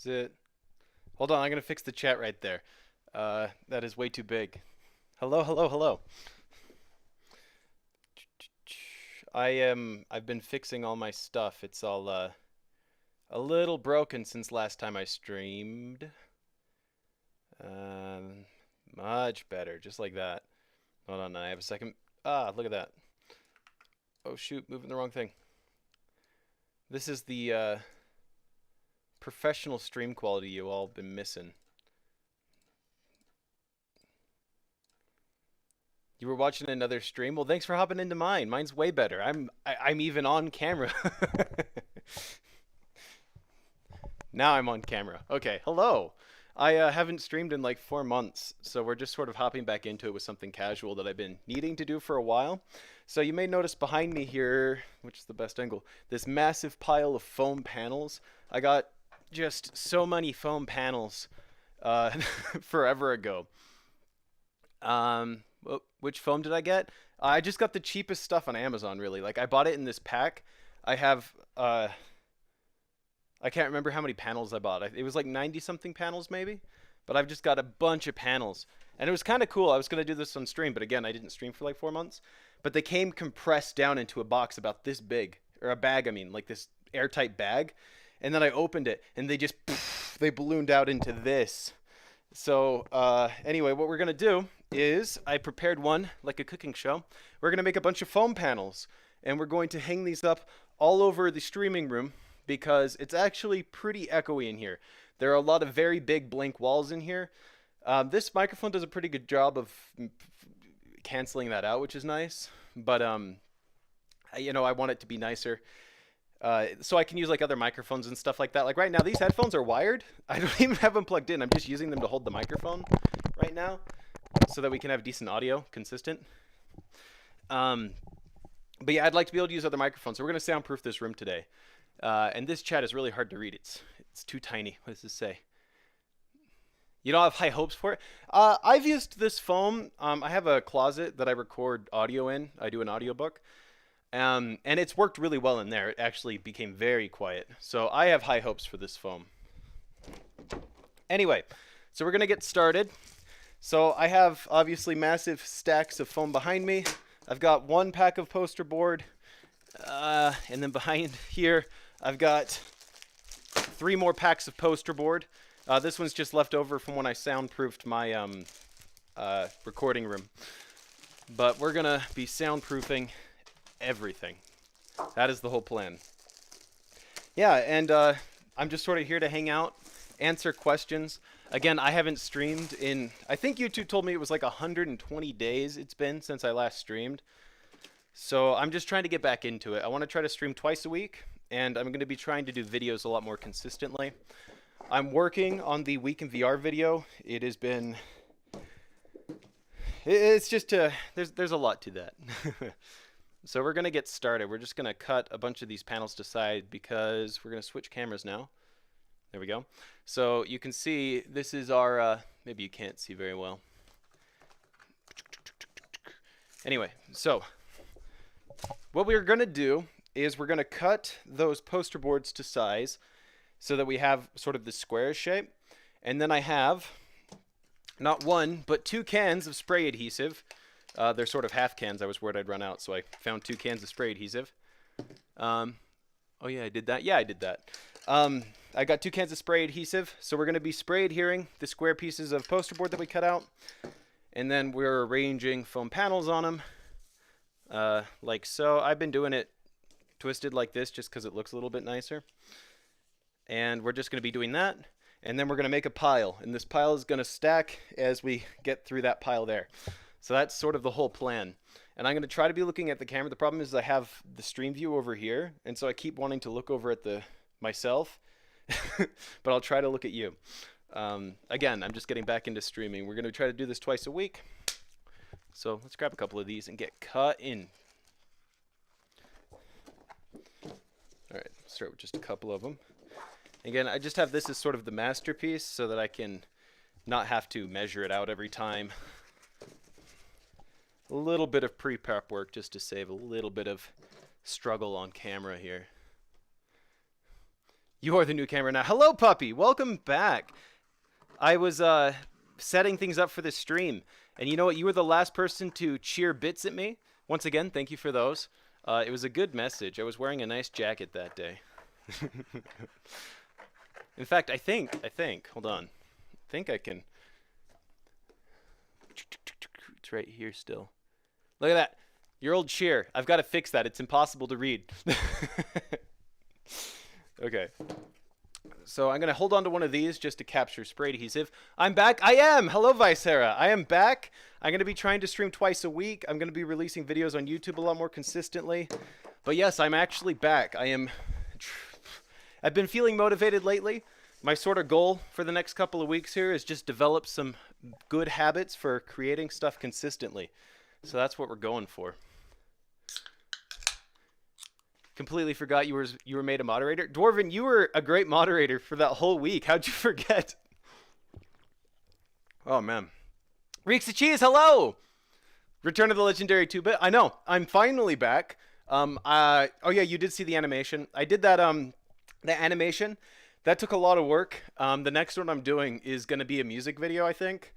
Is it? Hold on, I'm gonna fix the chat right there. That is way too big. Hello, hello, hello. I've been fixing all my stuff. It's all a little broken since last time I streamed. Um, Much better, just like that. Hold on, I have a second. Ah, look at that. Oh shoot, moving the wrong thing. This is the professional stream quality you all been missing. You were watching another stream? Well, thanks for hopping into mine. Mine's way better. I'm even on camera. Now I'm on camera. Okay, hello. I haven't streamed in like 4 months, so we're just sort of hopping back into it with something casual that I've been needing to do for a while. So you may notice behind me here, which is the best angle, this massive pile of foam panels. I got just so many foam panels uh, forever ago. Which foam did I get? I just got the cheapest stuff on Amazon, really. Like I bought it in this pack. I have I can't remember how many panels I bought. It was like 90 something panels maybe, but I've just got a bunch of panels. And it was kind of cool. I was going to do this on stream, but again, I didn't stream for like 4 months. But they came compressed down into a box about this big, or a bag, I mean, like this airtight bag. And then I opened it and they just they ballooned out into this. So anyway, what we're gonna do is I prepared one like a cooking show. We're gonna make a bunch of foam panels, and we're going to hang these up all over the streaming room because it's actually pretty echoey in here. There are a lot of very big blank walls in here. This microphone does a pretty good job of canceling that out, which is nice. But I want it to be nicer. So I can use like other microphones and stuff like that. Like right now, these headphones are wired. I don't even have them plugged in. I'm just using them to hold the microphone right now so that we can have decent audio, consistent. Um, but yeah, I'd like to be able to use other microphones. So we're going to soundproof this room today. And this chat is really hard to read. It's too tiny. What does this say? You don't have high hopes for it? I've used this foam. I have a closet that I record audio in. I do an audiobook. And it's worked really well in there. It actually became very quiet. So I have high hopes for this foam. Anyway, so we're going to get started. So I have obviously massive stacks of foam behind me. I've got one pack of poster board. And then behind here, I've got 3 more packs of poster board. This one's just left over from when I soundproofed my recording room. But we're going to be soundproofing everything. That is the whole plan. Yeah, and I'm just sort of here to hang out, answer questions. Again, I haven't streamed in, I think YouTube told me it was like 120 days it's been since I last streamed. So I'm just trying to get back into it. I want to try to stream twice a week, and I'm going to be trying to do videos a lot more consistently. I'm working on the Week in VR video. It has been, it's just, there's a lot to that. So we're going to get started. We're just going to cut a bunch of these panels to side because we're going to switch cameras now. There we go. So you can see this is our, maybe you can't see very well. Anyway, so what we're going to do is we're going to cut those poster boards to size so that we have sort of this square shape. And then I have not one, but 2 cans of spray adhesive. They're sort of half cans. I was worried I'd run out, so I found 2 cans of spray adhesive. Oh yeah, I did that. Yeah, I did that. I got 2 cans of spray adhesive, so we're going to be spray adhering the square pieces of poster board that we cut out, and then we're arranging foam panels on them, like so. I've been doing it twisted like this just because it looks a little bit nicer. And we're just going to be doing that, and then we're going to make a pile, and this pile is going to stack as we get through that pile there. So that's sort of the whole plan. And I'm going to try to be looking at the camera. The problem is I have the stream view over here, and so I keep wanting to look over at myself, but I'll try to look at you. Again, I'm just getting back into streaming. We're going to try to do this twice a week. So let's grab a couple of these and get cut in. All right, start with just a couple of them. Again, I just have this as sort of the masterpiece so that I can not have to measure it out every time. A little bit of pre-prep work just to save a little bit of struggle on camera here. You are the new camera now. Hello, puppy. Welcome back. I was setting things up for this stream, and you know what? You were the last person to cheer bits at me. Once again, thank you for those. It was a good message. I was wearing a nice jacket that day. In fact, I think, hold on. I think I can. It's right here still. Look at that. Your old cheer. I've got to fix that. It's impossible to read. Okay. So I'm going to hold on to one of these just to capture spray adhesive. I'm back. I am. Hello, Vicera. I am back. I'm going to be trying to stream twice a week. I'm going to be releasing videos on YouTube a lot more consistently. But yes, I'm actually back. I've been feeling motivated lately. My sort of goal for the next couple of weeks here is just develop some good habits for creating stuff consistently. So that's what we're going for. Completely forgot you were made a moderator. Dwarven, you were a great moderator for that whole week. How'd you forget? Oh, man. Reeks of Cheese, hello! Return of the Legendary 2-Bit. I know. I'm finally back. Oh, yeah, you did see the animation. I did that, the animation. That took a lot of work. The next one I'm doing is going to be a music video, I think.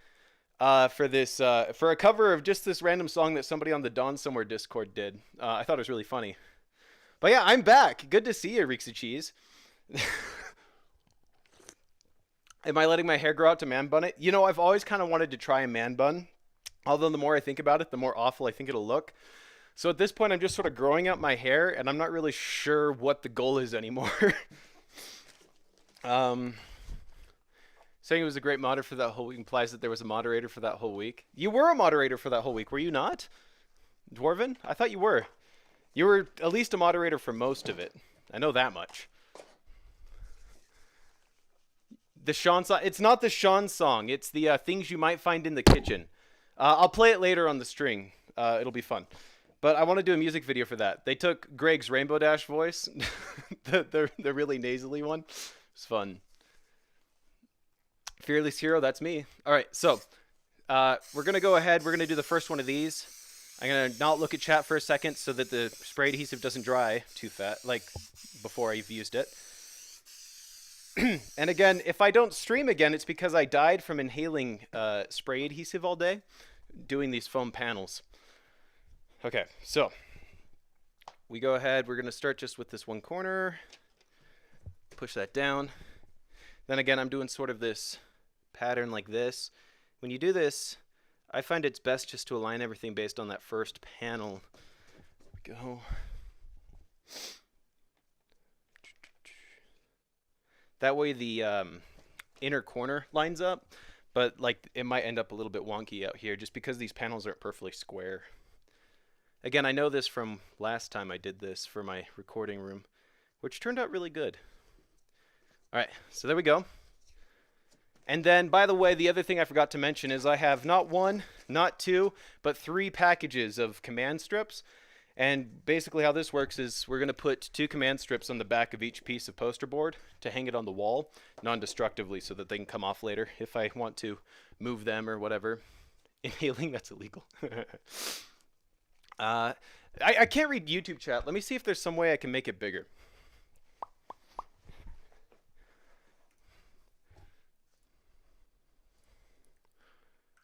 For a cover of just this random song that somebody on the Dawn Somewhere Discord did. I thought it was really funny. But yeah, I'm back. Good to see you, Reeks of Cheese. Am I letting my hair grow out to man bun it? You know, I've always kind of wanted to try a man bun. Although the more I think about it, the more awful I think it'll look. So at this point, I'm just sort of growing out my hair, and I'm not really sure what the goal is anymore. Saying it was a great moderator for that whole week implies that there was a moderator for that whole week. You were a moderator for that whole week, were you not? Dwarven? I thought you were. You were at least a moderator for most of it. I know that much. The Sean song. It's not the Sean song. It's the things you might find in the kitchen. I'll play it later on the string. It'll be fun. But I want to do a music video for that. They took Greg's Rainbow Dash voice, the really nasally one. It's fun. Fearless Hero, that's me. All right, so we're going to go ahead. We're going to do the first one of these. I'm going to not look at chat for a second so that the spray adhesive doesn't dry too fast, like before I've used it. And again, if I don't stream again, it's because I died from inhaling spray adhesive all day doing these foam panels. Okay, so we go ahead. We're going to start just with this one corner. Push that down. Then again, I'm doing sort of this pattern like this. When you do this, I find it's best just to align everything based on that first panel. Go. That way the inner corner lines up, but like it might end up a little bit wonky out here just because these panels aren't perfectly square. Again, I know this from last time I did this for my recording room, which turned out really good. All right, so there we go. And then, by the way, the other thing I forgot to mention is I have not one, not two, but 3 packages of command strips. And basically how this works is we're going to put 2 command strips on the back of each piece of poster board to hang it on the wall non-destructively so that they can come off later if I want to move them or whatever. Inhaling, that's illegal. I can't read YouTube chat. Let me see if there's some way I can make it bigger.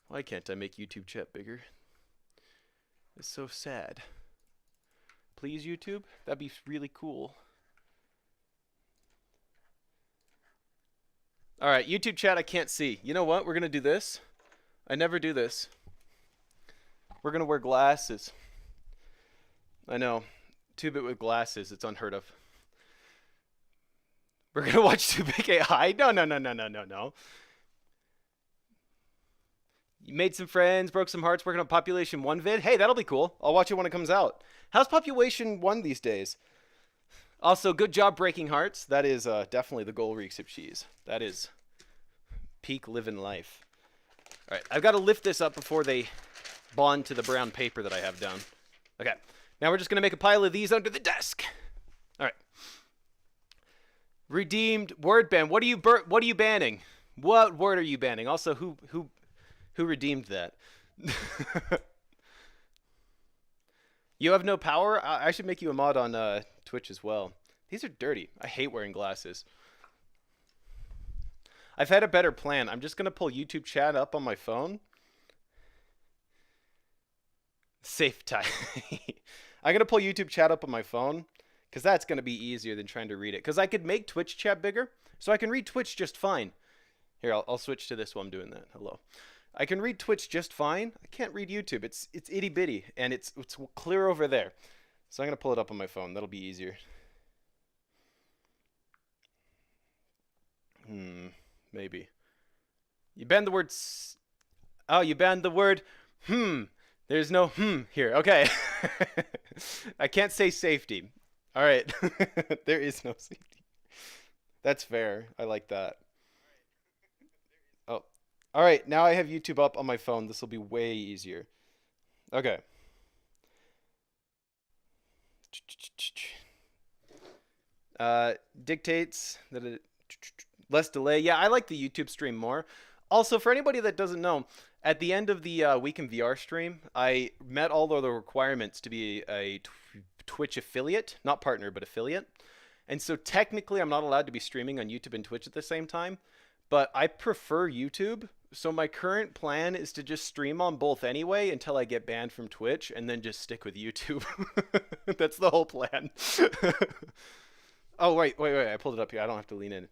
Why can't I make YouTube chat bigger? It's so sad. Please, YouTube? That'd be really cool. All right, YouTube chat I can't see. You know what? We're going to do this. I never do this. We're going to wear glasses. I know. 2-bit with glasses. It's unheard of. We're going to watch 2-bit AI? No. You made some friends, broke some hearts, working on Population 1 vid. Hey, that'll be cool. I'll watch it when it comes out. How's Population 1 these days? Also, good job breaking hearts. That is definitely the goal, Reeks of Cheese. That is peak living life. All right, I've got to lift this up before they bond to the brown paper that I have down. Okay, now we're just going to make a pile of these under the desk. All right. Redeemed word ban. What are you banning? What word are you banning? Also, who redeemed that? You have no power? I should make you a mod on Twitch as well. These are dirty. I hate wearing glasses. I've had a better plan. I'm just gonna pull YouTube chat up on my phone. Safe time. I'm gonna pull YouTube chat up on my phone because that's gonna be easier than trying to read it. Because I could make Twitch chat bigger, so I can read Twitch just fine. Here, I'll switch to this while I'm doing that. Hello. I can read Twitch just fine. I can't read YouTube. It's itty bitty and it's clear over there. So I'm gonna pull it up on my phone. That'll be easier. Maybe. You banned the word. Oh, you banned the word. There's no here. Okay. I can't say safety. All right. There is no safety. That's fair. I like that. Oh. All right. Now I have YouTube up on my phone. This will be way easier. Okay. Dictates that it less delay. Yeah, I like the YouTube stream more. Also, for anybody that doesn't know, at the end of the Week in VR stream, I met all of the requirements to be a Twitch affiliate, not partner, but affiliate. And so technically, I'm not allowed to be streaming on YouTube and Twitch at the same time, but I prefer YouTube. So my current plan is to just stream on both anyway until I get banned from Twitch and then just stick with YouTube. That's the whole plan. Oh, wait. I pulled it up here. I don't have to lean in.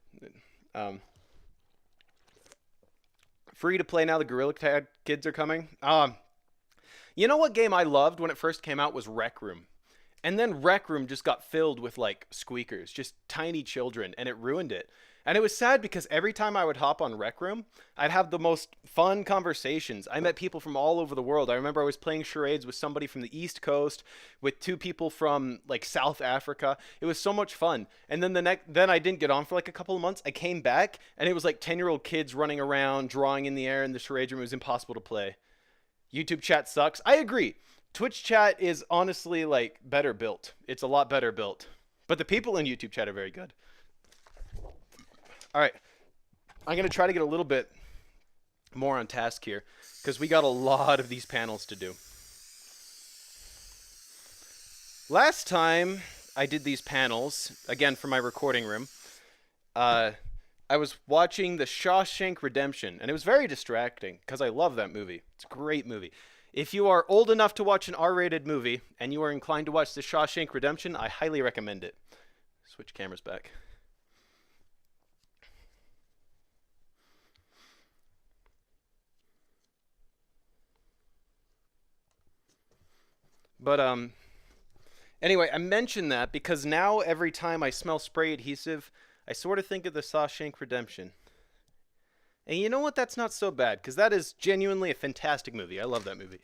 Free to play now. The Gorilla Tag kids are coming. You know what game I loved when it first came out was Rec Room. And then Rec Room just got filled with like squeakers, just tiny children, and it ruined it. And it was sad because every time I would hop on Rec Room, I'd have the most fun conversations. I met people from all over the world. I remember I was playing charades with somebody from the East Coast, with two people from like South Africa. It was so much fun. And then then I didn't get on for like a couple of months. I came back and it was like 10-year-old kids running around, drawing in the air in the charade room. It was impossible to play. YouTube chat sucks. I agree. Twitch chat is honestly like better built. It's a lot better built. But the people in YouTube chat are very good. All right, I'm going to try to get a little bit more on task here because we got a lot of these panels to do. Last time I did these panels, again for my recording room, I was watching The Shawshank Redemption, and it was very distracting because I love that movie. It's a great movie. If you are old enough to watch an R-rated movie and you are inclined to watch The Shawshank Redemption, I highly recommend it. Switch cameras back. But anyway, I mention that because now every time I smell spray adhesive, I sort of think of the Shawshank Redemption. And you know what? That's not so bad because that is genuinely a fantastic movie. I love that movie.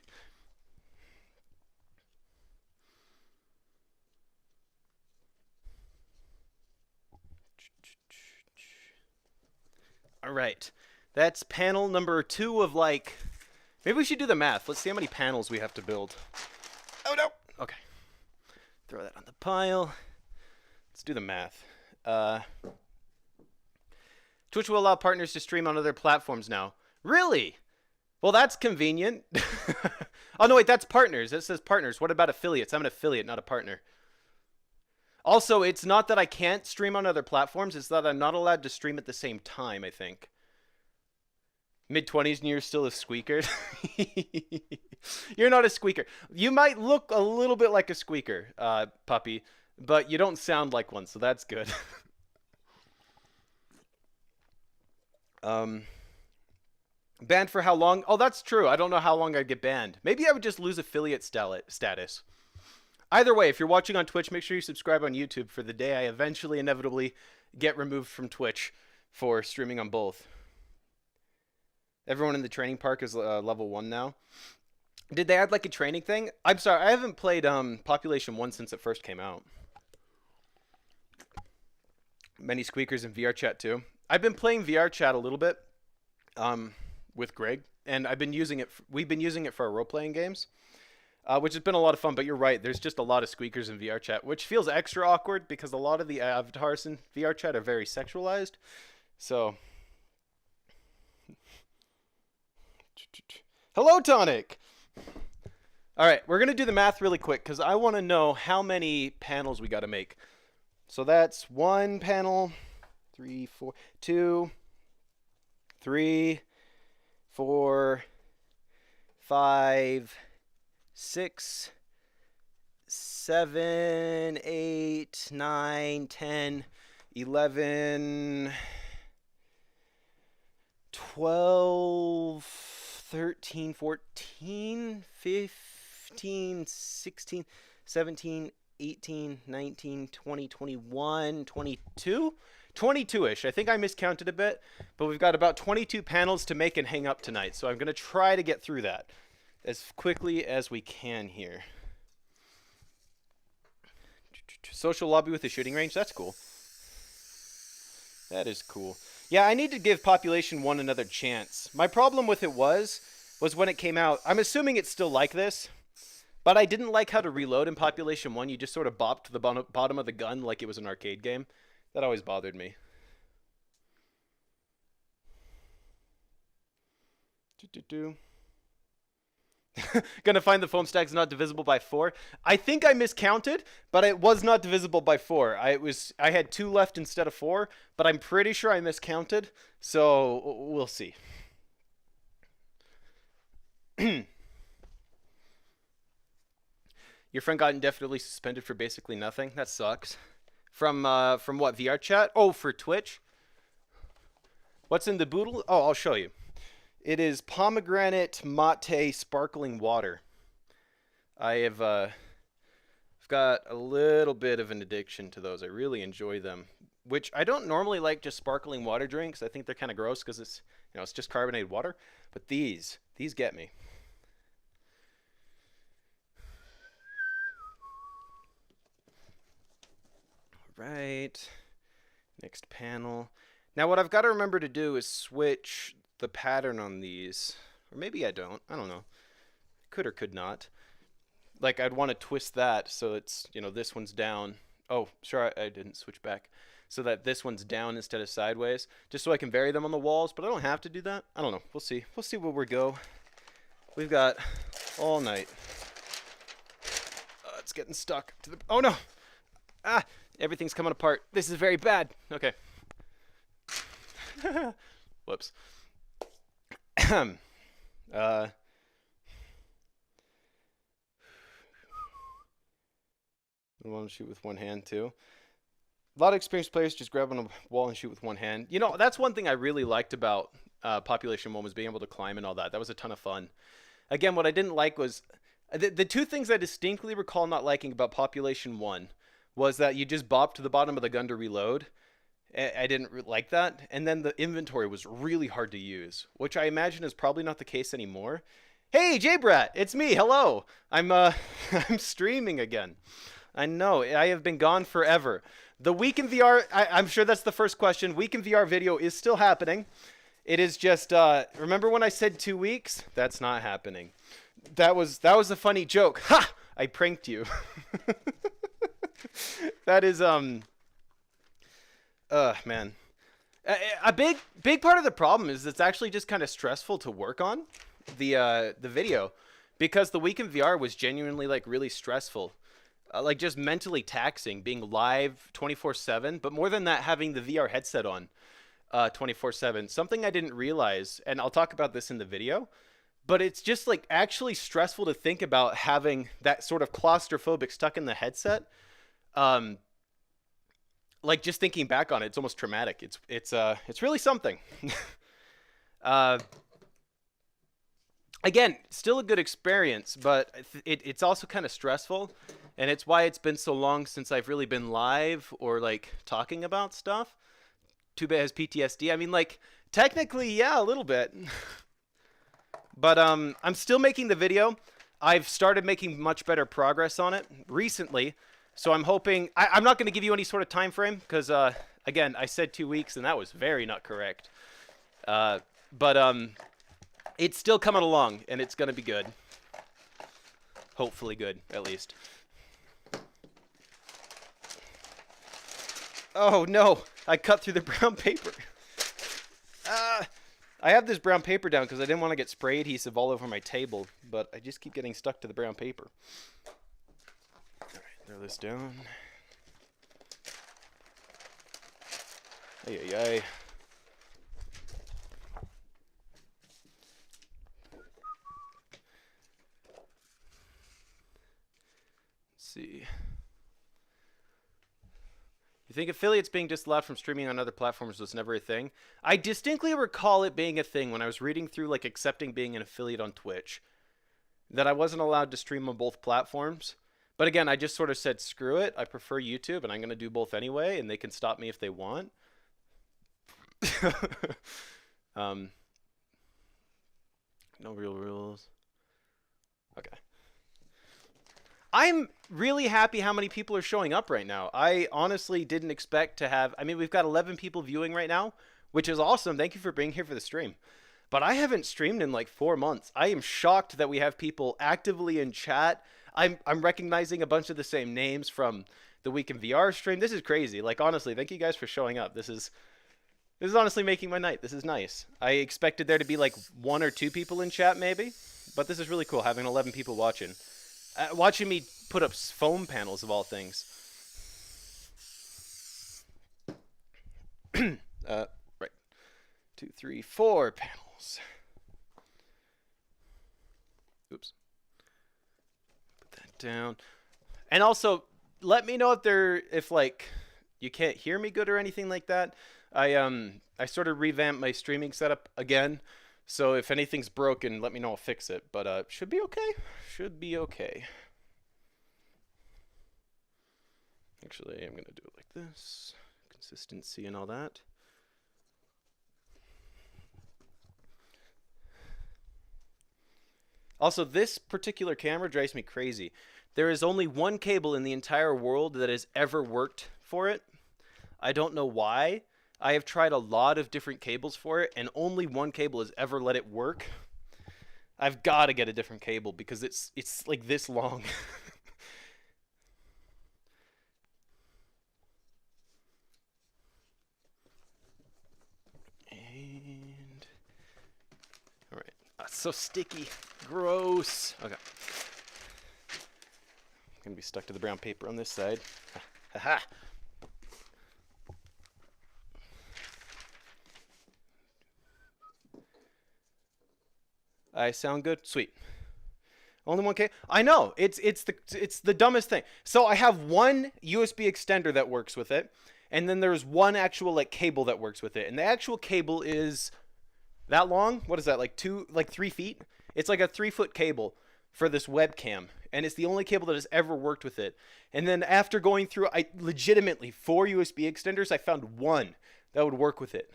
All right. That's panel number 2 of like... Maybe we should do the math. Let's see how many panels we have to build. Oh, no. Okay. Throw that on the pile. Let's do the math. Twitch will allow partners to stream on other platforms now. Really? Well, that's convenient. Oh, no, wait, that's partners. It says partners. What about affiliates? I'm an affiliate, not a partner. Also, it's not that I can't stream on other platforms. It's that I'm not allowed to stream at the same time, I think. Mid-20s and you're still a squeaker? You're not a squeaker. You might look a little bit like a squeaker, puppy, but you don't sound like one, so that's good. Banned for how long? Oh, that's true. I don't know how long I'd get banned. Maybe I would just lose affiliate status. Either way, if you're watching on Twitch, make sure you subscribe on YouTube for the day I eventually, inevitably get removed from Twitch for streaming on both. Everyone in the training park is level 1 now. Did they add like a training thing? I'm sorry, I haven't played Population 1 since it first came out. Many squeakers in VR chat too. I've been playing VR chat a little bit with Greg, and I've been using it. We've been using it for our role-playing games, which has been a lot of fun. But you're right, there's just a lot of squeakers in VR chat, which feels extra awkward because a lot of the avatars in VR chat are very sexualized. So, hello, Tonic. All right, we're gonna do the math really quick because I want to know how many panels we got to make. So that's 1 panel, 3, 4, 2, 3, 4, 5, 6, 7, 8, 9, 10, 11, 12, 13, 14, 15, 16, 17, 18, 19, 20, 21, 22? 22-ish. I think I miscounted a bit, but we've got about 22 panels to make and hang up tonight, so I'm going to try to get through that as quickly as we can here. Social lobby with a shooting range. That's cool. That is cool. Yeah, I need to give Population 1 another chance. My problem with it was when it came out, I'm assuming it's still like this, but I didn't like how to reload in Population 1. You just sort of bopped the bottom of the gun like it was an arcade game. That always bothered me. Gonna find the foam stacks not divisible by 4. I think I miscounted, but it was not divisible by 4. I had 2 left instead of 4, but I'm pretty sure I miscounted, so we'll see. Your friend got indefinitely suspended for basically nothing. That sucks. From what, VR chat? Oh, for Twitch? What's in the boodle? Oh, I'll show you. It is pomegranate mate sparkling water. I've got a little bit of an addiction to those. I really enjoy them. Which I don't normally like just sparkling water drinks. I think they're kind of gross because it's, you know, it's just carbonated water. But these get me. Right. Next panel. Now what I've got to remember to do is switch the pattern on these. Or maybe I don't. I don't know. Could or could not. Like I'd want to twist that so it's, you know, this one's down. Oh, sure, I didn't switch back. So that this one's down instead of sideways. Just so I can vary them on the walls, but I don't have to do that. I don't know. We'll see. We'll see where we go. We've got all night. It's getting stuck to the... Oh, no! Ah! Everything's coming apart. This is very bad. Okay. Whoops. I want to shoot with one hand too. A lot of experienced players just grab on a wall and shoot with one hand. You know, that's one thing I really liked about Population 1 was being able to climb and all that. That was a ton of fun. Again, what I didn't like was... The two things I distinctly recall not liking about Population 1 was that you just bopped to the bottom of the gun to reload. I didn't like that. And then the inventory was really hard to use, which I imagine is probably not the case anymore. Hey, J-Brat, it's me. Hello. I'm I'm streaming again. I know. I have been gone forever. The Week in VR, I'm sure that's the first question. Week in VR video is still happening. It is just, remember when I said 2 weeks? That's not happening. That was a funny joke. Ha! I pranked you. That is, man. A big part of the problem is it's actually just kind of stressful to work on the video, because the Week in VR was genuinely like really stressful, like just mentally taxing, being live 24/7. But more than that, having the VR headset on 24/7. Something I didn't realize, and I'll talk about this in the video, but it's just like actually stressful to think about having that sort of claustrophobic stuck in the headset. Like just thinking back on it, it's almost traumatic. It's really something. Again, still a good experience, but it's also kind of stressful, and it's why it's been so long since I've really been live or like talking about stuff. Too bad has PTSD. I mean, like technically, yeah, a little bit. But I'm still making the video. I've started making much better progress on it recently. So I'm hoping, I'm not going to give you any sort of time frame because, again, I said 2 weeks and that was very not correct. But it's still coming along and it's going to be good. Hopefully good, at least. Oh, no. I cut through the brown paper. I have this brown paper down because I didn't want to get spray adhesive all over my table, but I just keep getting stuck to the brown paper. Throw this down. Ay, ay, ay. see. You think affiliates being disallowed from streaming on other platforms was never a thing? I distinctly recall it being a thing when I was reading through like accepting being an affiliate on Twitch, that I wasn't allowed to stream on both platforms. But again, I just sort of said, screw it. I prefer YouTube, and I'm going to do both anyway, and they can stop me if they want. No real rules. Okay. I'm really happy how many people are showing up right now. I honestly didn't expect to have... I mean, we've got 11 people viewing right now, which is awesome. Thank you for being here for the stream. But I haven't streamed in like 4 months. I am shocked that we have people actively in chat. I'm recognizing a bunch of the same names from the Week in VR stream. This is crazy. Like, honestly, thank you guys for showing up. This is honestly making my night. This is nice. I expected there to be like 1 or 2 people in chat maybe, but this is really cool having 11 people watching. Watching me put up foam panels of all things. Right. 2, 3, 4 panels. Oops. Put that down. And also, let me know if like you can't hear me good or anything like that. I sort of revamped my streaming setup again. So if anything's broken, let me know, I'll fix it. But should be okay. Should be okay. Actually, I'm going to do it like this. Consistency and all that. Also, this particular camera drives me crazy. There is only one cable in the entire world that has ever worked for it. I don't know why. I have tried a lot of different cables for it, and only one cable has ever let it work. I've got to get a different cable because it's like this long. And all right, that's so sticky, gross. Okay, I'm gonna be stuck to the brown paper on this side. Haha. I sound good? Sweet. Only 1K? I know. It's the dumbest thing. So I have one USB extender that works with it, and then there's one actual like cable that works with it. And the actual cable is that long? What is that? Like 3 feet? It's like a 3-foot cable for this webcam, and it's the only cable that has ever worked with it. And then after going through legitimately 4 USB extenders, I found one that would work with it.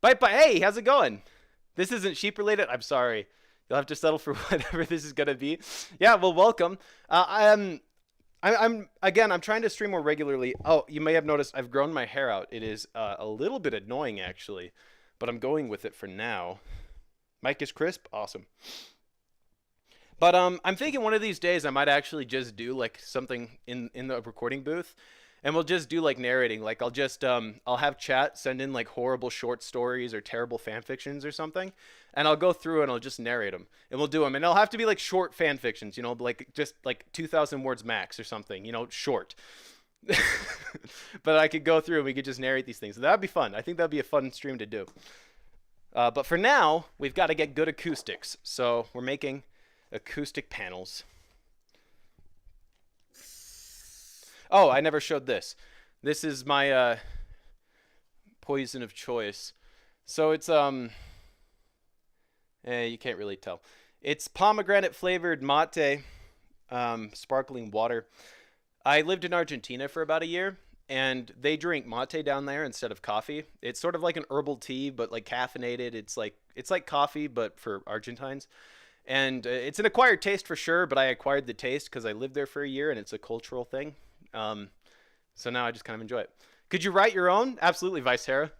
Bye. Hey, how's it going? This isn't sheep related. I'm sorry. You'll have to settle for whatever this is gonna be. Yeah, well, welcome. I'm trying to stream more regularly. Oh, you may have noticed I've grown my hair out. It is a little bit annoying actually, but I'm going with it for now. Mic is crisp. Awesome. But I'm thinking one of these days I might actually just do like something in the recording booth. And we'll just do like narrating. Like I'll just I'll have chat send in like horrible short stories or terrible fan fictions or something, and I'll go through and I'll just narrate them, and we'll do them. And they'll have to be like short fan fictions, you know, like just like 2,000 words max or something, you know, short. But I could go through and we could just narrate these things. That'd be fun. I think that'd be a fun stream to do. But for now, we've got to get good acoustics, so we're making acoustic panels. Oh, I never showed this. This is my poison of choice. So it's you can't really tell. It's pomegranate flavored mate, sparkling water. I lived in Argentina for about a year, and they drink mate down there instead of coffee. It's sort of like an herbal tea, but like caffeinated. It's like coffee, but for Argentines. And it's an acquired taste for sure, but I acquired the taste because I lived there for a year, and it's a cultural thing. So now I just kind of enjoy it. Could you write your own? Absolutely, Vice Hera.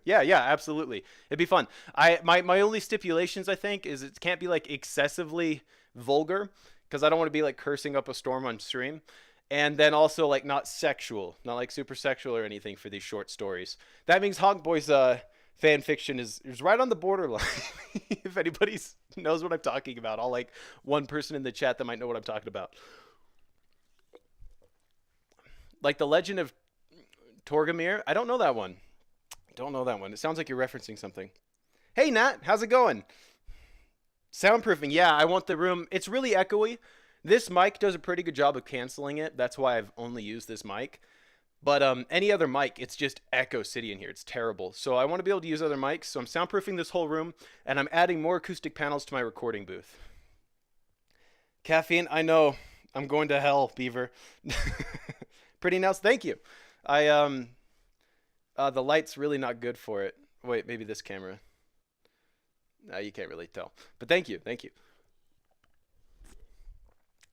yeah, absolutely. It'd be fun. My only stipulations, I think, is it can't be like excessively vulgar, because I don't want to be like cursing up a storm on stream. And then also like not sexual, not like super sexual or anything for these short stories. That means Hog Boy's fan fiction is right on the borderline. If anybody knows what I'm talking about, I'll like one person in the chat that might know what I'm talking about. Like the Legend of Torgamir. I don't know that one. It sounds like you're referencing something. Hey, Nat. How's it going? Soundproofing, yeah, I want the room. It's really echoey. This mic does a pretty good job of canceling it. That's why I've only used this mic. But any other mic, it's just Echo City in here. It's terrible. So I want to be able to use other mics. So I'm soundproofing this whole room, and I'm adding more acoustic panels to my recording booth. Caffeine, I know. I'm going to hell, Beaver. Pretty announced. Thank you. The light's really not good for it. Wait, maybe this camera. No, you can't really tell. But thank you. Thank you.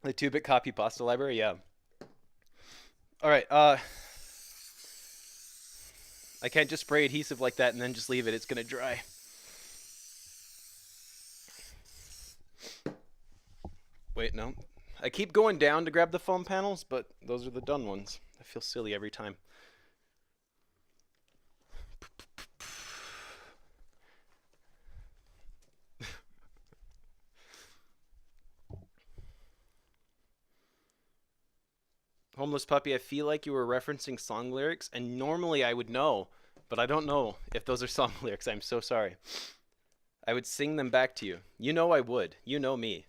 The 2-bit copy pasta library, yeah. All right. I can't just spray adhesive like that and then just leave it. It's going to dry. Wait, no. I keep going down to grab the foam panels, but those are the done ones. I feel silly every time. Homeless Puppy, I feel like you were referencing song lyrics, and normally I would know, but I don't know if those are song lyrics. I'm so sorry. I would sing them back to you. You know I would. You know me.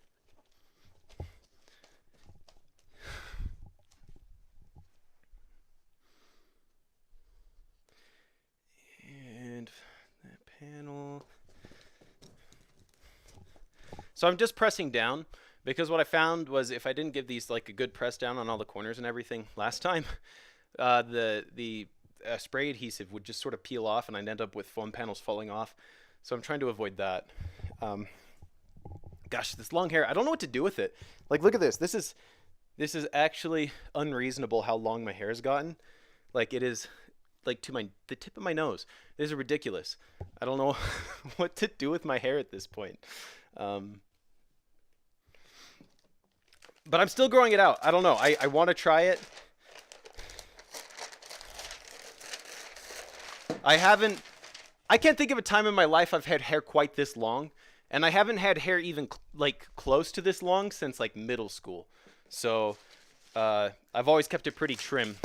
And that panel. So I'm just pressing down. Because what I found was if I didn't give these like a good press down on all the corners and everything last time, the spray adhesive would just sort of peel off and I'd end up with foam panels falling off. So I'm trying to avoid that. Gosh, this long hair, I don't know what to do with it. Like, look at this. This is actually unreasonable how long my hair has gotten. Like, it is like to the tip of my nose. This is ridiculous. I don't know what to do with my hair at this point. But I'm still growing it out. I don't know. I want to try it. I can't think of a time in my life I've had hair quite this long. And I haven't had hair even like close to this long since like middle school. So I've always kept it pretty trim.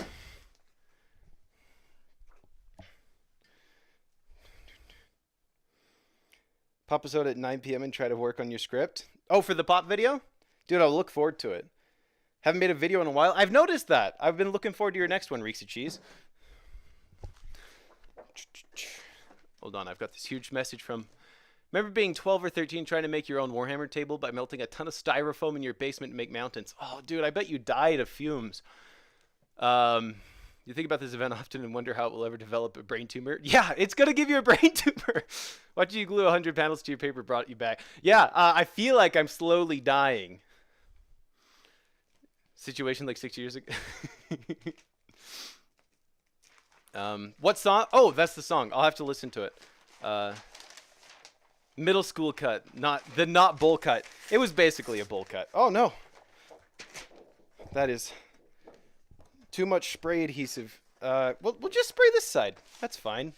Pop episode at 9 p.m. and try to work on your script. Oh, for the pop video? Dude, I'll look forward to it. Haven't made a video in a while. I've noticed that. I've been looking forward to your next one, Reeksy Cheese. Hold on, I've got this huge message from... Remember being 12 or 13 trying to make your own Warhammer table by melting a ton of styrofoam in your basement to make mountains? Oh, dude, I bet you died of fumes. You think about this event often and wonder how it will ever develop a brain tumor? Yeah, it's going to give you a brain tumor. Watching you glue 100 panels to your paper brought you back. Yeah, I feel like I'm slowly dying. Situation like 6 years ago. What song? Oh, that's the song. I'll have to listen to it. Middle school cut, not bowl cut. It was basically a bowl cut. Oh no, that is too much spray adhesive. We'll just spray this side. That's fine.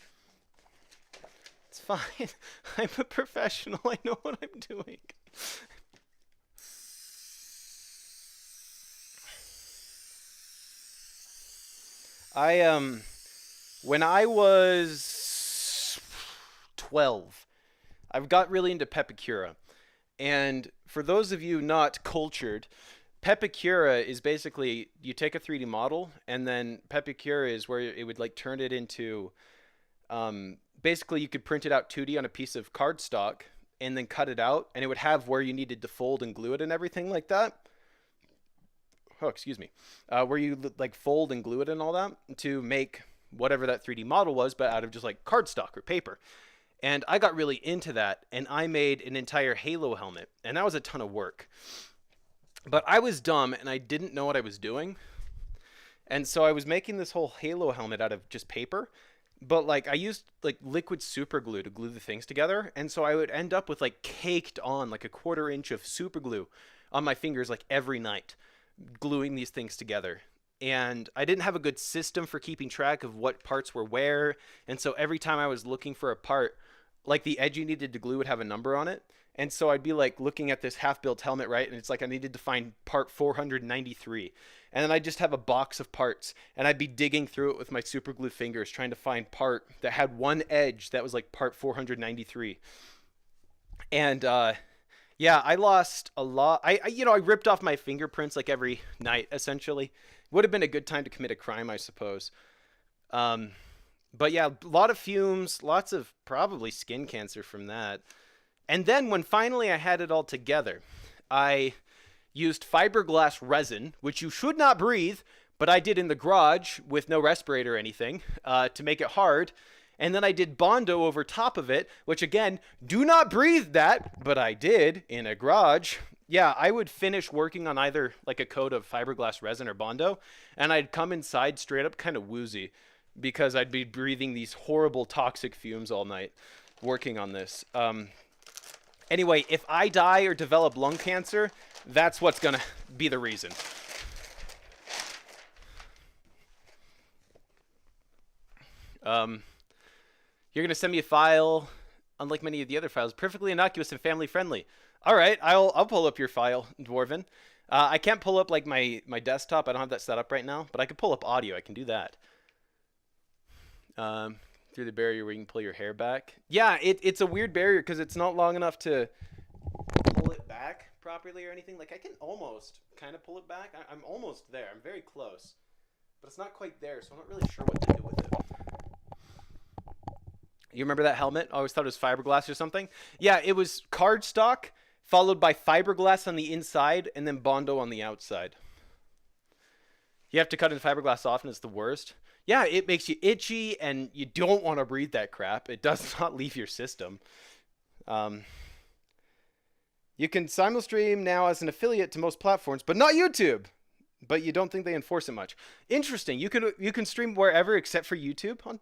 It's fine. I'm a professional. I know what I'm doing. When I was 12, I got really into Pepicura. And for those of you not cultured, Pepicura is basically you take a 3D model and then Pepicura is where it would like turn it into basically you could print it out 2D on a piece of cardstock and then cut it out and it would have where you needed to fold and glue it and everything like that. Oh, excuse me. Where you like fold and glue it and all that to make whatever that 3D model was, but out of just like cardstock or paper. And I got really into that, and I made an entire Halo helmet, and that was a ton of work. But I was dumb, and I didn't know what I was doing. And so I was making this whole Halo helmet out of just paper, but like I used like liquid super glue to glue the things together, and so I would end up with like caked on like a 1/4 inch of super glue on my fingers like every night, gluing these things together. And I didn't have a good system for keeping track of what parts were where, and so every time I was looking for a part, like the edge you needed to glue would have a number on it. And so I'd be like looking at this half-built helmet, right? And it's like I needed to find part 493. And then I'd just have a box of parts. And I'd be digging through it with my super glue fingers, trying to find part that had one edge that was like part 493. And Yeah, I lost a lot. I ripped off my fingerprints like every night, essentially. Would have been a good time to commit a crime, I suppose. Um, but yeah, a lot of fumes, lots of probably skin cancer from that. And then when finally I had it all together, I used fiberglass resin, which you should not breathe, but I did in the garage with no respirator or anything to make it hard. And then I did Bondo over top of it, which again, do not breathe that, but I did in a garage. Yeah, I would finish working on either like a coat of fiberglass resin or Bondo, and I'd come inside straight up kind of woozy because I'd be breathing these horrible toxic fumes all night working on this. Anyway, if I die or develop lung cancer, that's what's going to be the reason. You're going to send me a file, unlike many of the other files, perfectly innocuous and family friendly. All right, I'll pull up your file, Dwarven. I can't pull up like my desktop. I don't have that set up right now, but I can pull up audio. I can do that. Through the barrier where you can pull your hair back. Yeah, it's a weird barrier because it's not long enough to pull it back properly or anything. Like I can almost kind of pull it back. I'm almost there. I'm very close, but it's not quite there, so I'm not really sure what to do with it. You remember that helmet? I always thought it was fiberglass or something. Yeah, it was cardstock followed by fiberglass on the inside and then Bondo on the outside. You have to cut in fiberglass off and it's the worst. Yeah, it makes you itchy and you don't want to breathe that crap. It does not leave your system. You can simulstream now as an affiliate to most platforms, but not YouTube. But you don't think they enforce it much. Interesting. You can stream wherever except for YouTube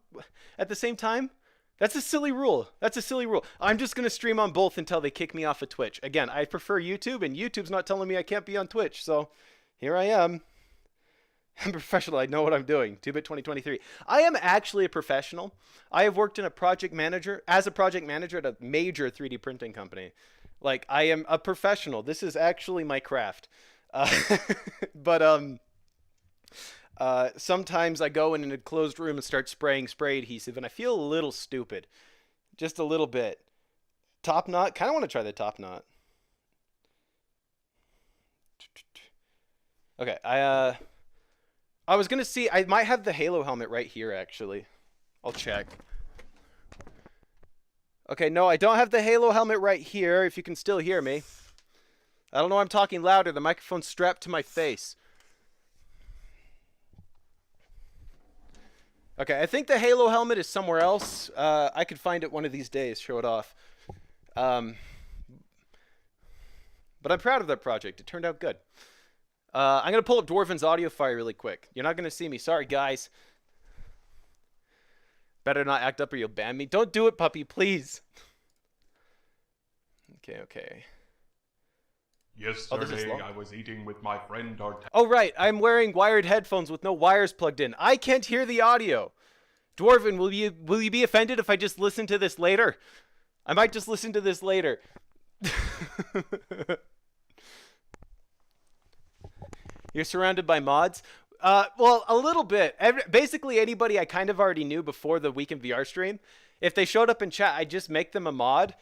at the same time. That's a silly rule. That's a silly rule. I'm just going to stream on both until they kick me off of Twitch. Again, I prefer YouTube, and YouTube's not telling me I can't be on Twitch, so here I am. I'm a professional. I know what I'm doing. 2-Bit 2023. I am actually a professional. I have worked as a project manager at a major 3D printing company. Like, I am a professional. This is actually my craft. But sometimes I go in a closed room and start spraying spray adhesive, and I feel a little stupid. Just a little bit. Top knot? Kind of want to try the top knot. Okay, I was going to see, I might have the Halo helmet right here, actually. I'll check. Okay, no, I don't have the Halo helmet right here, if you can still hear me. I don't know why I'm talking louder. The microphone's strapped to my face. Okay, I think the Halo helmet is somewhere else. I could find it one of these days, show it off. But I'm proud of that project. It turned out good. I'm going to pull up Dwarven's audio file really quick. You're not going to see me. Sorry, guys. Better not act up or you'll ban me. Don't do it, puppy, please. Okay. Yesterday, I was eating with my friend D'Artagnan. Oh, right. I'm wearing wired headphones with no wires plugged in. I can't hear the audio. Dwarven, will you be offended if I just listen to this later? I might just listen to this later. You're surrounded by mods? Well, a little bit. Basically, anybody I kind of already knew before the Week in VR stream, if they showed up in chat, I just make them a mod.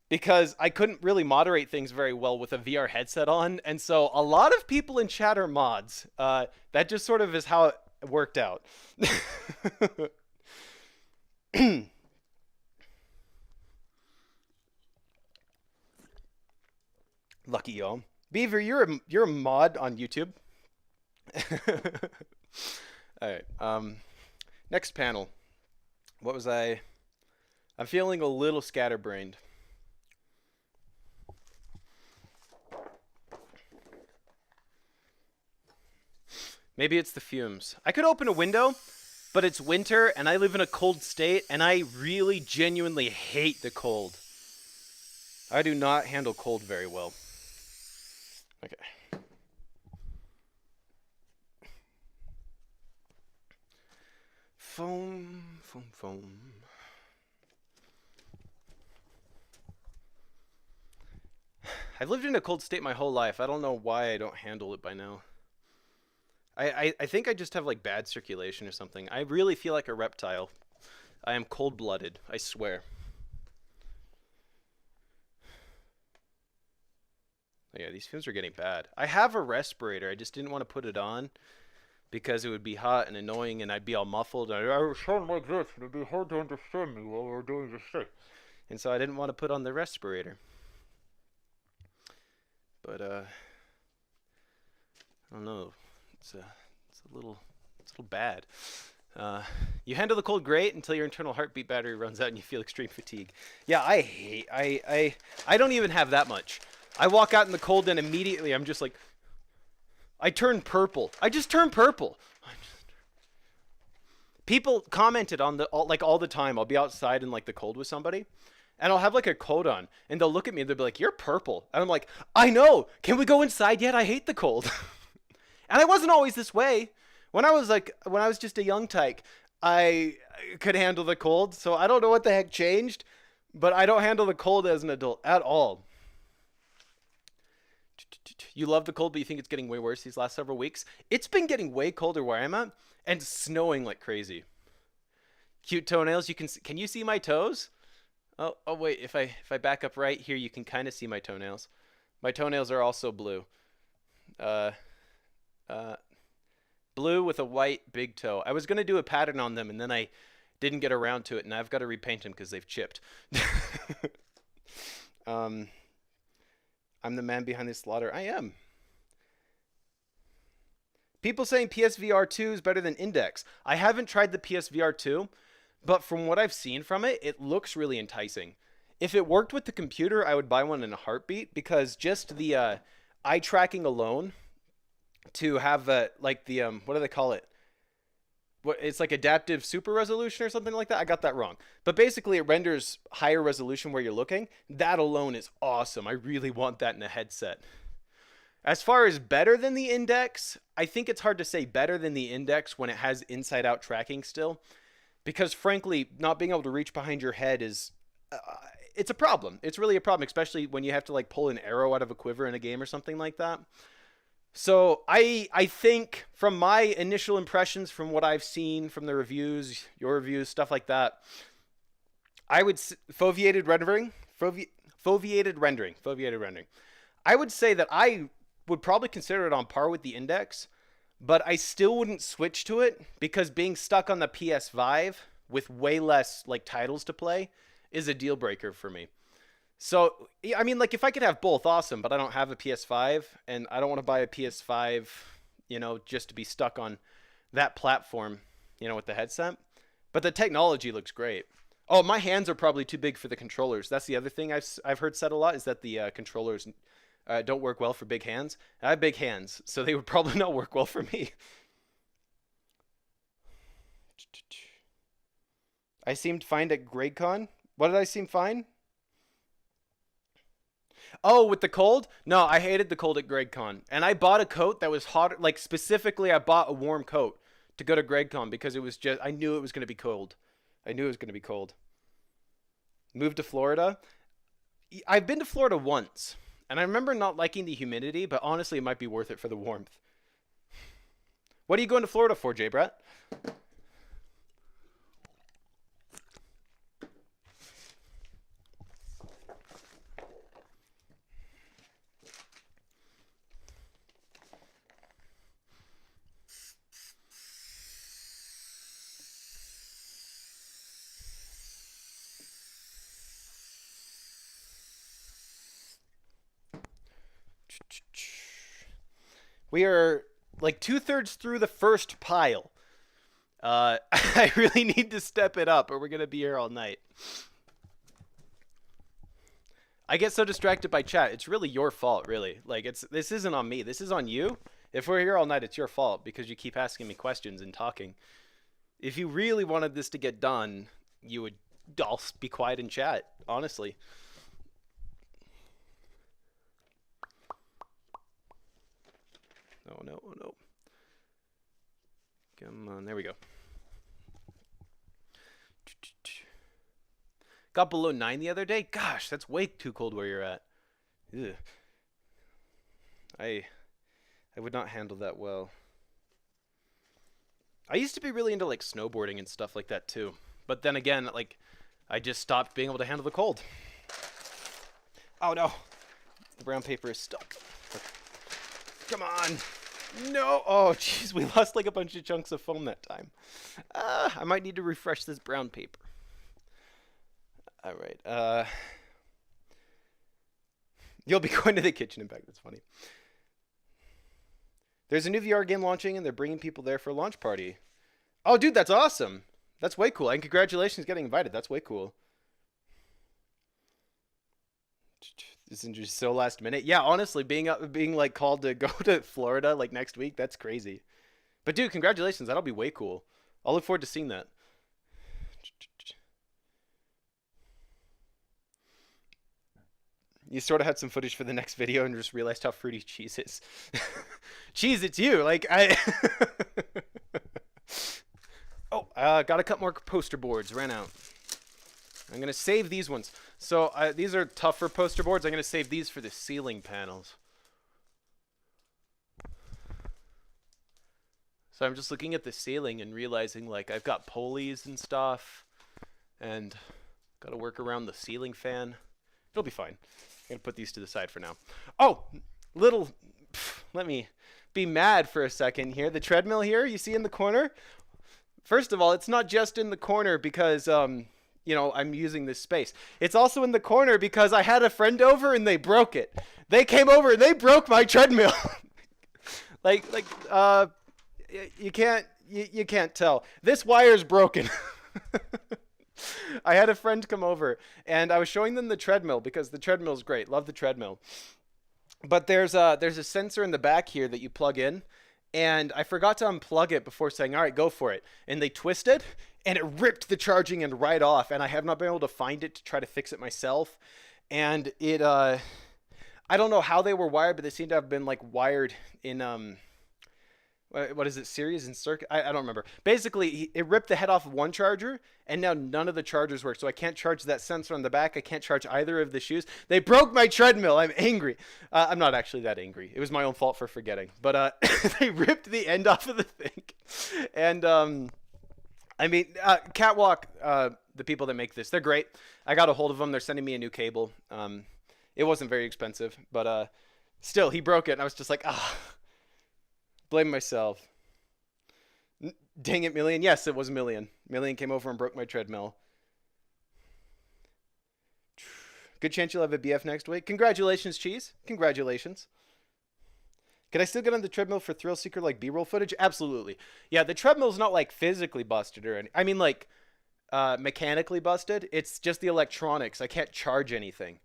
Because I couldn't really moderate things very well with a VR headset on. And so a lot of people in chat are mods. That just sort of is how it worked out. Lucky y'all. Beaver, you're a mod on YouTube. Alright. Next panel. What was I? I'm feeling a little scatterbrained. Maybe it's the fumes. I could open a window, but it's winter and I live in a cold state and I really genuinely hate the cold. I do not handle cold very well. Okay. Foam. I've lived in a cold state my whole life. I don't know why I don't handle it by now. I think I just have like bad circulation or something. I really feel like a reptile. I am cold-blooded, I swear. Oh, yeah, these fumes are getting bad. I have a respirator. I just didn't want to put it on because it would be hot and annoying, and I'd be all muffled. I would sound like this. It'd be hard to understand me while we're doing this thing. And so I didn't want to put on the respirator. But I don't know. It's a little bad. You handle the cold great until your internal heartbeat battery runs out and you feel extreme fatigue. Yeah, I don't even have that much. I walk out in the cold and immediately I'm just like, I turn purple. I just turn purple. People commented on all the time. I'll be outside in like the cold with somebody, and I'll have like a coat on, and they'll look at me and they'll be like, "You're purple," and I'm like, "I know. Can we go inside yet? I hate the cold." And I wasn't always this way. When I was just a young tyke, I could handle the cold. So I don't know what the heck changed, but I don't handle the cold as an adult at all. You love the cold, but you think it's getting way worse these last several weeks. It's been getting way colder where I'm at and snowing like crazy. Cute toenails. Can you see my toes? Oh wait, if I back up right here, you can kind of see my toenails. My toenails are also blue. Blue with a white big toe. I was going to do a pattern on them, and then I didn't get around to it, and I've got to repaint them because they've chipped. I'm the man behind this slaughter. I am. People saying PSVR 2 is better than Index. I haven't tried the PSVR 2, but from what I've seen from it, it looks really enticing. If it worked with the computer, I would buy one in a heartbeat, because just the eye tracking alone, to have what do they call it? It's like adaptive super resolution or something like that. I got that wrong. But basically it renders higher resolution where you're looking. That alone is awesome. I really want that in a headset. As far as better than the Index, I think it's hard to say better than the Index when it has inside out tracking still. Because frankly, not being able to reach behind your head is it's a problem. It's really a problem, especially when you have to like pull an arrow out of a quiver in a game or something like that. So I think from my initial impressions, from what I've seen from the reviews, your reviews, stuff like that, I would foveated rendering. I would say that I would probably consider it on par with the Index, but I still wouldn't switch to it because being stuck on the PS5 with way less like titles to play is a deal breaker for me. So, I mean, like, if I could have both, awesome, but I don't have a PS5, and I don't want to buy a PS5, just to be stuck on that platform, with the headset. But the technology looks great. Oh, my hands are probably too big for the controllers. That's the other thing I've heard said a lot, is that the controllers don't work well for big hands. I have big hands, so they would probably not work well for me. I seemed fine at GregCon. What did I seem fine? Oh, with the cold? No, I hated the cold at GregCon. And I bought a coat that was hot. Like, specifically, I bought a warm coat to go to GregCon because it was just, I knew it was going to be cold. Moved to Florida. I've been to Florida once. And I remember not liking the humidity, but honestly, it might be worth it for the warmth. What are you going to Florida for, Jay Brett? We are like 2/3 through the first pile. I really need to step it up or we're going to be here all night. I get so distracted by chat. It's really your fault, really. Like, this isn't on me. This is on you. If we're here all night, it's your fault because you keep asking me questions and talking. If you really wanted this to get done, you would all be quiet in chat, honestly. Oh no, oh no. Come on, there we go. Got below 9 the other day? Gosh, that's way too cold where you're at. Ugh. I would not handle that well. I used to be really into like snowboarding and stuff like that too. But then again, like I just stopped being able to handle the cold. Oh no. The brown paper is stuck. Come on. No. Oh, jeez. We lost like a bunch of chunks of foam that time. I might need to refresh this brown paper. All right. You'll be going to the kitchen. In fact, that's funny. There's a new VR game launching, and they're bringing people there for a launch party. Oh, dude, that's awesome. That's way cool. And congratulations getting invited. That's way cool. This is just so last minute. Yeah, honestly, being like called to go to Florida like next week, that's crazy. But dude, congratulations. That'll be way cool. I'll look forward to seeing that. You sort of had some footage for the next video and just realized how fruity cheese is. Cheese, it's you. Like, Oh, gotta cut more poster boards. Ran out. I'm gonna save these ones. So these are tougher poster boards. I'm gonna save these for the ceiling panels. So I'm just looking at the ceiling and realizing like I've got pulleys and stuff, and gotta work around the ceiling fan. It'll be fine. I'm gonna put these to the side for now. Oh, let me be mad for a second here. The treadmill here, you see in the corner? First of all, it's not just in the corner because, you know, I'm using this space. It's also in the corner because I had a friend over and they broke it. They came over and they broke my treadmill. You can't tell. This wire's broken. I had a friend come over and I was showing them the treadmill because the treadmill's great. Love the treadmill. But there's a sensor in the back here that you plug in, and I forgot to unplug it before saying, all right, go for it. And they twisted and it ripped the charging end right off, and I have not been able to find it to try to fix it myself. And it I don't know how they were wired, but they seem to have been like wired in what is it, series and circuit? I don't remember. Basically, it ripped the head off of one charger, and now none of the chargers work. So I can't charge that sensor on the back. I can't charge either of the shoes. They broke my treadmill. I'm angry. I'm not actually that angry. It was my own fault for forgetting. But they ripped the end off of the thing. And, I mean, Catwalk, the people that make this, they're great. I got a hold of them. They're sending me a new cable. It wasn't very expensive. But still, he broke it, and I was just like, blame myself. Dang it, Million. Yes, it was Million. Million came over and broke my treadmill. Good chance you'll have a BF next week. Congratulations, Cheese. Congratulations. Can I still get on the treadmill for Thrill Seeker like B-roll footage? Absolutely. Yeah, the treadmill's not like physically busted or anything. I mean like mechanically busted. It's just the electronics. I can't charge anything.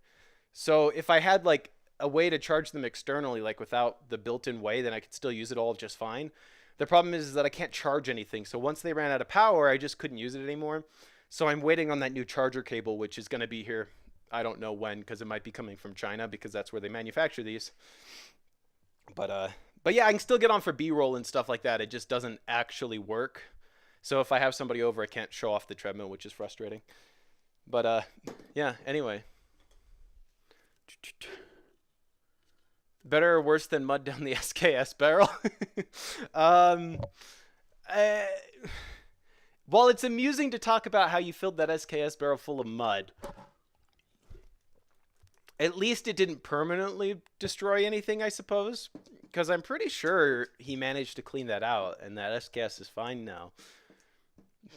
So if I had like a way to charge them externally, like without the built-in way, then I could still use it all just fine. The problem is that I can't charge anything. So once they ran out of power, I just couldn't use it anymore. So I'm waiting on that new charger cable, which is going to be here. I don't know when, because it might be coming from China, because that's where they manufacture these. But yeah, I can still get on for B-roll and stuff like that. It just doesn't actually work. So if I have somebody over, I can't show off the treadmill, which is frustrating. But yeah, anyway. Better or worse than mud down the SKS barrel? While it's amusing to talk about how you filled that SKS barrel full of mud, at least it didn't permanently destroy anything, I suppose. Because I'm pretty sure he managed to clean that out, and that SKS is fine now.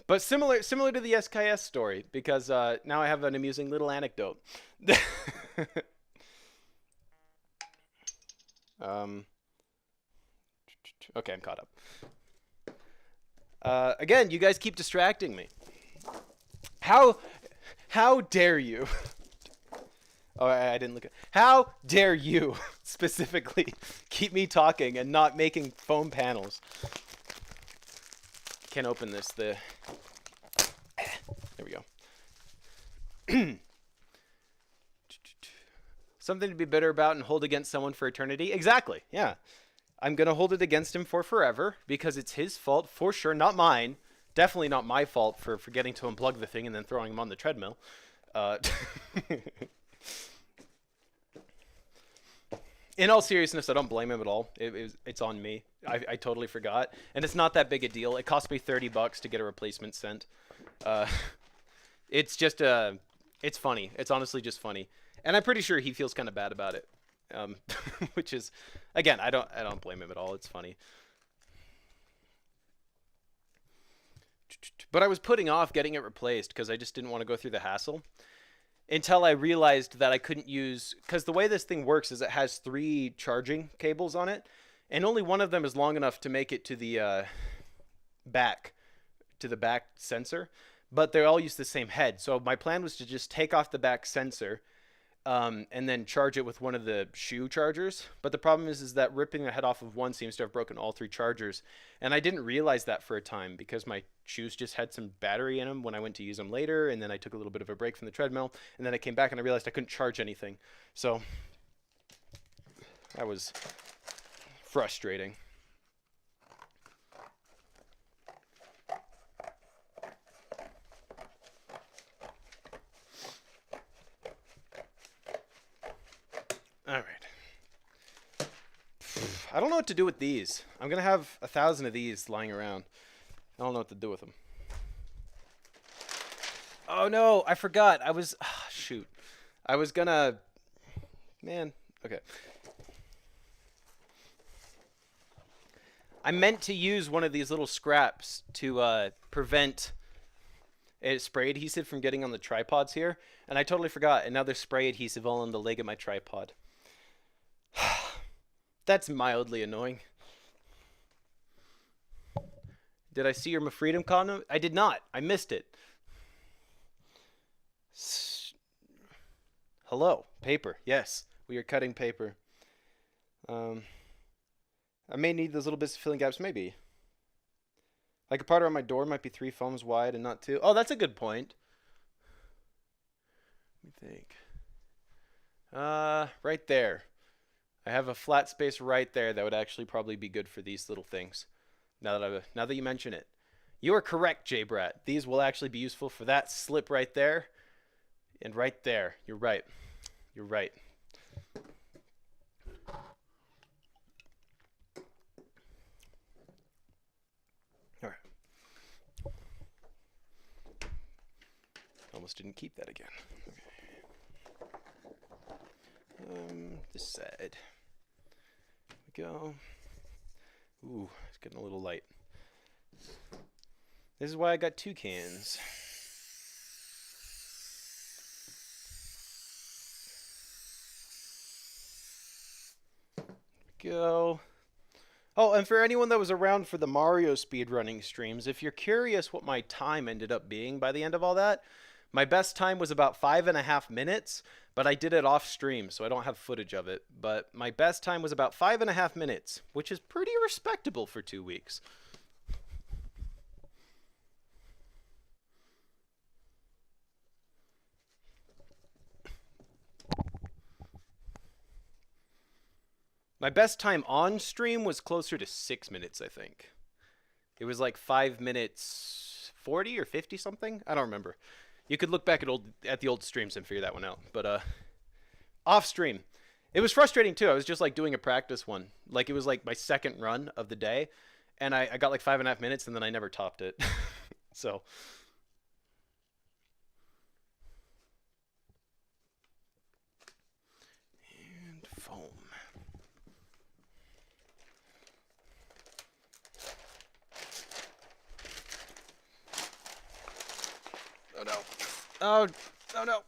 But similar to the SKS story, because now I have an amusing little anecdote. Okay, I'm caught up. Again, you guys keep distracting me. How dare you? Oh, I didn't look at. How dare you specifically keep me talking and not making foam panels? Can't open this. There we go. Something to be bitter about and hold against someone for eternity? Exactly, yeah. I'm going to hold it against him for forever because it's his fault, for sure, not mine. Definitely not my fault for forgetting to unplug the thing and then throwing him on the treadmill. In all seriousness, I don't blame him at all. It's on me. I totally forgot. And it's not that big a deal. It cost me $30 to get a replacement sent. It's just, it's funny. It's honestly just funny. And I'm pretty sure he feels kind of bad about it. which is, again, I don't blame him at all. It's funny. But I was putting off getting it replaced because I just didn't want to go through the hassle until I realized that I couldn't use, because the way this thing works is it has 3 charging cables on it, and only one of them is long enough to make it to the back sensor, but they all use the same head. So my plan was to just take off the back sensor, and then charge it with one of the shoe chargers. But the problem is that ripping the head off of one seems to have broken all 3 chargers, and I didn't realize that for a time because my shoes just had some battery in them when I went to use them later, and then I took a little bit of a break from the treadmill, and then I came back and I realized I couldn't charge anything. So that was frustrating. All right. I don't know what to do with these. I'm going to have 1,000 of these lying around. I don't know what to do with them. Oh, no. I forgot. Shoot. I was going to... Man. Okay. I meant to use one of these little scraps to prevent spray adhesive from getting on the tripods here. And I totally forgot. And now there's spray adhesive all on the leg of my tripod. That's mildly annoying. Did I see your freedom condom? I did not. I missed it. Hello, paper. Yes, we are cutting paper. I may need those little bits of filling gaps. Maybe. Like a part around my door might be 3 foams wide and not 2. Oh, that's a good point. Let me think. Right there. I have a flat space right there that would actually probably be good for these little things. Now that you mention it. You are correct, J-Brat. These will actually be useful for that slip right there. And right there. You're right. You're right. All right. Almost didn't keep that again. Okay. This side. Here we go. Ooh, it's getting a little light. This is why I got 2 cans. Go. Oh, and for anyone that was around for the Mario speedrunning streams, if you're curious what my time ended up being by the end of all that, my best time was about 5.5 minutes, but I did it off stream, so I don't have footage of it. But my best time was about 5.5 minutes, which is pretty respectable for 2 weeks. My best time on stream was closer to 6 minutes, I think. It was like 5 minutes 40 or 50 something. I don't remember. You could look back at the old streams and figure that one out. But off stream, it was frustrating too. I was just like doing a practice one. Like it was like my second run of the day, and I got like 5.5 minutes, and then I never topped it. So. And foam. Oh no. Oh no.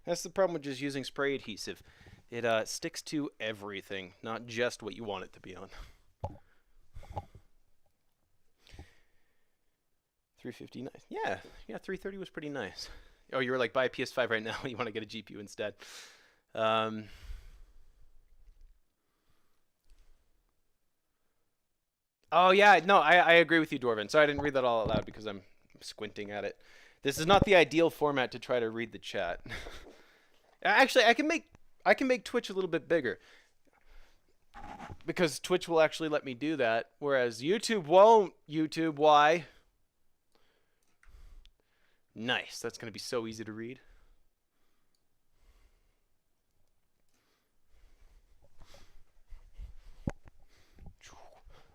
That's the problem with just using spray adhesive. It sticks to everything, not just what you want it to be on. 350 nice. Yeah, 330 was pretty nice. Oh, you were like, buy a PS5 right now. You want to get a GPU instead. Oh yeah, no, I agree with you, Dwarven. Sorry, I didn't read that all out loud because I'm squinting at it. This is not the ideal format to try to read the chat. Actually, I can make Twitch a little bit bigger because Twitch will actually let me do that, whereas YouTube won't. YouTube, why? Nice. That's going to be so easy to read.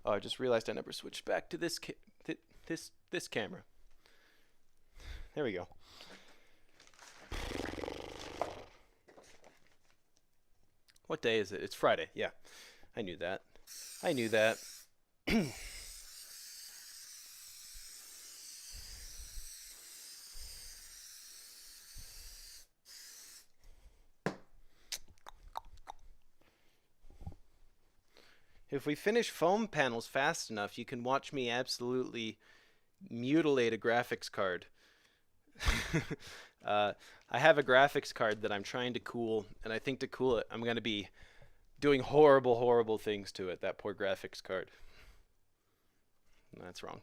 Oh, I just realized I never switched back to this this camera. There we go. What day is it? It's Friday. Yeah, I knew that. I knew that. If we finish foam panels fast enough, you can watch me absolutely mutilate a graphics card. I have a graphics card that I'm trying to cool, and I think to cool it, I'm going to be doing horrible, horrible things to it. That poor graphics card. That's wrong.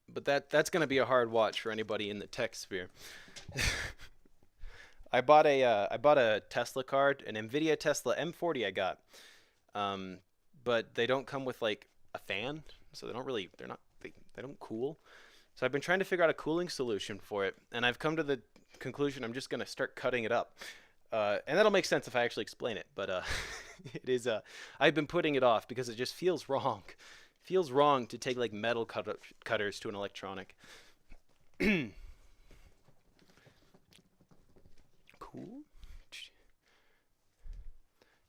But that's going to be a hard watch for anybody in the tech sphere. I bought a Tesla card, an Nvidia Tesla M40 I got, but they don't come with like a fan, so they don't cool. So I've been trying to figure out a cooling solution for it, and I've come to the conclusion I'm just gonna start cutting it up, and that'll make sense if I actually explain it. But it is I've been putting it off because it just feels wrong. It feels wrong to take like metal cutters to an electronic. Cool.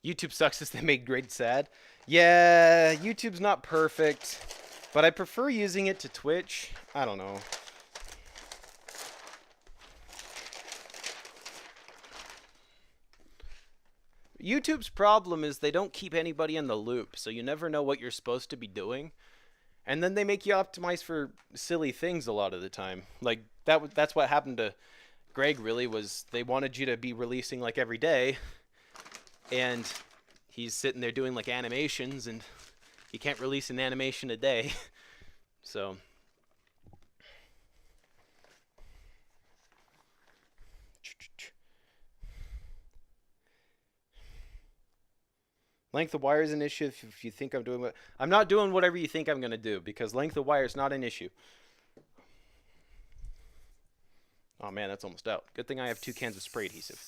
YouTube sucks as they make grades sad. Yeah, YouTube's not perfect, but I prefer using it to Twitch. I don't know. YouTube's problem is they don't keep anybody in the loop, so you never know what you're supposed to be doing. And then they make you optimize for silly things a lot of the time. Like that's what happened to Greg, really, was they wanted you to be releasing like every day, and he's sitting there doing like animations, and he can't release an animation a day. So length of wire is an issue if you think I'm not doing whatever you think I'm going to do, because length of wire is not an issue. Oh man, that's almost out. Good thing I have 2 cans of spray adhesive.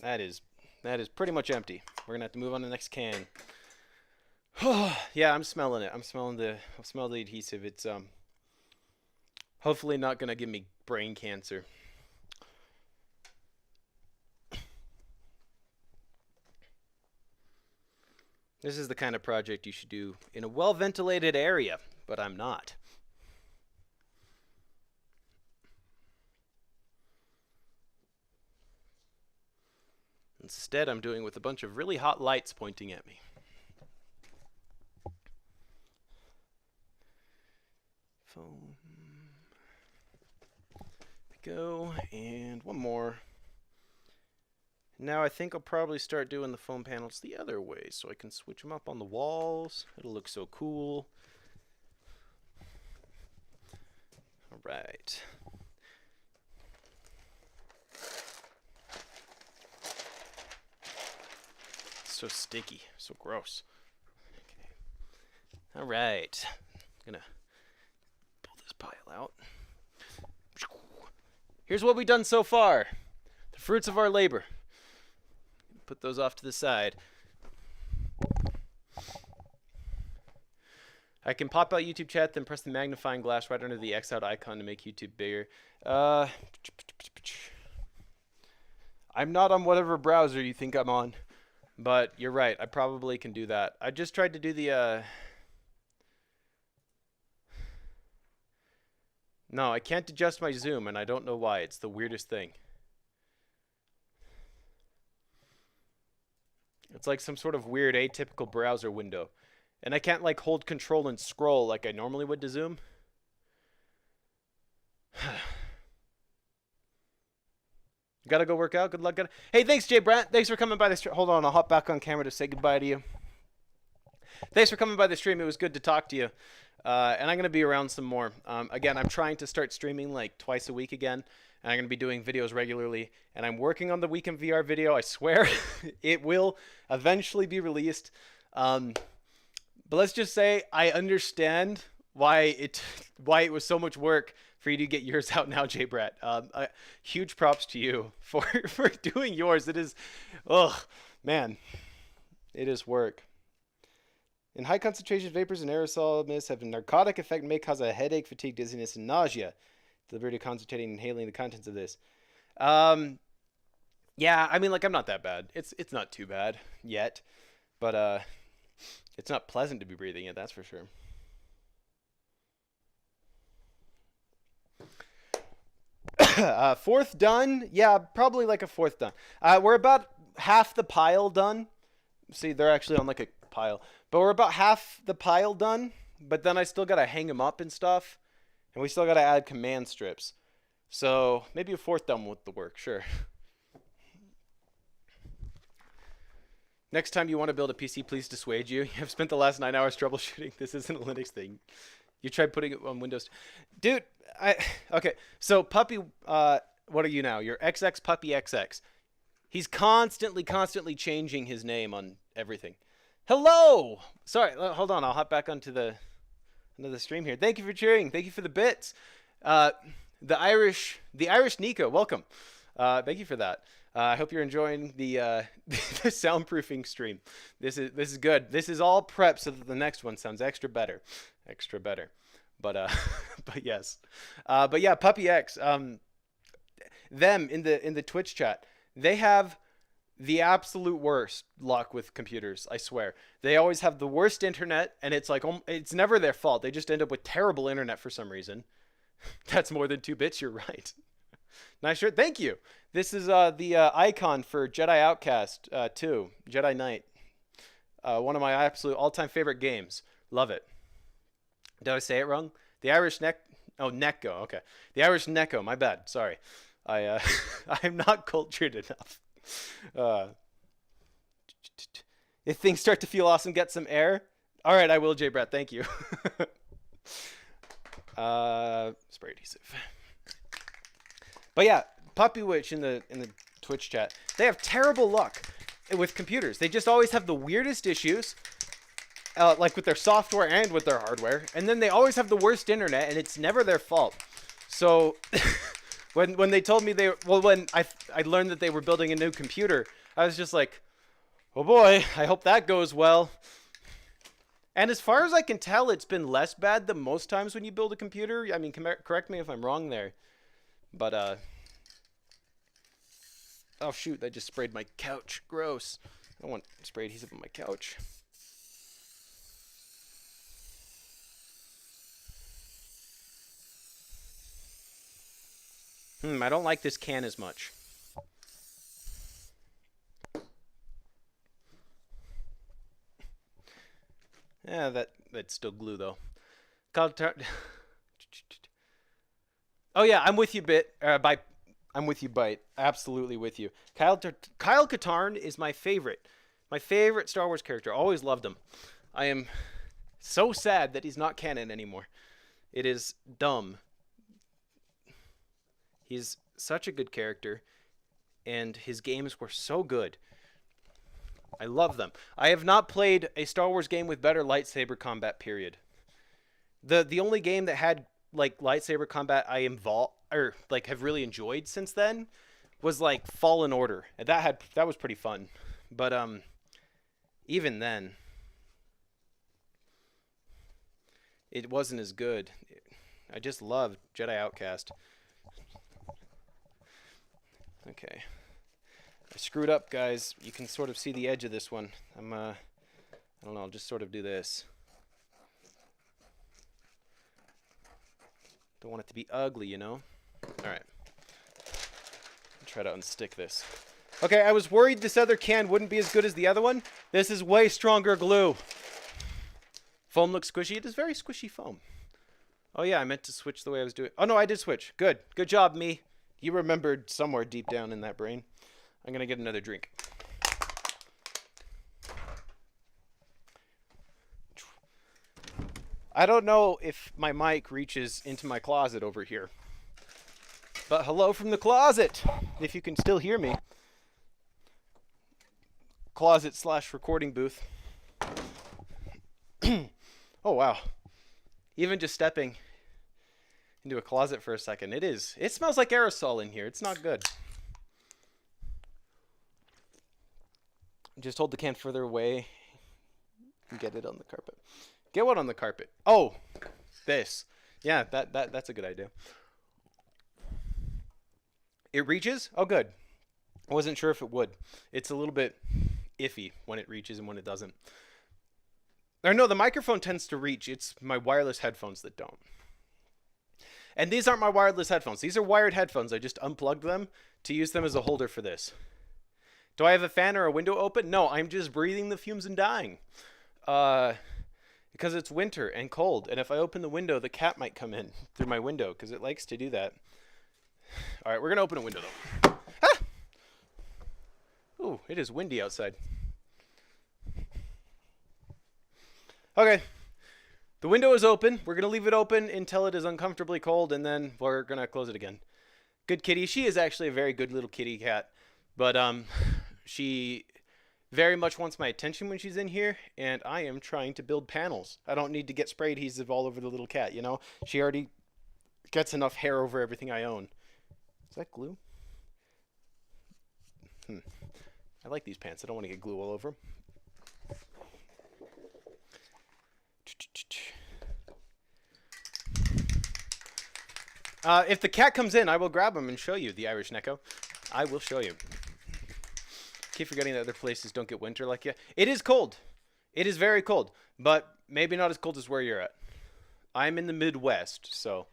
That is pretty much empty. We're gonna have to move on to the next can. Yeah, I'm smelling it. I'm smelling the adhesive. It's hopefully not gonna give me brain cancer. This is the kind of project you should do in a well-ventilated area, but I'm not. Instead, I'm doing with a bunch of really hot lights pointing at me. Foam. Go, and one more. Now I think I'll probably start doing the foam panels the other way, so I can switch them up on the walls. It'll look so cool. All right. So sticky, so gross. Okay. All right. I'm gonna pull this pile out. Here's what we've done so far. The fruits of our labor. Put those off to the side. I can pop out YouTube chat, then press the magnifying glass right under the X out icon to make YouTube bigger. I'm not on whatever browser you think I'm on, but you're right. I probably can do that. I just tried to do the... No, I can't adjust my zoom, and I don't know why. It's the weirdest thing. It's like some sort of weird atypical browser window. And I can't like hold control and scroll like I normally would to zoom. Gotta go work out. Good luck. Hey, thanks, Jay Brandt. Thanks for coming by the stream. Hold on, I'll hop back on camera to say goodbye to you. Thanks for coming by the stream. It was good to talk to you. And I'm going to be around some more. Again, I'm trying to start streaming like twice a week again. And I'm going to be doing videos regularly. And I'm working on the Weekend VR video. I swear it will eventually be released. But let's just say I understand why it was so much work for you to get yours out now, Jay Brett. Huge props to you for doing yours. It is, oh man, it is work. In high concentration, vapors and aerosol mist have a narcotic effect and may cause a headache, fatigue, dizziness, and nausea. Deliberately concentrating and inhaling the contents of this. Yeah, I mean, like, I'm not that bad. It's not too bad yet, but it's not pleasant to be breathing it. That's for sure. Fourth done. Yeah, probably like a fourth done. We're about half the pile done. See, they're actually on like a pile, but we're about half the pile done. But then I still gotta hang them up and stuff, and we still gotta add command strips. So maybe a fourth done with the work. Sure. Next time you want to build a PC, please dissuade you. I've spent the last 9 hours troubleshooting. This isn't a Linux thing. You tried putting it on Windows. Dude, okay. So Puppy, what are you now? You're XX Puppy XX. He's constantly changing his name on everything. Hello! Sorry, hold on. I'll hop back onto the stream here. Thank you for cheering. Thank you for the bits. The Irish Nico, welcome. Thank you for that. I hope you're enjoying the the soundproofing stream. This is good. This is all prep so that the next one sounds extra better. But but yes. But yeah, Puppy X. Them in the Twitch chat, they have the absolute worst luck with computers. I swear. They always have the worst internet, and it's like it's never their fault. They just end up with terrible internet for some reason. That's more than 2 bits. You're right. Nice shirt. Thank you. This is the icon for Jedi Outcast 2, Jedi Knight. One of my absolute all-time favorite games. Love it. Did I say it wrong? The Irish Necco. Okay. The Irish Necco. My bad. Sorry. I'm not cultured enough. If things start to feel awesome, get some air. All right, I will, J. Brett. Thank you. Spray adhesive. But yeah, Puppy Witch in the Twitch chat, they have terrible luck with computers. They just always have the weirdest issues, like with their software and with their hardware. And then they always have the worst internet, and it's never their fault. So when they told me when I learned that they were building a new computer, I was just like, oh boy, I hope that goes well. And as far as I can tell, it's been less bad than most times when you build a computer. I mean, correct me if I'm wrong there. But, oh shoot, I just sprayed my couch. Gross. I don't want spray adhesive on my couch. I don't like this can as much. Yeah, that's still glue though. Oh yeah, I'm with you, I'm with you, Bite. Absolutely with you. Kyle Katarn is my favorite Star Wars character. Always loved him. I am so sad that he's not canon anymore. It is dumb. He's such a good character, and his games were so good. I love them. I have not played a Star Wars game with better lightsaber combat, period. The only game that had like lightsaber combat have really enjoyed since then was like Fallen Order. And that was pretty fun. But even then it wasn't as good. I just loved Jedi Outcast. Okay. I screwed up, guys. You can sort of see the edge of this one. I don't know, I'll just sort of do this. Don't want it to be ugly, you know? Alright. Try to unstick this. Okay, I was worried this other can wouldn't be as good as the other one. This is way stronger glue. Foam looks squishy. It is very squishy foam. Oh yeah, I meant to switch the way I was doing. Oh no, I did switch. Good. Good job, me. You remembered somewhere deep down in that brain. I'm going to get another drink. I don't know if my mic reaches into my closet over here. But hello from the closet, if you can still hear me. Closet/recording booth. Oh, wow. Even just stepping into a closet for a second. It smells like aerosol in here. It's not good. Just hold the can further away. Get it on the carpet. Get what on the carpet? Oh, this. Yeah, that's a good idea. It reaches? Oh, good. I wasn't sure if it would. It's a little bit iffy when it reaches and when it doesn't. Or no, the microphone tends to reach. It's my wireless headphones that don't. And these aren't my wireless headphones. These are wired headphones. I just unplugged them to use them as a holder for this. Do I have a fan or a window open? No, I'm just breathing the fumes and dying. Because it's winter and cold. And if I open the window, the cat might come in through my window because it likes to do that. All right, we're going to open a window, though. Ah! Ooh, it is windy outside. Okay. The window is open. We're going to leave it open until it is uncomfortably cold, and then we're going to close it again. Good kitty. She is actually a very good little kitty cat. But she very much wants my attention when she's in here, and I am trying to build panels. I don't need to get spray adhesive all over the little cat, you know? She already gets enough hair over everything I own. Is that glue? I like these pants. I don't want to get glue all over them. If the cat comes in, I will grab him and show you the Irish Neko. I will show you. Keep forgetting that other places don't get winter like you. It is cold. It is very cold, but maybe not as cold as where you're at. I'm in the Midwest, so.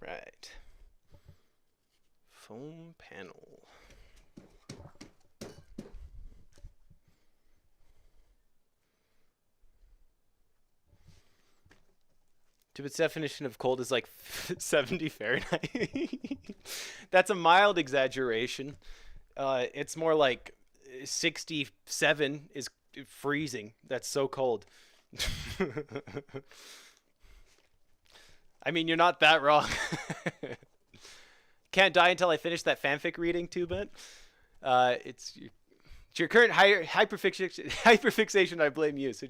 Right. Foam panel. Tibet's definition of cold is like 70 Fahrenheit. That's a mild exaggeration. It's more like 67 is freezing. That's so cold. I mean, you're not that wrong. Can't die until I finish that fanfic reading, Tubet. It's your current hyperfixation. I blame you. So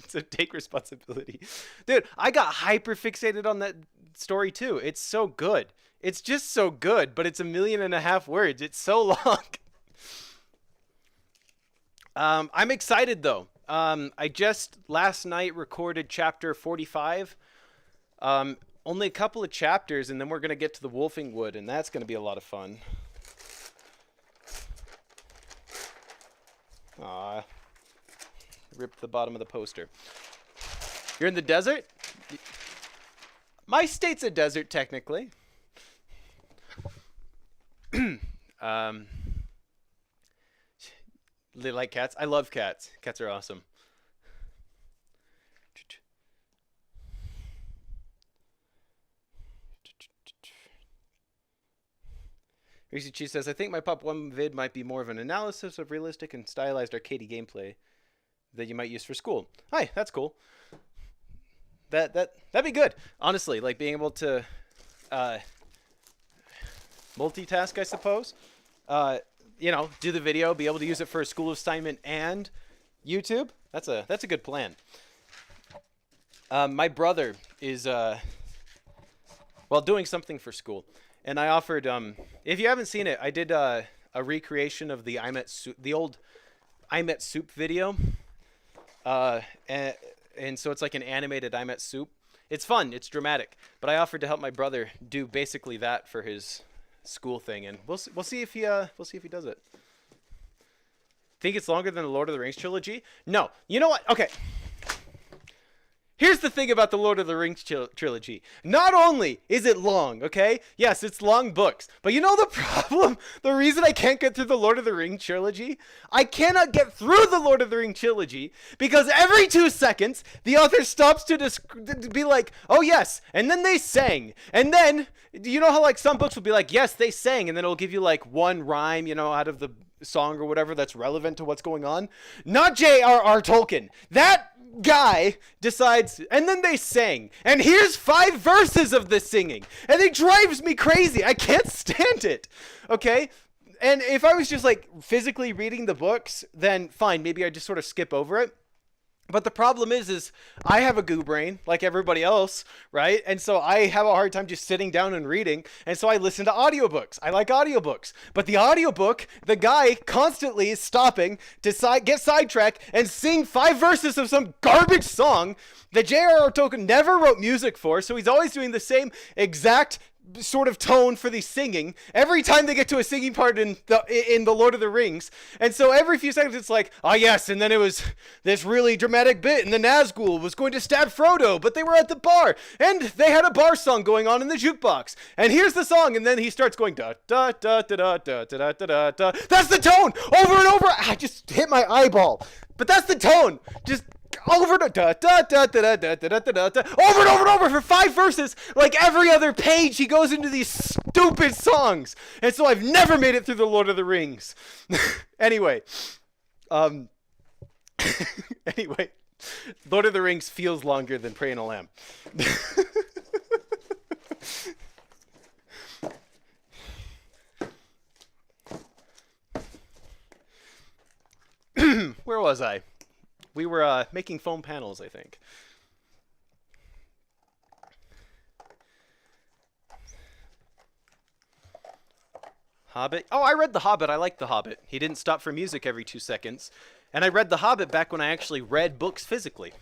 so take responsibility, dude. I got hyperfixated on that story too. It's so good. It's just so good, but it's 1.5 million words. It's so long. I'm excited though. I just last night recorded chapter 45. Only a couple of chapters, and then we're going to get to the Wolfing Wood, and that's going to be a lot of fun. Aw. Ripped the bottom of the poster. You're in the desert? My state's a desert, technically. They like cats? I love cats. Cats are awesome. Reezy Cheese says, I think my Pop 1 vid might be more of an analysis of realistic and stylized arcadey gameplay that you might use for school. Hi, that's cool. That'd be good. Honestly, like being able to multitask, I suppose. You know, do the video, be able to use it for a school assignment and YouTube. That's a good plan. My brother is doing something for school. And I offered, if you haven't seen it, I did a recreation of the the old I Met Soup video. And so it's like an animated I Met Soup. It's fun. It's dramatic. But I offered to help my brother do basically that for his school thing, and we'll see if he does it. Think it's longer than the Lord of the Rings trilogy? No. You know what? Okay. Here's the thing about the Lord of the Rings trilogy. Not only is it long, okay? Yes, it's long books. But you know the problem? The reason I can't get through the Lord of the Rings trilogy? I cannot get through the Lord of the Rings trilogy because every 2 seconds, the author stops to be like, oh yes, and then they sang. And then, you know how like some books will be like, yes, they sang, and then it'll give you like one rhyme, you know, out of the song or whatever that's relevant to what's going on? Not J.R.R. Tolkien. That guy decides, and then they sang, and here's 5 verses of the singing, and it drives me crazy. I can't stand it. Okay, And if I was just like physically reading the books, then fine, maybe I just sort of skip over it. But the problem is I have a goo brain like everybody else, right? And so I have a hard time just sitting down and reading. And so I listen to audiobooks. I like audiobooks. But the audiobook, the guy constantly is stopping to get sidetracked and sing 5 verses of some garbage song that J.R.R. Tolkien never wrote music for. So he's always doing the same exact sort of tone for the singing every time they get to a singing part in the Lord of the Rings. And so every few seconds it's like, oh yes, and then it was this really dramatic bit and the Nazgul was going to stab Frodo, but they were at the bar and they had a bar song going on in the jukebox, and here's the song, and then he starts going da da da da da da da da da da. That's the tone over and over. I just hit my eyeball, but that's the tone. Just over da da da da da da da da da da over and over and over for 5 verses. Like every other page he goes into these stupid songs. And so I've never made it through the Lord of the Rings. Anyway, anyway, Lord of the Rings feels longer than Praying a Lamb. Where was I? We were making foam panels, I think. Hobbit. Oh, I read The Hobbit. I like The Hobbit. He didn't stop for music every 2 seconds. And I read The Hobbit back when I actually read books physically.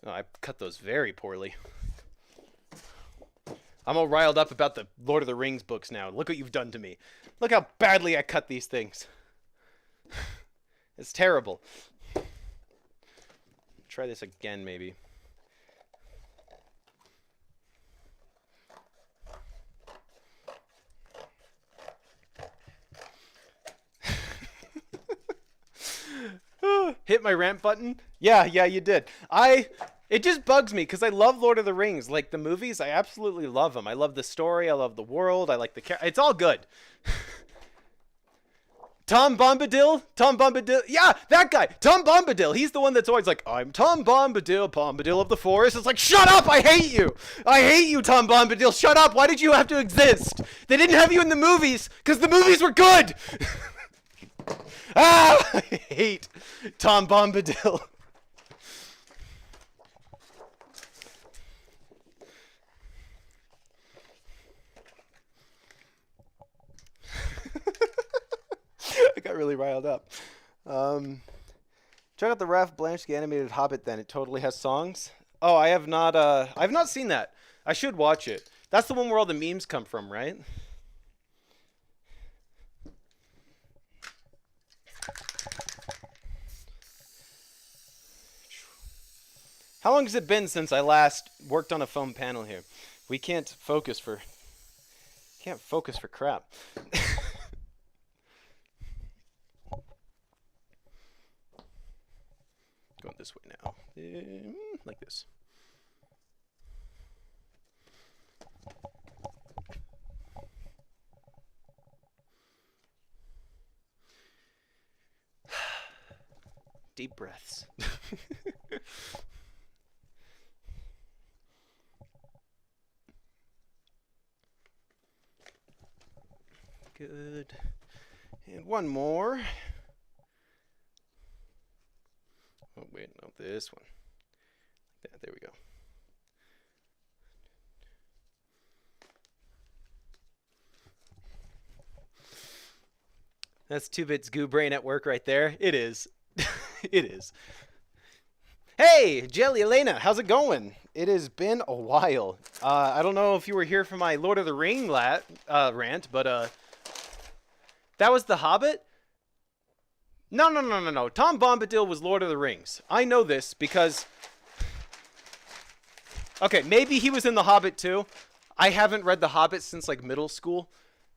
Oh, I cut those very poorly. I'm all riled up about the Lord of the Rings books now. Look what you've done to me. Look how badly I cut these things. It's terrible. Try this again, maybe. Hit my rant button? Yeah, you did. It just bugs me because I love Lord of the Rings. Like the movies, I absolutely love them. I love the story. I love the world. I like the character. It's all good. Tom Bombadil? Yeah, that guy. Tom Bombadil. He's the one that's always like, I'm Tom Bombadil, Bombadil of the Forest. It's like, shut up. I hate you. I hate you, Tom Bombadil. Shut up. Why did you have to exist? They didn't have you in the movies because the movies were good. I hate Tom Bombadil. I got really riled up. Check out the Ralph Blansky animated Hobbit then. It totally has songs. Oh, I've not seen that. I should watch it. That's the one where all the memes come from, right? How long has it been since I last worked on a foam panel here? We can't focus for crap. Going this way now. Like this. Deep breaths. Good. And one more. Oh, wait, no, this one. There we go. That's 2-Bit's goo brain at work right there. It is. It is. Hey, Jelly Elena, how's it going? It has been a while. I don't know if you were here for my Lord of the Ring rant, but that was The Hobbit? No. Tom Bombadil was Lord of the Rings. I know this because... Okay, maybe he was in The Hobbit too. I haven't read The Hobbit since like middle school.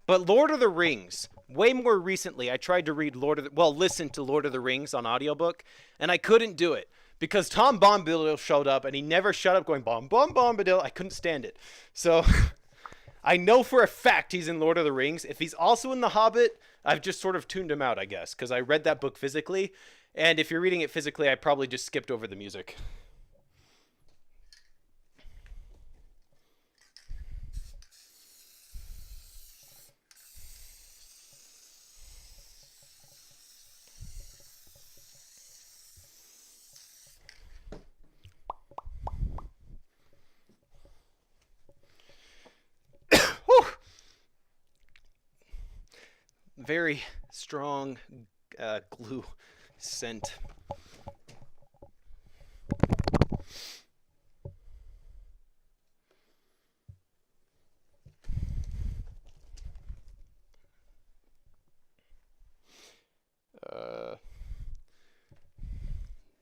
But Lord of the Rings, way more recently, I tried to read listen to Lord of the Rings on audiobook, and I couldn't do it. Because Tom Bombadil showed up, and he never shut up going, Bom, Bom, Bombadil. I couldn't stand it. So, I know for a fact he's in Lord of the Rings. If he's also in The Hobbit, I've just sort of tuned him out, I guess. Because I read that book physically. And if you're reading it physically, I probably just skipped over the music. very strong glue scent.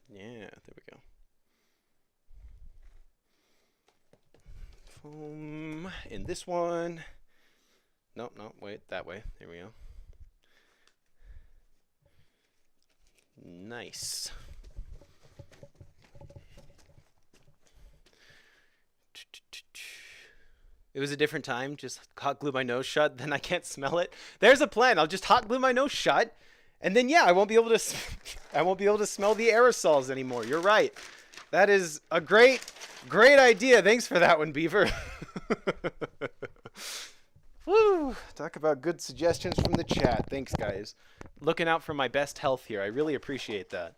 Yeah, there we go. Foam in this one. No, wait, that way. There we go. Nice. It was a different time. Just hot glue my nose shut. Then I can't smell it. There's a plan. I'll just hot glue my nose shut, and then yeah, I won't be able to. I won't be able to smell the aerosols anymore. You're right. That is a great idea. Thanks for that one, Beaver. Woo! Talk about good suggestions from the chat. Thanks, guys. Looking out for my best health here. I really appreciate that.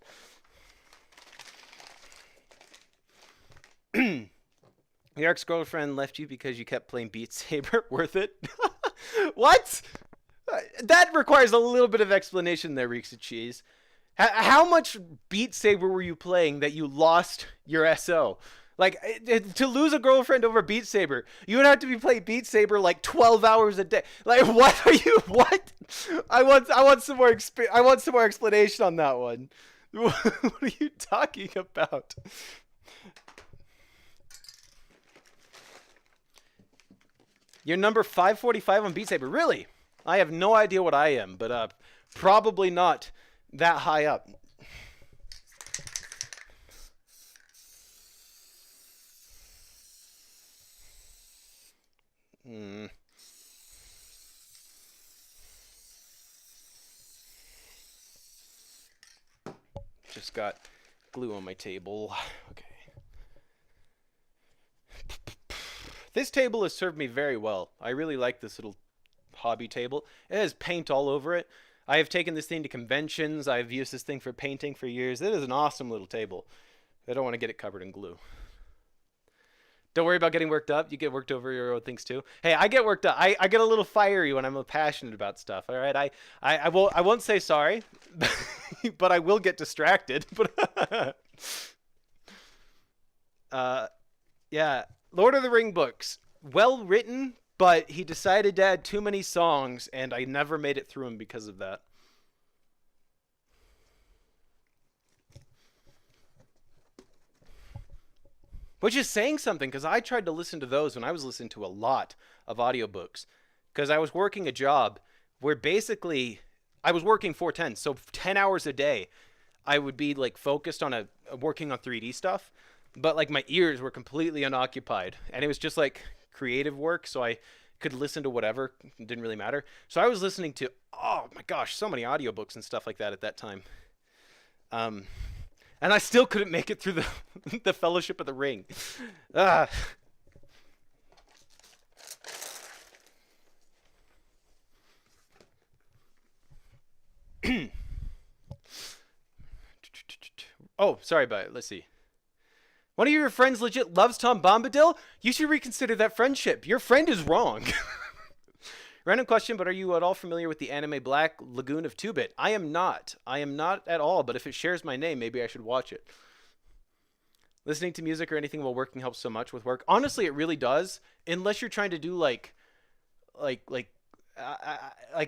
Your ex-girlfriend left you because you kept playing Beat Saber. Worth it? What? That requires a little bit of explanation there, Reeks of Cheese. How much Beat Saber were you playing that you lost your SO? Like, to lose a girlfriend over Beat Saber, you would have to be playing Beat Saber like 12 hours a day. Like, what are you? What? I want some more I want some more explanation on that one. What are you talking about? You're number 545 on Beat Saber. Really? I have no idea what I am, but probably not that high up. Just got glue on my table. Okay. This table has served me very well. I really like this little hobby table. It has paint all over it. I have taken this thing to conventions. I've used this thing for painting for years. It is an awesome little table. I don't want to get it covered in glue. Don't worry about getting worked up. You get worked over your own things too. Hey, I get worked up. I get a little fiery when I'm passionate about stuff. All right, I won't say sorry, but I will get distracted. Yeah, Lord of the Ring books, well written, but he decided to add too many songs, and I never made it through them because of that. Which is saying something, because I tried to listen to those when I was listening to a lot of audiobooks. Because I was working a job where basically I was working 410, so 10 hours a day I would be like focused on working on 3D stuff, but like my ears were completely unoccupied, and it was just like creative work, so I could listen to whatever. It didn't really matter. So I was listening to, oh my gosh, so many audiobooks and stuff like that at that time. And I still couldn't make it through the Fellowship of the Ring. Oh, sorry about it. Let's see. One of your friends legit loves Tom Bombadil? You should reconsider that friendship. Your friend is wrong. Random question, but are you at all familiar with the anime Black Lagoon of 2-Bit? I am not. I am not at all, but if it shares my name, maybe I should watch it. Listening to music or anything while working helps so much with work. Honestly, it really does, unless you're trying to do like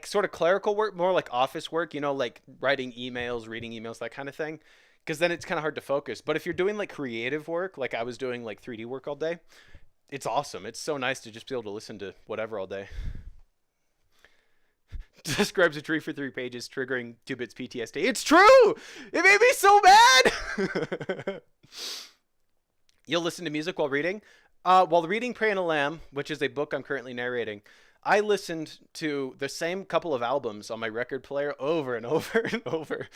sort of clerical work, more like office work, you know, like writing emails, reading emails, that kind of thing. Because then it's kind of hard to focus. But if you're doing like creative work, like I was doing like 3D work all day, it's awesome. It's so nice to just be able to listen to whatever all day. Describes a tree for 3 pages, triggering 2-Bit's PTSD. It's true! It made me so mad! You'll listen to music while reading? While reading Prey and a Lamb, which is a book I'm currently narrating, I listened to the same couple of albums on my record player over and over and over.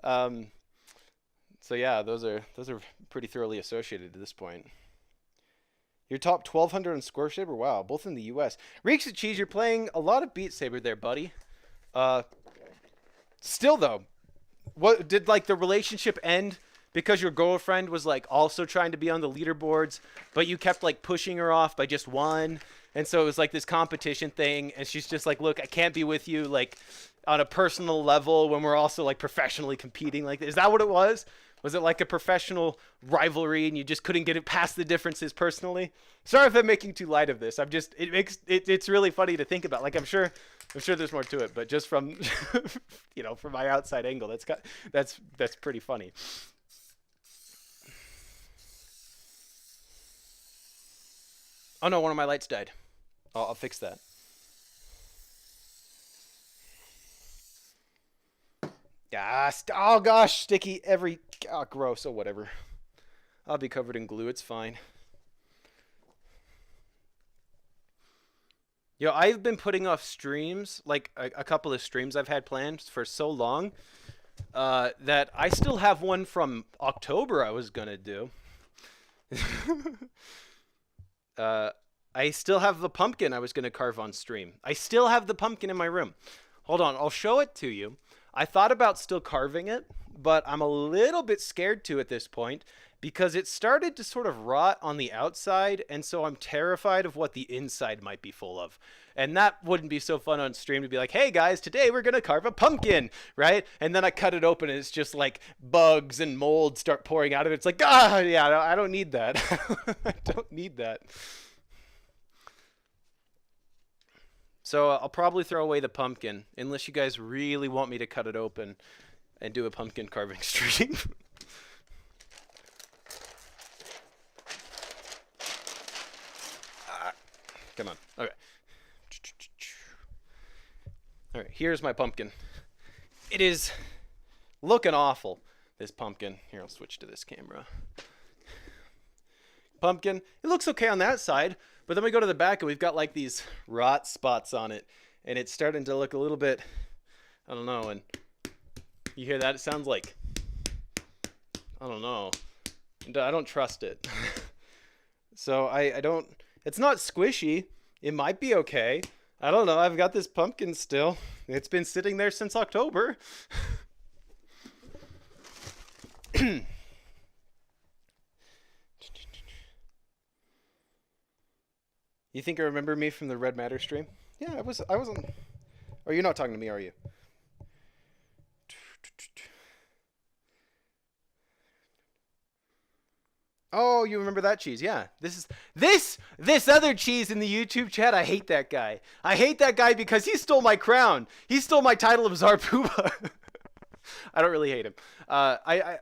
So yeah, those are pretty thoroughly associated at this point. Your top 1,200 on Score Saber? Wow, both in the U.S. Reeks of Cheese, you're playing a lot of Beat Saber there, buddy. Still though, what did like the relationship end because your girlfriend was like also trying to be on the leaderboards, but you kept like pushing her off by just one, and so it was like this competition thing, and she's just like, look, I can't be with you, like on a personal level when we're also like professionally competing? Like, is that what it was? Was it like a professional rivalry and you just couldn't get it past the differences personally? Sorry if I'm making too light of this. It's really funny to think about. Like, I'm sure there's more to it, but just from from my outside angle, that's pretty funny. Oh no, one of my lights died. I'll fix that. Oh gosh, sticky every. Oh, gross. Oh, whatever. I'll be covered in glue. It's fine. Yo, I've been putting off streams, like a couple of streams I've had planned for so long, that I still have one from October I was gonna do. I still have the pumpkin I was gonna carve on stream. I still have the pumpkin in my room. Hold on, I'll show it to you. I thought about still carving it, but I'm a little bit scared to at this point because it started to sort of rot on the outside, and so I'm terrified of what the inside might be full of. And that wouldn't be so fun on stream to be like, hey guys, today we're going to carve a pumpkin, right? And then I cut it open and it's just like bugs and mold start pouring out of it. It's like, yeah, I don't need that. I don't need that. So I'll probably throw away the pumpkin unless you guys really want me to cut it open and do a pumpkin carving stream. Come on. Okay. All right, here's my pumpkin. It is looking awful, this pumpkin. Here, I'll switch to this camera. Pumpkin, it looks okay on that side, but then we go to the back and we've got like these rot spots on it, and it's starting to look a little bit, I don't know, and you hear that? It sounds like, I don't know. I don't trust it. So I don't, it's not squishy. It might be okay. I don't know. I've got this pumpkin still. It's been sitting there since October. You think you remember me from the Red Matter stream? Yeah, I wasn't. Or you're not talking to me, are you? Oh, you remember that cheese? Yeah. This other cheese in the YouTube chat. I hate that guy. I hate that guy because he stole my crown. He stole my title of Tsar Puba. I don't really hate him. I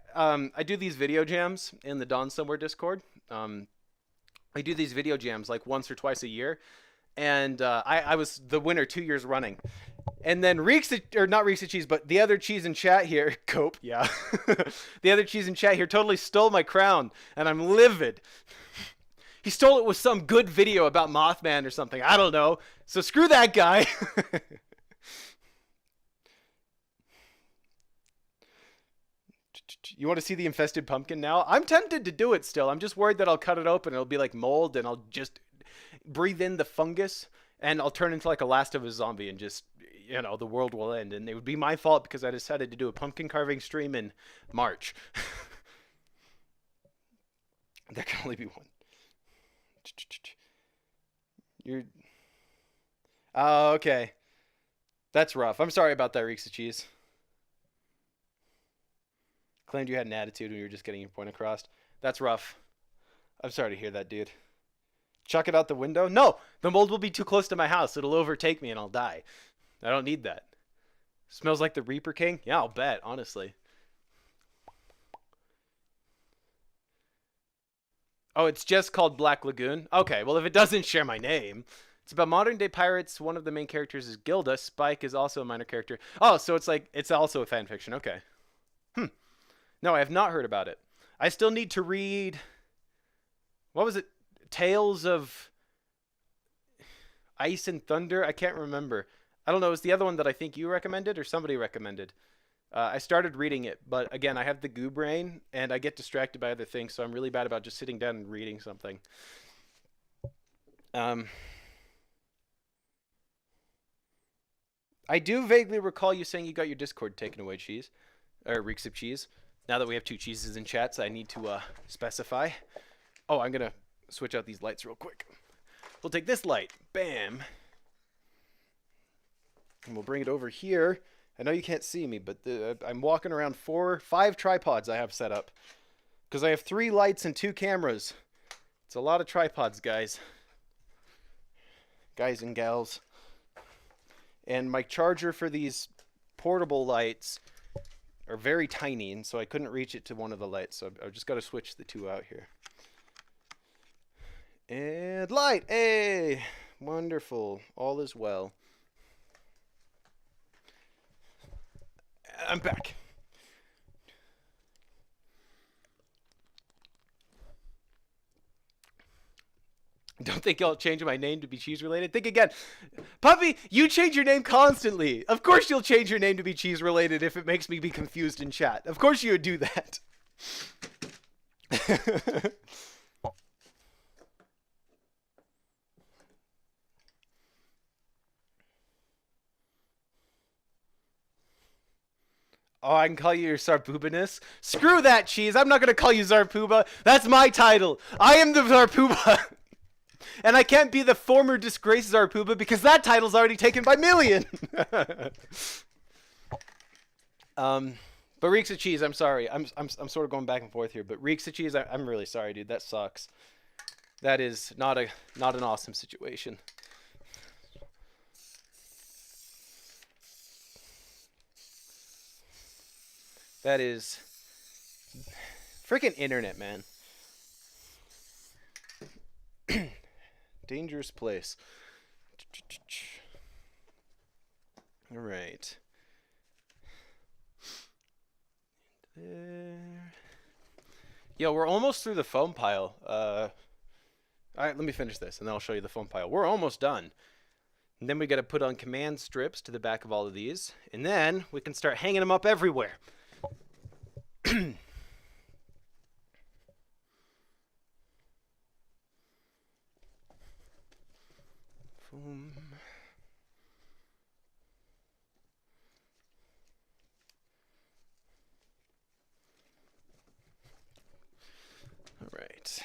do these video jams in the Dawn Somewhere Discord. I do these video jams like once or twice a year, and I was the winner 2 years running. And then not Reeksa Cheese, but the other cheese in chat here, Cope, yeah. The other cheese in chat here totally stole my crown, and I'm livid. He stole it with some good video about Mothman or something. I don't know. So screw that guy. You want to see the infested pumpkin now? I'm tempted to do it still. I'm just worried that I'll cut it open. It'll be like mold, and I'll just breathe in the fungus, and I'll turn into like a Last of Us zombie, and just, the world will end. And it would be my fault because I decided to do a pumpkin carving stream in March. There can only be one. Oh, okay. That's rough. I'm sorry about that, Reeks of Cheese. Claimed you had an attitude when you were just getting your point across. That's rough. I'm sorry to hear that, dude. Chuck it out the window? No! The mold will be too close to my house. It'll overtake me and I'll die. I don't need that. Smells like the Reaper King? Yeah, I'll bet, honestly. Oh, it's just called Black Lagoon? Okay, well, if it doesn't share my name. It's about modern day pirates. One of the main characters is Gilda. Spike is also a minor character. Oh, so it's also a fan fiction. Okay. No, I have not heard about it. I still need to read, what was it? Tales of Ice and Thunder? I can't remember. I don't know. It was the other one that I think you recommended or somebody recommended. I started reading it, but again, I have the goo brain and I get distracted by other things, so I'm really bad about just sitting down and reading something. I do vaguely recall you saying you got your Discord taken away, Cheese. Or Reeks of Cheese. Now that we have two cheeses in chat, so I need to specify. Oh, I'm going to switch out these lights real quick. We'll take this light. Bam. And we'll bring it over here I know you can't see me, but I'm walking around 5 tripods I have set up. Because I have 3 lights and 2 cameras. It's a lot of tripods, guys. Guys and gals. And my charger for these portable lights are very tiny, and so I couldn't reach it to one of the lights. So I've just got to switch the 2 out here. And light! Hey! Wonderful. All is well. I'm back. Don't think I'll change my name to be cheese related. Think again. Puppy, you change your name constantly. Of course you'll change your name to be cheese related if it makes me be confused in chat. Of course you would do that. Oh, I can call you your Zarpubiness? Screw that, cheese. I'm not going to call you Zarpuba. That's my title. I am the Zarpuba. And I can't be the former disgraced Zarpuba because that title's already taken by Million. But Reeks of Cheese, I'm sorry. I'm sort of going back and forth here. But Reeks of Cheese, I'm really sorry, dude. That sucks. That is not an awesome situation. That is freaking internet, man. Dangerous place. All right. There. Yo, we're almost through the foam pile. All right, let me finish this, and then I'll show you the foam pile. We're almost done. And then we got to put on command strips to the back of all of these, and then we can start hanging them up everywhere. Foam. All right.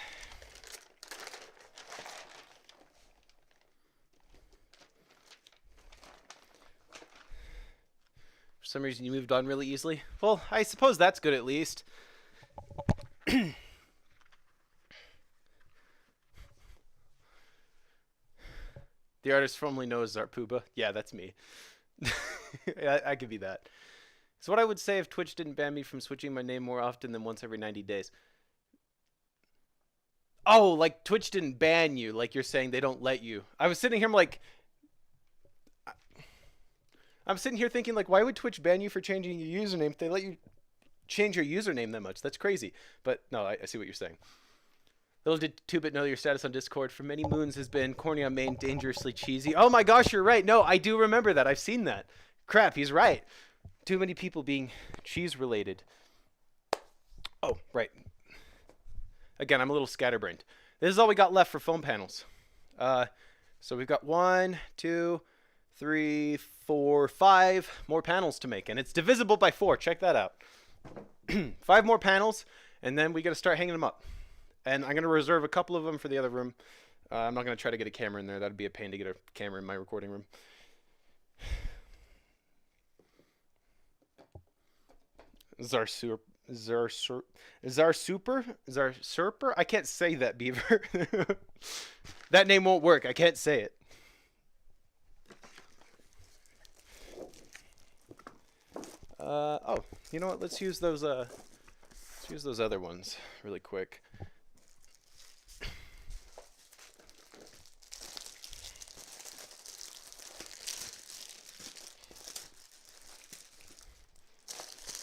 For some reason you moved on really easily. Well, I suppose that's good at least. The artist formerly known as Zarpuba. Yeah, that's me. I could be that. So what I would say if Twitch didn't ban me from switching my name more often than once every 90 days. Oh, like Twitch didn't ban you, like you're saying they don't let you. I was sitting here, I'm sitting here thinking, like, why would Twitch ban you for changing your username if they let you change your username that much? That's crazy. But no, I see what you're saying. Little did 2-Bit know your status on Discord for many moons has been corny on main, dangerously cheesy. Oh my gosh, you're right. No, I do remember that. I've seen that. Crap, he's right. Too many people being cheese related. Oh, right. Again, I'm a little scatterbrained. This is all we got left for foam panels. So we've got 1, 2, 3, 4, 5 more panels to make, and it's divisible by 4. Check that out. 5 more panels, and then we got to start hanging them up. And I'm going to reserve a couple of them for the other room. I'm not going to try to get a camera in there. That'd be a pain to get a camera in my recording room. Zarsurper? I can't say that, Beaver. That name won't work. I can't say it. Oh, you know what? Let's use those other ones really quick.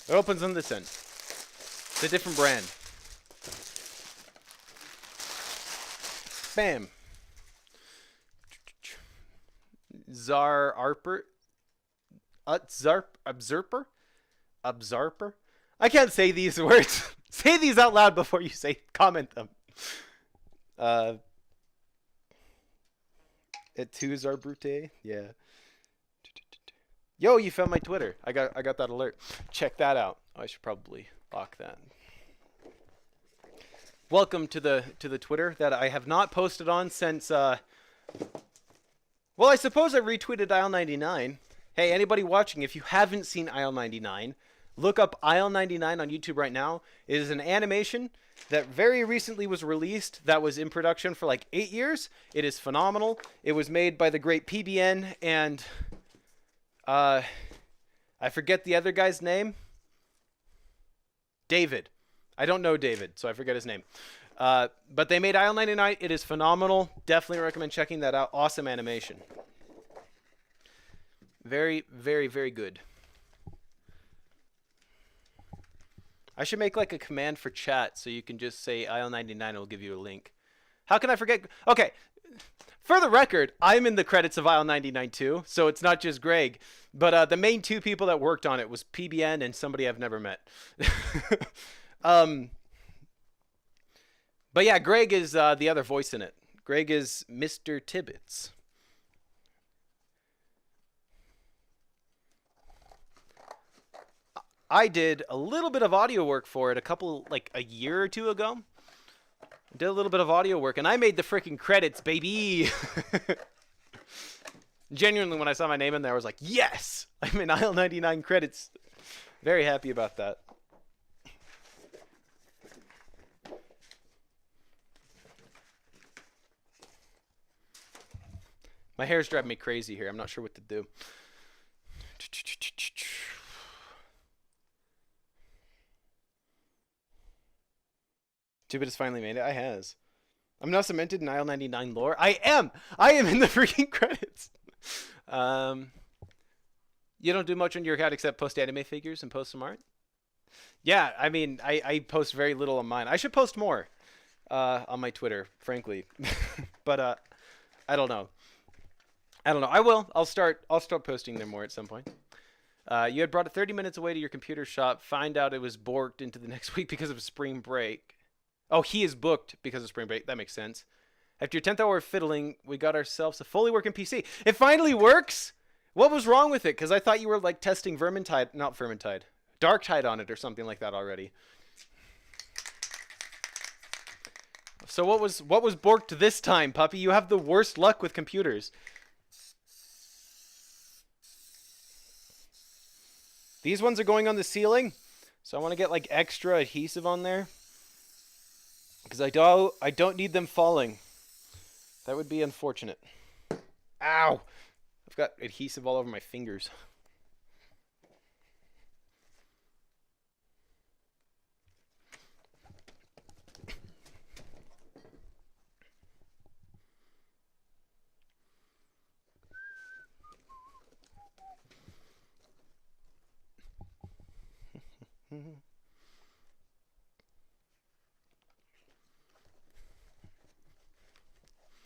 It opens on this end. It's a different brand. Bam. Abzarper? I can't say these words. Say these out loud before you comment them. Et tu Zarbrute? Yeah. Yo, you found my Twitter. I got that alert. Check that out. Oh, I should probably lock that. Welcome to the Twitter that I have not posted on since well, I suppose I retweeted Dial 99. Hey, anybody watching, if you haven't seen Aisle 99, look up Aisle 99 on YouTube right now. It is an animation that very recently was released that was in production for like 8 years. It is phenomenal. It was made by the great PBN and I forget the other guy's name. David. I don't know David, so I forget his name. But they made Aisle 99. It is phenomenal. Definitely recommend checking that out. Awesome animation. Very, very, very good. I should make like a command for chat so you can just say aisle 99 and it'll give you a link. How can I forget? Okay. For the record, I'm in the credits of aisle 99 too, so it's not just Greg. But the main two people that worked on it was PBN and somebody I've never met. But yeah, Greg is the other voice in it. Greg is Mr. Tibbets. I did a little bit of audio work for it a year or two ago. Did a little bit of audio work, and I made the freaking credits, baby. Genuinely, when I saw my name in there, I was like, yes! I'm in aisle 99 credits. Very happy about that. My hair's driving me crazy here. I'm not sure what to do. Tubit has finally made it. I has. I'm now cemented in aisle 99 lore. I am in the freaking credits. You don't do much on your account except post anime figures and post some art? Yeah, I mean, I post very little on mine. I should post more on my Twitter, frankly. But I don't know. I will. I'll start posting there more at some point. You had brought it 30 minutes away to your computer shop. Find out it was borked into the next week because of spring break. Oh, he is booked because of spring break. That makes sense. After your 10th hour of fiddling, we got ourselves a fully working PC. It finally works? What was wrong with it? Because I thought you were like testing not Vermintide, Darktide on it or something like that already. So what was borked this time, puppy? You have the worst luck with computers. These ones are going on the ceiling, so I want to get like extra adhesive on there. Because I don't need them falling. That would be unfortunate. Ow! I've got adhesive all over my fingers.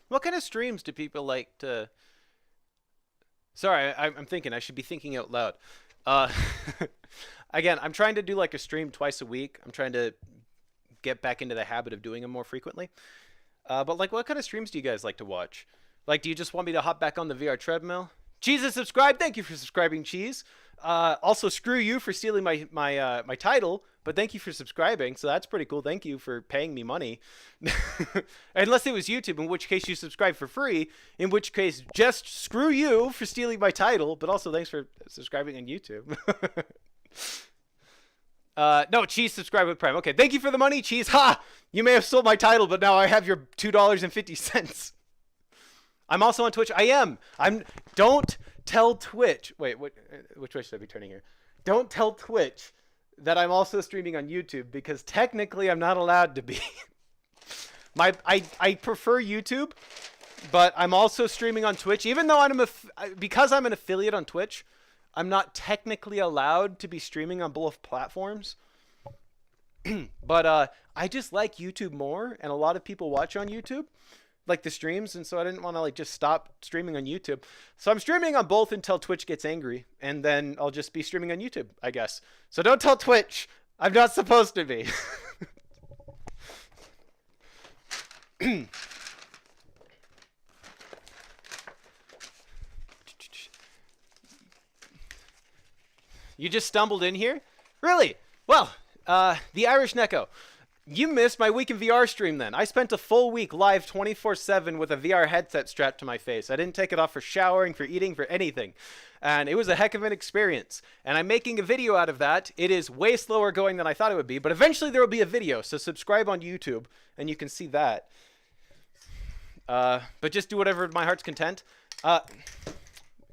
What kind of streams do people like to... Sorry, I'm thinking. I should be thinking out loud. Again, I'm trying to do like a stream twice a week. I'm trying to get back into the habit of doing them more frequently. But like, what kind of streams do you guys like to watch? Like, do you just want me to hop back on the VR treadmill? Cheese is subscribed. Thank you for subscribing, Cheese. Also, screw you for stealing my title, but thank you for subscribing. So that's pretty cool. Thank you for paying me money. Unless it was YouTube, in which case you subscribe for free. In which case, just screw you for stealing my title. But also, thanks for subscribing on YouTube. No, Cheese subscribe with Prime. Okay, thank you for the money, Cheese. Ha! You may have sold my title, but now I have your $2.50. I'm also on Twitch. I am. Don't tell Twitch. Wait, which way should I be turning here? Don't tell Twitch that I'm also streaming on YouTube because technically I'm not allowed to be. I prefer YouTube, but I'm also streaming on Twitch. Even though because I'm an affiliate on Twitch, I'm not technically allowed to be streaming on both platforms. But I just like YouTube more, and a lot of people watch on YouTube, like the streams, and so I didn't want to like just stop streaming on YouTube. So I'm streaming on both until Twitch gets angry, and then I'll just be streaming on YouTube, I guess. So don't tell Twitch. I'm not supposed to be. You just stumbled in here? Really? Well, the Irish Neko. You missed my week in VR stream then. I spent a full week live 24/7 with a VR headset strapped to my face. I didn't take it off for showering, for eating, for anything. And it was a heck of an experience. And I'm making a video out of that. It is way slower going than I thought it would be, but eventually there will be a video. So subscribe on YouTube and you can see that. But just do whatever my heart's content.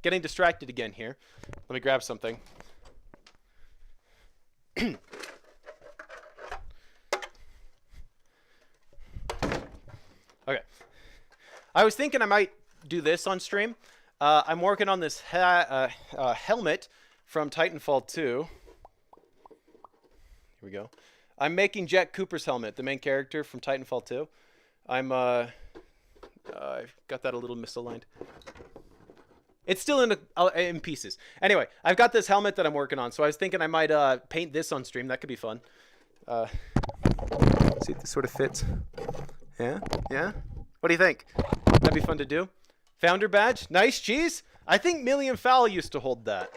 Getting distracted again here. Let me grab something. Okay. I was thinking I might do this on stream. I'm working on this helmet from Titanfall 2. Here we go. I'm making Jack Cooper's helmet, the main character from Titanfall 2. I've got that a little misaligned. It's still in pieces. Anyway, I've got this helmet that I'm working on, so I was thinking I might paint this on stream. That could be fun. See if this sort of fits. Yeah? Yeah? What do you think? That'd be fun to do. Founder badge? Nice cheese? I think Million Fowl used to hold that.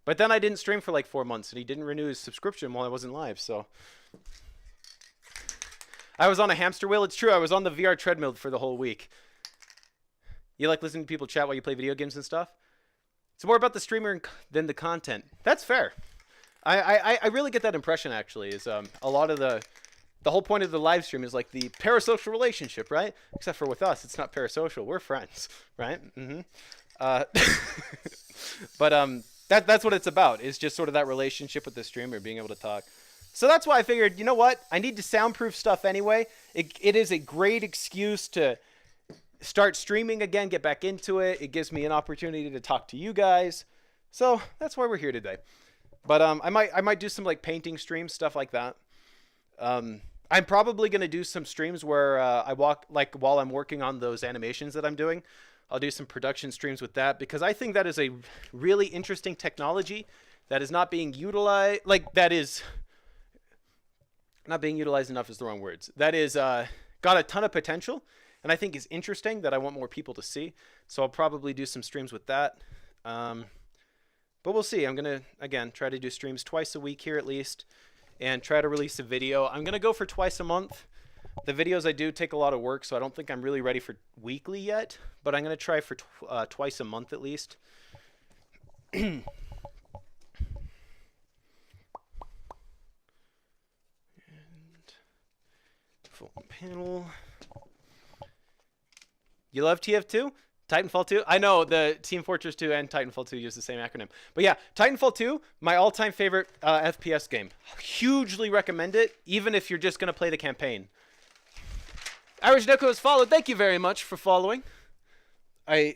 But then I didn't stream for like 4 months, and he didn't renew his subscription while I wasn't live, so... I was on a hamster wheel. It's true, I was on the VR treadmill for the whole week. You like listening to people chat while you play video games and stuff? It's more about the streamer than the content. That's fair. I really get that impression, actually, is a lot of the whole point of the live stream is like the parasocial relationship, right? Except for with us, it's not parasocial. We're friends, right? Mm-hmm. But that's what it's about, is just sort of that relationship with the streamer, being able to talk. So that's why I figured, you know what? I need to soundproof stuff anyway. It is a great excuse to start streaming again, get back into it. It gives me an opportunity to talk to you guys. So that's why we're here today. But I might do some like painting streams, stuff like that. I'm probably going to do some streams where I walk, like while I'm working on those animations that I'm doing. I'll do some production streams with that, because I think that is a really interesting technology that is not being utilized. Like, that is not being utilized enough is the wrong words. That is got a ton of potential, and I think is interesting, that I want more people to see. So I'll probably do some streams with that. But we'll see. I'm going to, again, try to do streams twice a week here at least, and try to release a video. I'm going to go for twice a month. The videos I do take a lot of work, so I don't think I'm really ready for weekly yet, but I'm going to try for twice a month at least. And full panel. You love TF2? Titanfall 2? I know the Team Fortress 2 and Titanfall 2 use the same acronym. But yeah, Titanfall 2, my all-time favorite FPS game. Hugely recommend it, even if you're just going to play the campaign. Irish Neko has followed. Thank you very much for following. I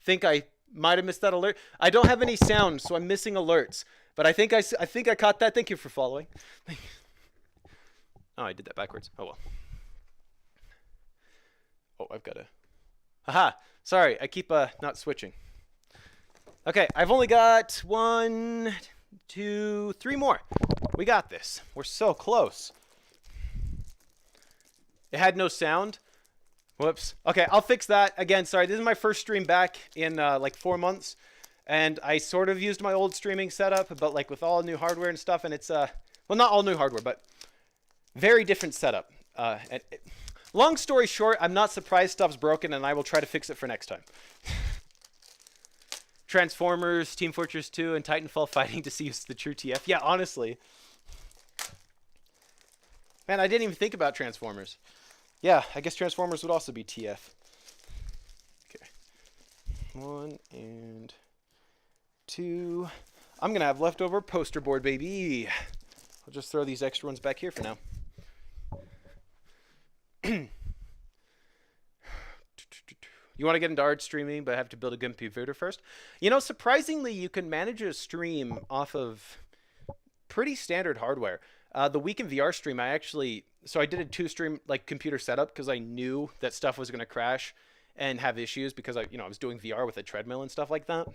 think I might have missed that alert. I don't have any sound, so I'm missing alerts. But I think I caught that. Thank you for following. Oh, I did that backwards. Oh, well. Oh, I've got to... Haha. Sorry, I keep not switching. Okay, I've only got 1, 2, 3 more. We got this. We're so close. It had no sound. Whoops. Okay, I'll fix that. Again, sorry, this is my first stream back in like 4 months. And I sort of used my old streaming setup, but like with all new hardware and stuff. And it's, well, not all new hardware, but very different setup. Long story short, I'm not surprised stuff's broken, and I will try to fix it for next time. Transformers, Team Fortress 2, and Titanfall fighting to see who's the true TF. Yeah, honestly. Man, I didn't even think about Transformers. Yeah, I guess Transformers would also be TF. Okay. 1 and 2. I'm going to have leftover poster board, baby. I'll just throw these extra ones back here for now. You want to get into art streaming, but have to build a good computer first? You know, surprisingly, you can manage a stream off of pretty standard hardware. The Week in VR stream, I did a 2-stream like computer setup because I knew that stuff was going to crash and have issues because I was doing VR with a treadmill and stuff like that.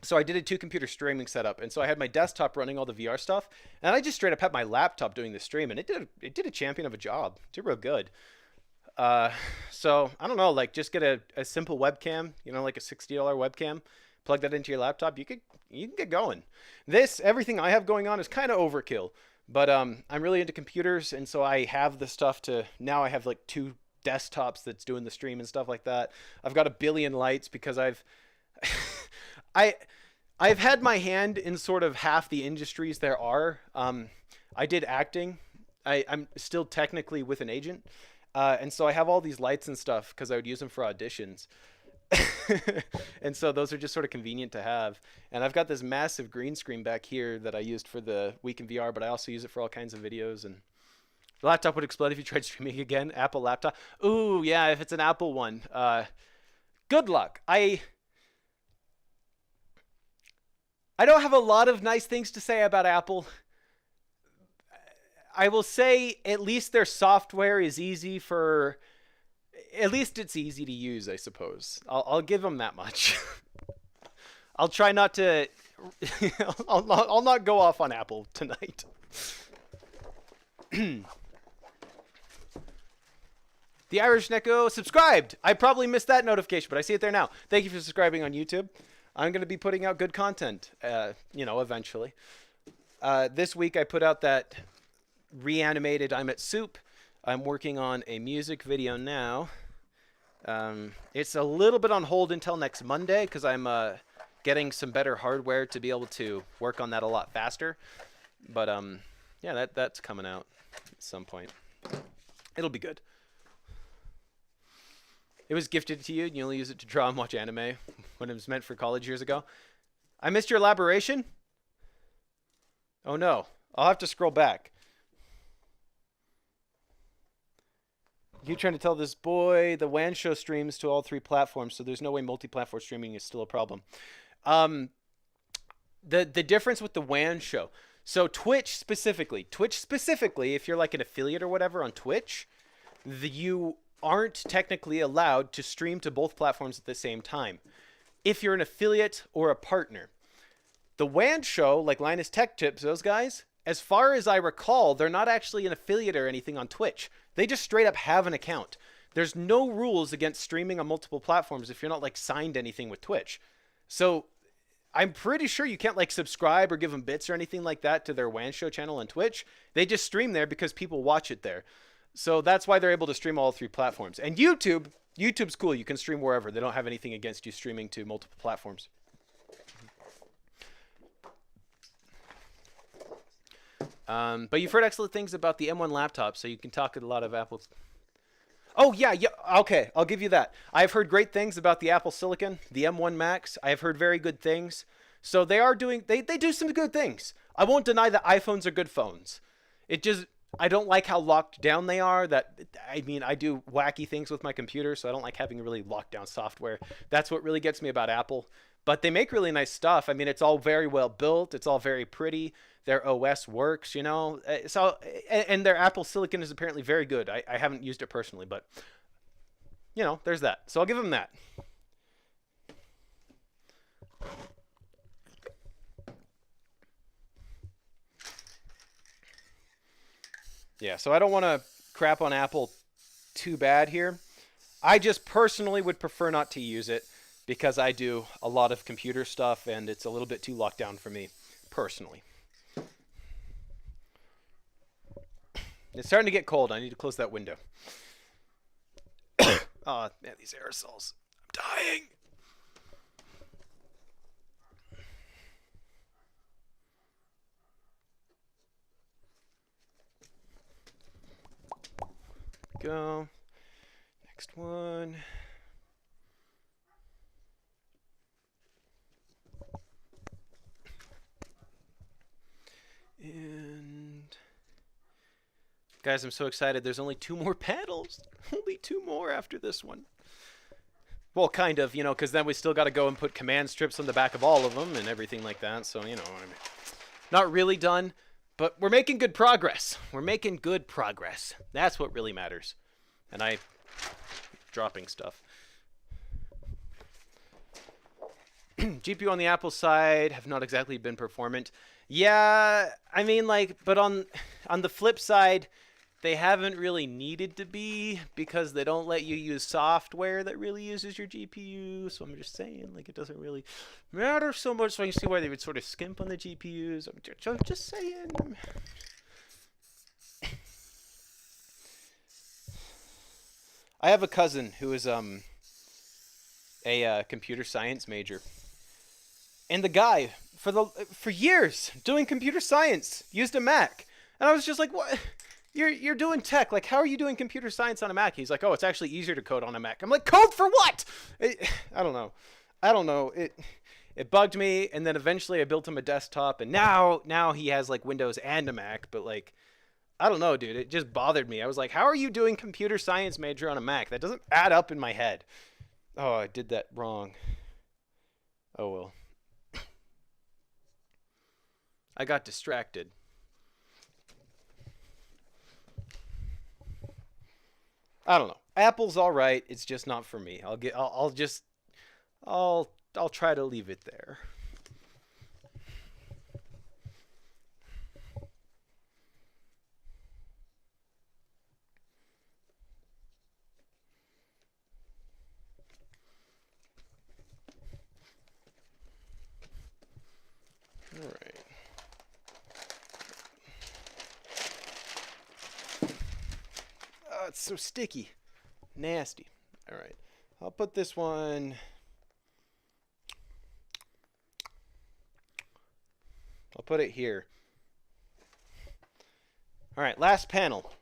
So I did a 2-computer streaming setup, and so I had my desktop running all the VR stuff, and I just straight up had my laptop doing the stream, and it did a champion of a job. It did real good. So I don't know, like just get a simple webcam, like a $60 webcam, plug that into your laptop. You can get going. Everything I have going on is kind of overkill, But I'm really into computers, and so I have the stuff to now. I have like 2 desktops that's doing the stream and stuff like that. I've got a billion lights because I I've had my hand in sort of half the industries there are. I did acting. I'm still technically with an agent, and so I have all these lights and stuff because I would use them for auditions. And so those are just sort of convenient to have. And I've got this massive green screen back here that I used for the Week in VR, but I also use it for all kinds of videos. And the laptop would explode if you tried streaming again. Apple laptop. Ooh, yeah, if it's an Apple one. Good luck. I don't have a lot of nice things to say about Apple. I will say at least their software is easy for. At least it's easy to use, I suppose. I'll give them that much. I'll try not to. I'll not go off on Apple tonight. The Irish Neko subscribed. I probably missed that notification, but I see it there now. Thank you for subscribing on YouTube. I'm going to be putting out good content, eventually. This week I put out that reanimated I'm at Soup. I'm working on a music video now. It's a little bit on hold until next Monday because I'm getting some better hardware to be able to work on that a lot faster. But yeah, that's coming out at some point. It'll be good. It was gifted to you, and you only use it to draw and watch anime when it was meant for college years ago. I missed your elaboration? Oh no, I'll have to scroll back. You trying to tell this boy the WAN show streams to all 3 platforms, so there's no way multi-platform streaming is still a problem. The difference with the WAN show. So Twitch specifically, if you're like an affiliate or whatever on Twitch, you aren't technically allowed to stream to both platforms at the same time. If you're an affiliate or a partner. The WAN show, like Linus Tech Tips, those guys, as far as I recall, they're not actually an affiliate or anything on Twitch. They just straight up have an account. There's no rules against streaming on multiple platforms if you're not like signed anything with Twitch. So I'm pretty sure you can't like subscribe or give them bits or anything like that to their WAN show channel on Twitch. They just stream there because people watch it there. So that's why they're able to stream all 3 platforms. And YouTube's cool. You can stream wherever. They don't have anything against you streaming to multiple platforms. But you've heard excellent things about the M1 laptop, so you can talk a lot of Apple's. Oh, yeah. Okay, I'll give you that. I've heard great things about the Apple Silicon, the M1 Max. I have heard very good things. So they do some good things. I won't deny that iPhones are good phones. I don't like how locked down they are. I do wacky things with my computer, so I don't like having really locked down software. That's what really gets me about Apple. But they make really nice stuff. I mean, it's all very well built. It's all very pretty. Their OS works, So, and their Apple Silicon is apparently very good. I haven't used it personally, but, there's that. So I'll give them that. Yeah, so I don't want to crap on Apple too bad here. I just personally would prefer not to use it because I do a lot of computer stuff and it's a little bit too locked down for me personally. It's starting to get cold. I need to close that window. Oh, man, these aerosols. I'm dying. Go. Next one. And guys, I'm so excited. There's only 2 more panels. Only 2 more after this one. Well, kind of, because then we still got to go and put command strips on the back of all of them and everything like that. So, not really done, but we're making good progress. We're making good progress. That's what really matters. And I'm dropping stuff. GPU on the Apple side have not exactly been performant. Yeah, but on the flip side, they haven't really needed to be because they don't let you use software that really uses your GPU. So I'm just saying, it doesn't really matter so much. So you see why they would sort of skimp on the GPUs. I'm just saying. I have a cousin who is a computer science major, and the guy for years doing computer science used a Mac, and I was just like, what? You're doing tech. Like, how are you doing computer science on a Mac? He's like, oh, it's actually easier to code on a Mac. I'm like, code for what? I don't know. I don't know. It bugged me, and then eventually I built him a desktop, and now he has like Windows and a Mac, but like, I don't know, dude. It just bothered me. I was like, how are you doing computer science major on a Mac? That doesn't add up in my head. Oh, I did that wrong. Oh well. I got distracted. I don't know. Apple's all right. It's just not for me. I'll try to leave it there. All right. Oh, it's so sticky. Nasty. All right. I'll put this one. I'll put it here. All right, last panel.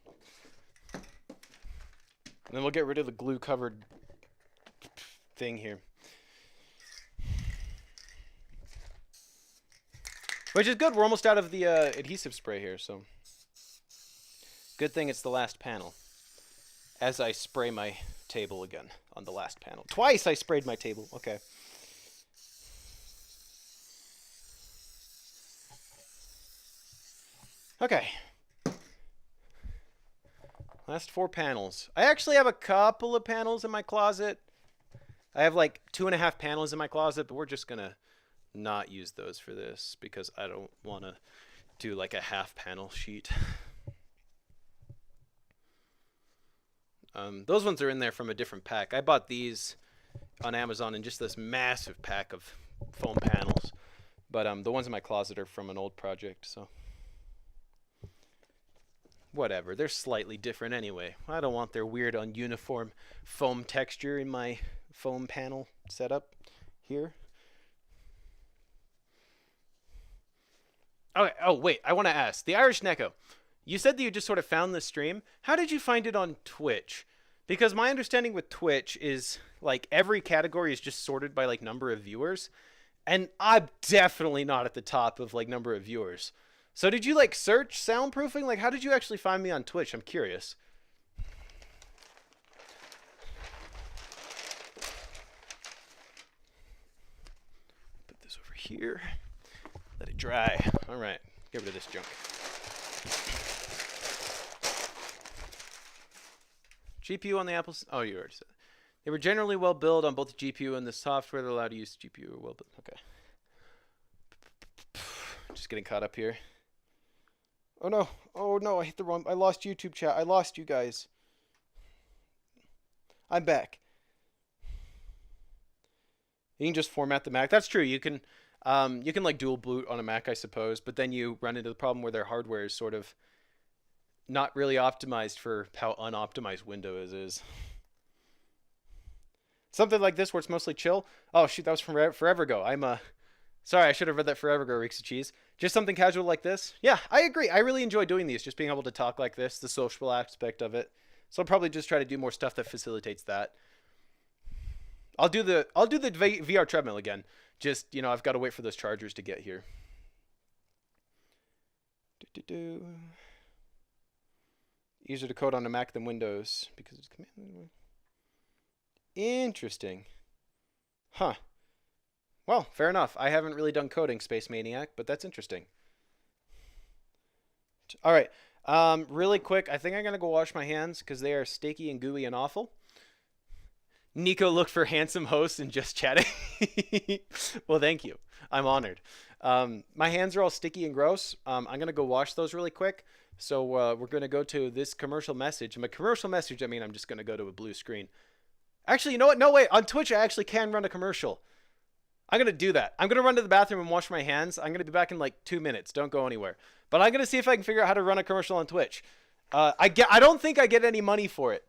And then we'll get rid of the glue covered thing here. Which is good. We're almost out of the adhesive spray here, so good thing it's the last panel. As I spray my table again on the last panel. Twice I sprayed my table. Okay. Okay. Last 4 panels. I actually have a couple of panels in my closet. I have like 2.5 panels in my closet, but we're just gonna not use those for this because I don't want to do like a half panel sheet. Those ones are in there from a different pack. I bought these on Amazon in just this massive pack of foam panels. But the ones in my closet are from an old project, so whatever. They're slightly different anyway. I don't want their weird ununiform foam texture in my foam panel setup here. Okay. Oh, wait. I want to ask. The Irish Neko. You said that you just sort of found this stream. How did you find it on Twitch? Because my understanding with Twitch is like every category is just sorted by like number of viewers. And I'm definitely not at the top of like number of viewers. So did you like search soundproofing? Like how did you actually find me on Twitch? I'm curious. Put this over here. Let it dry. All right. Get rid of this junk. GPU on the Apples. Oh, you already said. They were generally well built on both the GPU and the software that allowed to use GPU. Well built. Okay. Just getting caught up here. Oh no. Oh no. I hit the wrong. I lost YouTube chat. I lost you guys. I'm back. You can just format the Mac. That's true. You can like dual boot on a Mac, I suppose, but then you run into the problem where their hardware is sort of not really optimized for how unoptimized Windows is. Something like this where it's mostly chill. Oh shoot, that was from forever ago. Sorry, I should have read that forever ago, Reeks of Cheese. Just something casual like this. Yeah, I agree. I really enjoy doing these, just being able to talk like this, the social aspect of it. So I'll probably just try to do more stuff that facilitates that. I'll do the VR treadmill again. Just, you know, I've got to wait for those chargers to get here. Easier to code on a Mac than Windows because it's command. Interesting. Huh. Well, fair enough. I haven't really done coding, Space Maniac, but that's interesting. All right. Really quick, I think I'm going to go wash my hands because they are sticky and gooey and awful. Nico looked for handsome hosts and just chatting. Well, thank you. I'm honored. My hands are all sticky and gross. I'm going to go wash those really quick. So we're going to go to this commercial message. And by commercial message, I mean I'm just going to go to a blue screen. Actually, you know what? No, wait. On Twitch, I actually can run a commercial. I'm going to do that. I'm going to run to the bathroom and wash my hands. I'm going to be back in like 2 minutes. Don't go anywhere. But I'm going to see if I can figure out how to run a commercial on Twitch. I don't think I get any money for it.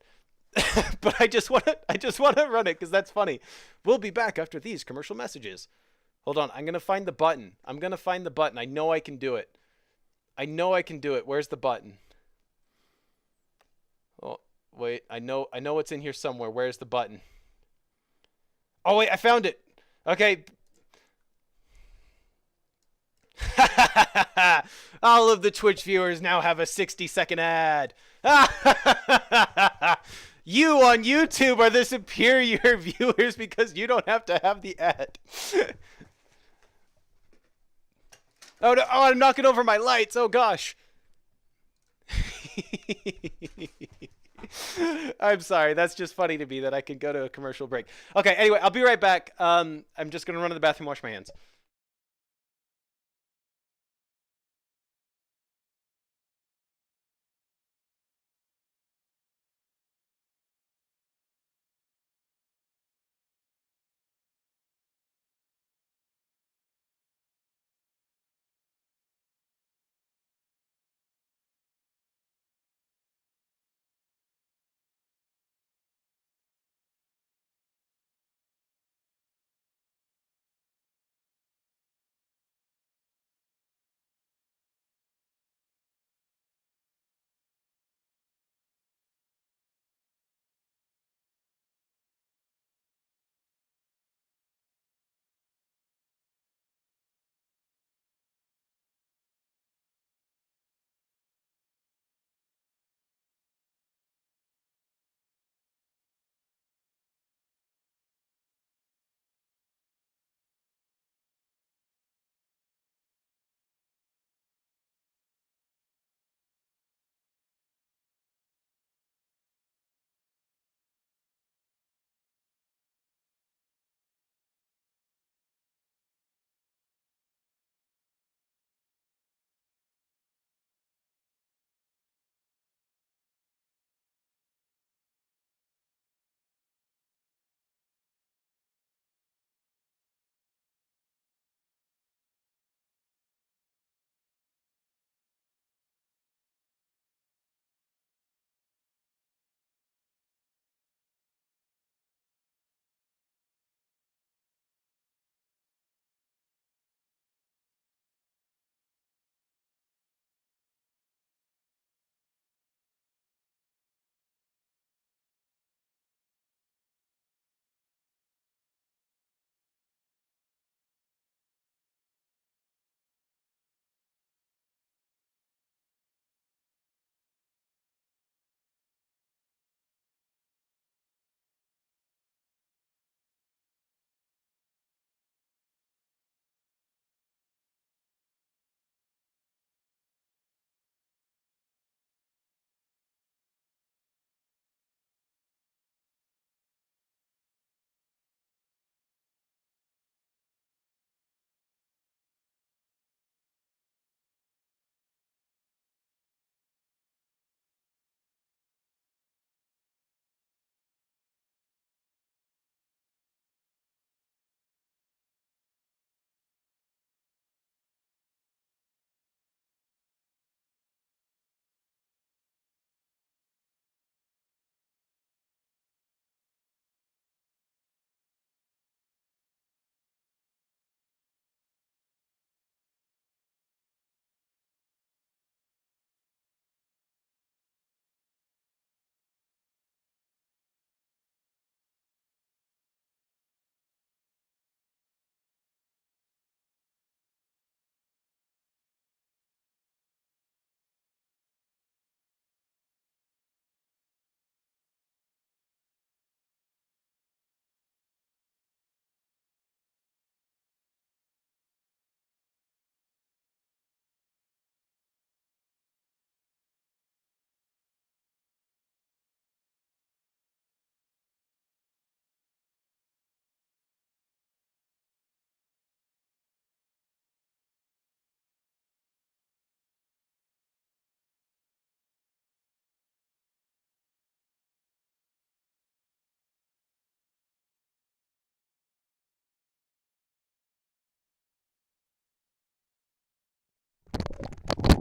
But I just want to run it because that's funny. We'll be back after these commercial messages. Hold on, I'm gonna find the button. I'm gonna find the button. I know I can do it. I know I can do it. Where's the button? Oh, wait. I know it's in here somewhere. Where's the button? Oh wait, I found it. Okay. All of the Twitch viewers now have a 60-second ad. You on YouTube are the superior viewers because you don't have to have the ad. Oh no! Oh, I'm knocking over my lights. Oh gosh. I'm sorry. That's just funny to me that I can go to a commercial break. Okay. Anyway, I'll be right back. I'm just gonna run to the bathroom, wash my hands.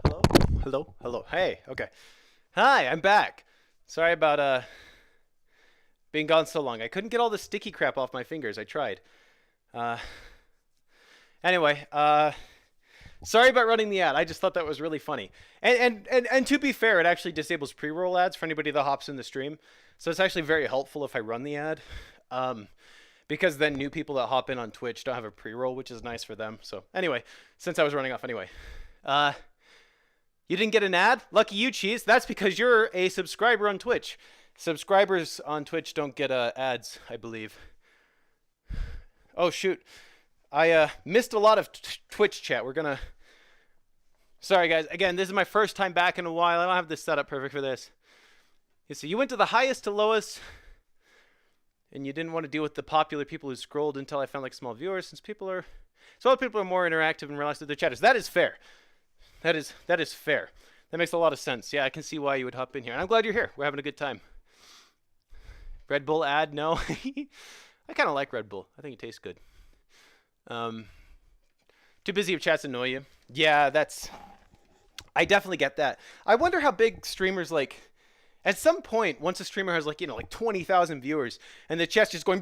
Hello. Hello. Hello. Hey. Okay. Hi. I'm back. Sorry about being gone so long. I couldn't get all the sticky crap off my fingers. I tried. Uh, anyway, sorry about running the ad. I just thought that was really funny. And to be fair, it actually disables pre-roll ads for anybody that hops in the stream. So it's actually very helpful if I run the ad. Because then new people that hop in on Twitch don't have a pre-roll, which is nice for them. So anyway, since I was running off anyway. You didn't get an ad? Lucky you, Cheese. That's because you're a subscriber on Twitch. Subscribers on Twitch don't get ads, I believe. Oh, shoot. I missed a lot of Twitch chat. We're going to... Sorry, guys. Again, this is my first time back in a while. I don't have this set up perfect for this. You see, you went to the highest to lowest, and you didn't want to deal with the popular people who scrolled until I found like small viewers, since other people are more interactive and realize that they're chatters. That is fair. That is fair. That makes a lot of sense. Yeah, I can see why you would hop in here. And I'm glad you're here. We're having a good time. Red Bull ad? No. I kind of like Red Bull. I think it tastes good. Too busy if chats annoy you. Yeah, I definitely get that. I wonder how big streamers like... At some point, once a streamer has like 20,000 viewers and the chat's just going,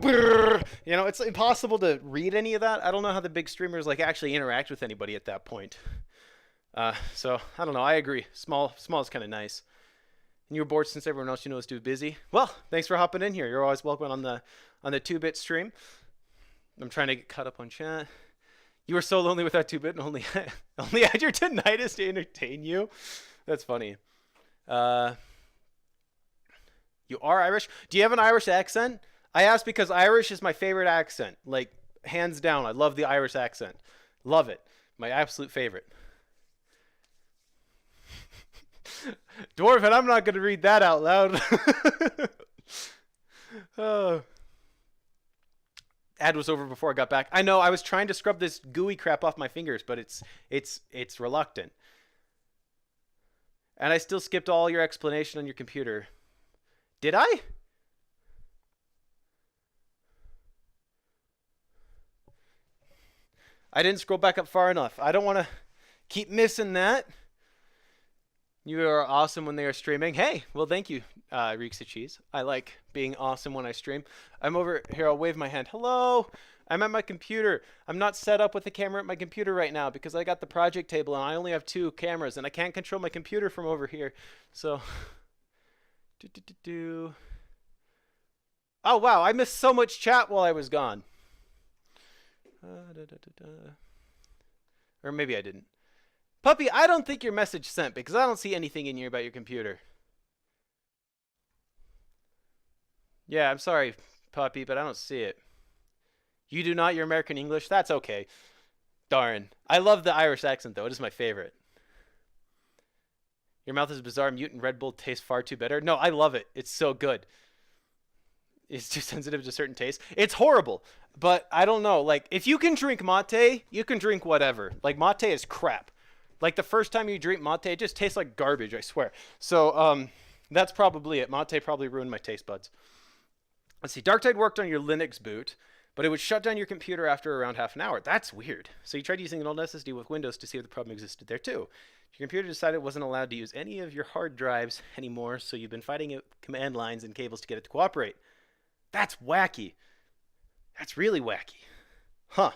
it's impossible to read any of that. I don't know how the big streamers like actually interact with anybody at that point. So I don't know. I agree. Small is kind of nice. And you were bored since everyone else you know is too busy. Well, thanks for hopping in here. You're always welcome on the 2-bit stream. I'm trying to get caught up on chat. You were so lonely without 2-bit and only had your tinnitus to entertain you. That's funny. You are Irish? Do you have an Irish accent? I asked because Irish is my favorite accent. Like, hands down. I love the Irish accent. Love it. My absolute favorite. Dwarf, and I'm not going to read that out loud. Oh. Ad was over before I got back. I know, I was trying to scrub this gooey crap off my fingers, but it's reluctant. And I still skipped all your explanation on your computer. Did I? I didn't scroll back up far enough. I don't want to keep missing that. You are awesome when they are streaming. Hey, well, thank you, Reeks of Cheese. I like being awesome when I stream. I'm over here. I'll wave my hand. Hello. I'm at my computer. I'm not set up with the camera at my computer right now because I got the project table and I only have 2 cameras and I can't control my computer from over here. So... Oh, wow. I missed so much chat while I was gone. Or maybe I didn't. Puppy, I don't think your message sent because I don't see anything in here about your computer. Yeah, I'm sorry, Puppy, but I don't see it. You do not? You're American English? That's okay. Darn. I love the Irish accent, though. It is my favorite. Your mouth is bizarre. Mutant Red Bull tastes far too bitter. No, I love it. It's so good. It's too sensitive to certain tastes. It's horrible. But I don't know. Like, if you can drink mate, you can drink whatever. Like, mate is crap. Like, the first time you drink mate, it just tastes like garbage, I swear. So, that's probably it. Mate probably ruined my taste buds. Let's see. Dark Tide worked on your Linux boot, but it would shut down your computer after around half an hour. That's weird. So you tried using an old SSD with Windows to see if the problem existed there, too. Your computer decided it wasn't allowed to use any of your hard drives anymore, so you've been fighting it with command lines and cables to get it to cooperate. That's wacky. That's really wacky. Huh.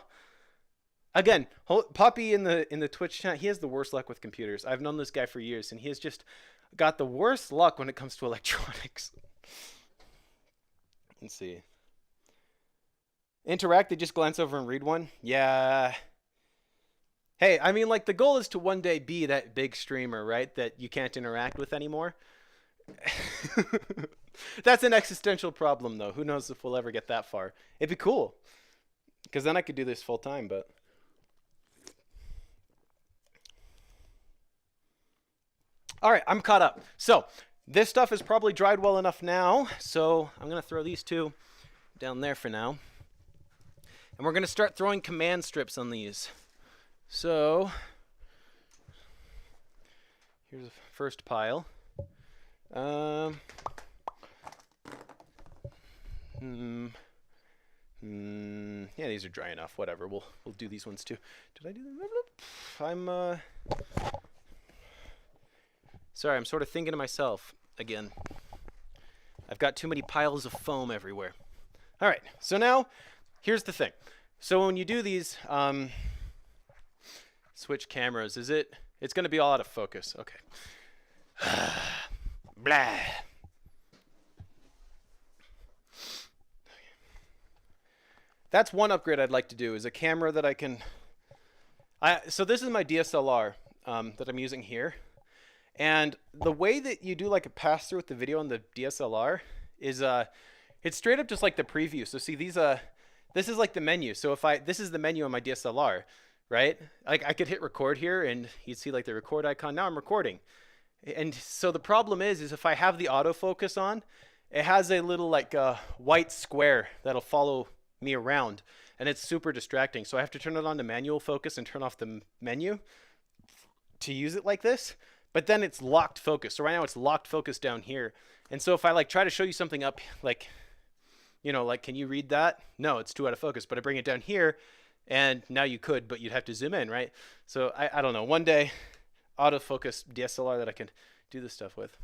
Again, Poppy in the Twitch chat, he has the worst luck with computers. I've known this guy for years, and he has just got the worst luck when it comes to electronics. Let's see. Interact, they just glance over and read one? Yeah. Hey, I mean, like, the goal is to one day be that big streamer, right? That you can't interact with anymore. That's an existential problem, though. Who knows if we'll ever get that far. It'd be cool. Because then I could do this full time, but... All right, I'm caught up. So, this stuff is probably dried well enough now. So, I'm going to throw these 2 down there for now. And we're going to start throwing command strips on these. So, here's the first pile. Yeah, these are dry enough. Whatever. We'll do these ones too. Did I do that? I'm sorry. I'm sort of thinking to myself again. I've got too many piles of foam everywhere. All right, so now here's the thing. So when you do these, switch cameras, it's going to be all out of focus. Okay. Blah. That's one upgrade I'd like to do, is a camera that I can... so this is my DSLR that I'm using here. And the way that you do like a pass-through with the video on the DSLR is it's straight up just like the preview. So see, this is like the menu. So this is the menu on my DSLR, right? Like I could hit record here and you'd see like the record icon. Now I'm recording. And so the problem is if I have the autofocus on, it has a little like white square that'll follow me around, and it's super distracting. So I have to turn it on to manual focus and turn off the menu to use it like this. But then it's locked focus. So right now it's locked focus down here. And so if I like try to show you something up, like, you know, like, can you read that? No, it's too out of focus. But I bring it down here, and now you could, but you'd have to zoom in, right? So I don't know. One day, autofocus DSLR that I can do this stuff with.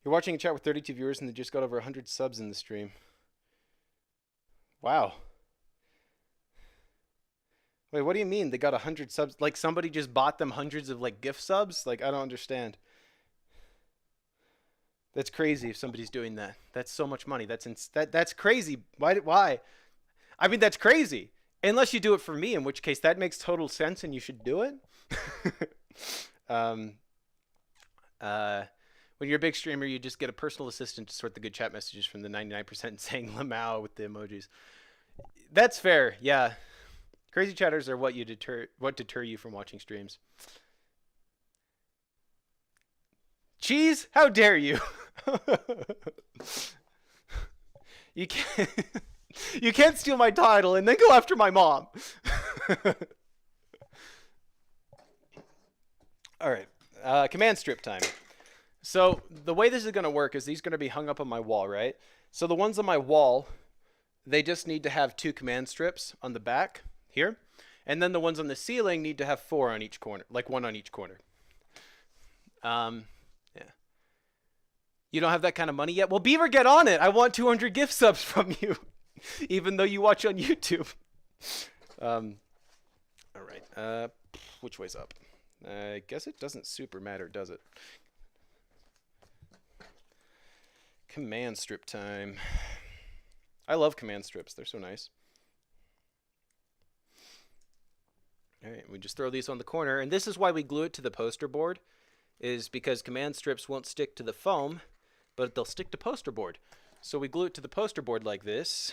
You're watching a chat with 32 viewers and they just got over 100 subs in the stream. Wow. Wait, what do you mean they got 100 subs? Like somebody just bought them hundreds of like gift subs? Like I don't understand. That's crazy if somebody's doing that. That's so much money. That's crazy. Why? I mean, that's crazy. Unless you do it for me, in which case that makes total sense and you should do it. When you're a big streamer, you just get a personal assistant to sort the good chat messages from the 99% saying Lamau with the emojis. That's fair, yeah. Crazy chatters are what deter you from watching streams. Cheese, how dare you? You can't steal my title and then go after my mom. All right, command strip time. So the way this is going to work is these are going to be hung up on my wall, right? So the ones on my wall, they just need to have 2 command strips on the back here. And then the ones on the ceiling need to have 4 on each corner, like 1 on each corner. Yeah. You don't have that kind of money yet? Well, Beaver, get on it. I want 200 gift subs from you, even though you watch on YouTube. All right. Which way's up? I guess it doesn't super matter, does it? Command strip time. I love command strips. They're so nice. All right, we just throw these on the corner. And this is why we glue it to the poster board, is because command strips won't stick to the foam, but they'll stick to poster board. So we glue it to the poster board like this.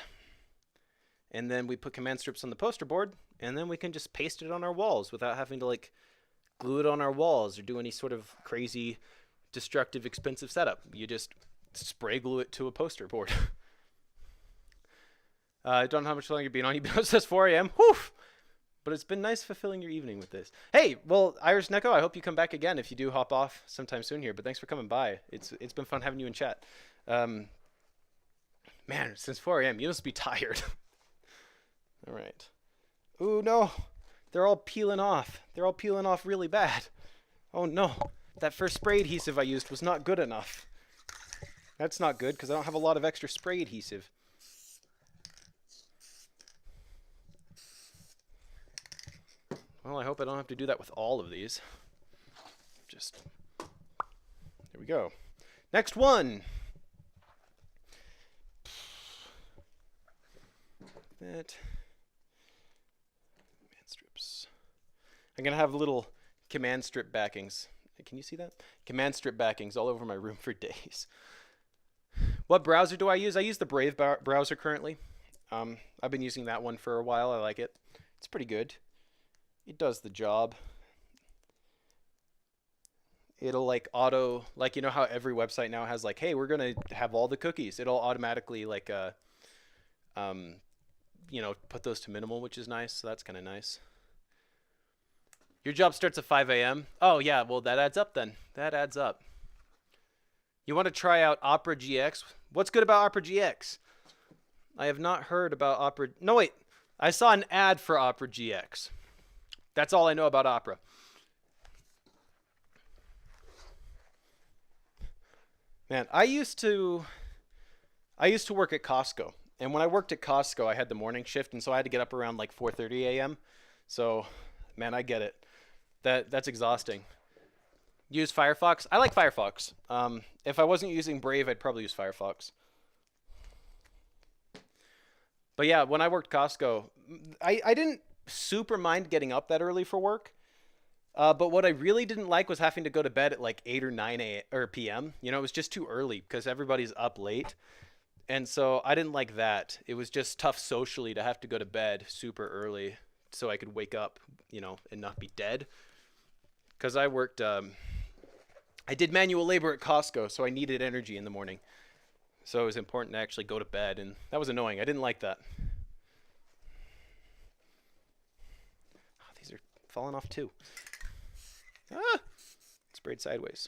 And then we put command strips on the poster board, and then we can just paste it on our walls without having to like glue it on our walls or do any sort of crazy, destructive, expensive setup. You just spray glue it to a poster board. I don't know how much longer you've been on. You've been on since 4 a.m. Whew! But it's been nice fulfilling your evening with this. Hey, well, Irish Neko, I hope you come back again if you do hop off sometime soon here. But thanks for coming by. It's been fun having you in chat. Man, since 4 a.m., you must be tired. All right. Ooh, no. They're all peeling off. They're all peeling off really bad. Oh, no. That first spray adhesive I used was not good enough. That's not good because I don't have a lot of extra spray adhesive. Well, I hope I don't have to do that with all of these. Just, there we go. Next one. That. Command strips. I'm going to have little command strip backings. Can you see that? Command strip backings all over my room for days. What browser do I use? I use the Brave browser currently. I've been using that one for a while. I like it. It's pretty good. It does the job. It'll like auto, like, you know how every website now has like, hey, we're going to have all the cookies. It'll automatically like, you know, put those to minimal, which is nice. So that's kind of nice. Your job starts at 5 a.m. Oh yeah, well that adds up then. That adds up. You want to try out Opera GX? What's good about Opera GX? I have not heard about Opera. No, wait. I saw an ad for Opera GX. That's all I know about Opera. Man, I used to work at Costco. And when I worked at Costco, I had the morning shift and so I had to get up around like 4:30 a.m. So, man, I get it. That's exhausting. Use Firefox? I like Firefox. If I wasn't using Brave, I'd probably use Firefox. But yeah, when I worked Costco, I didn't super mind getting up that early for work. But what I really didn't like was having to go to bed at like 8 or 9 or p.m. You know, it was just too early because everybody's up late. And so I didn't like that. It was just tough socially to have to go to bed super early so I could wake up, and not be dead. Because I did manual labor at Costco, so I needed energy in the morning. So it was important to actually go to bed, and that was annoying. I didn't like that. Oh, these are falling off too. Ah! Sprayed sideways.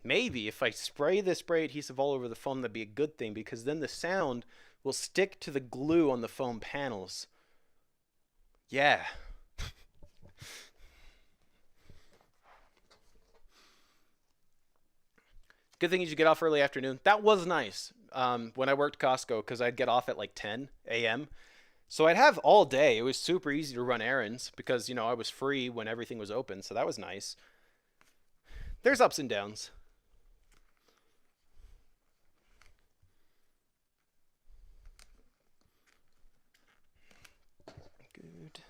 Maybe if I spray the spray adhesive all over the foam, that'd be a good thing because then the sound will stick to the glue on the foam panels. Yeah. Good thing you get off early afternoon. That was nice when I worked Costco because I'd get off at like 10 a.m. So I'd have all day. It was super easy to run errands because, I was free when everything was open. So that was nice. There's ups and downs. Good.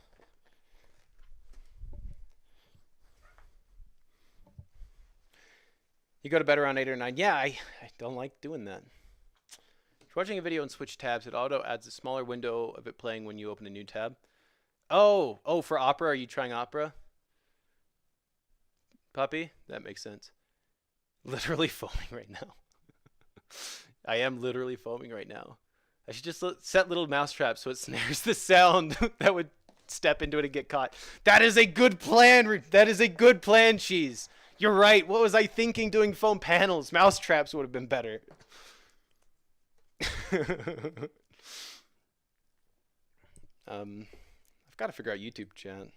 You go to bed around 8 or 9. Yeah, I don't like doing that. If you're watching a video and switch tabs, it auto adds a smaller window of it playing when you open a new tab. Oh, for Opera, are you trying Opera? Puppy? That makes sense. Literally foaming right now. I am literally foaming right now. I should just set little mouse traps so it snares the sound that would step into it and get caught. That is a good plan. That is a good plan, Cheese. You're right. What was I thinking doing foam panels? Mouse traps would have been better. I've got to figure out YouTube chat.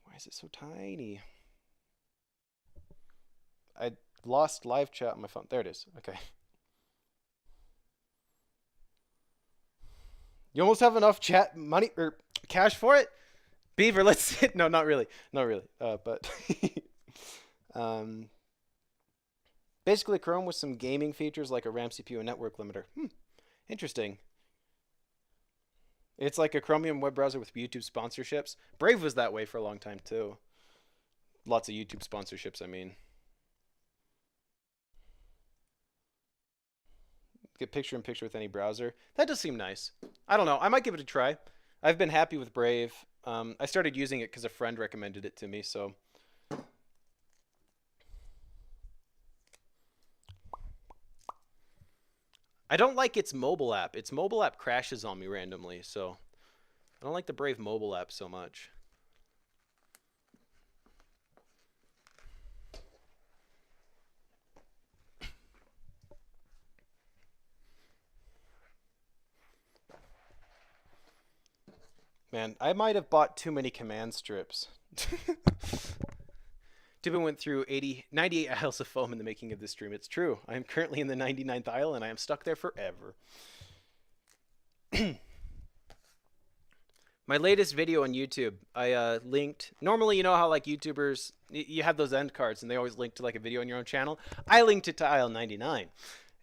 Why is it so tiny? I lost live chat on my phone. There it is. Okay. You almost have enough chat money or cash for it? Beaver, let's sit. No, not really. Not really. But basically Chrome with some gaming features like a RAM CPU and network limiter. Interesting. It's like a Chromium web browser with YouTube sponsorships. Brave was that way for a long time too. Lots of YouTube sponsorships, I mean. Get picture in picture with any browser. That does seem nice. I don't know. I might give it a try. I've been happy with Brave. I started using it because a friend recommended it to me, so. I don't like its mobile app. Its mobile app crashes on me randomly, so I don't like the Brave mobile app so much. Man, I might have bought too many command strips. Tubin went through 98 aisles of foam in the making of this stream. It's true. I am currently in the 99th aisle and I am stuck there forever. My latest video on YouTube, I linked. Normally, you know how like YouTubers, you have those end cards and they always link to like a video on your own channel. I linked it to aisle 99.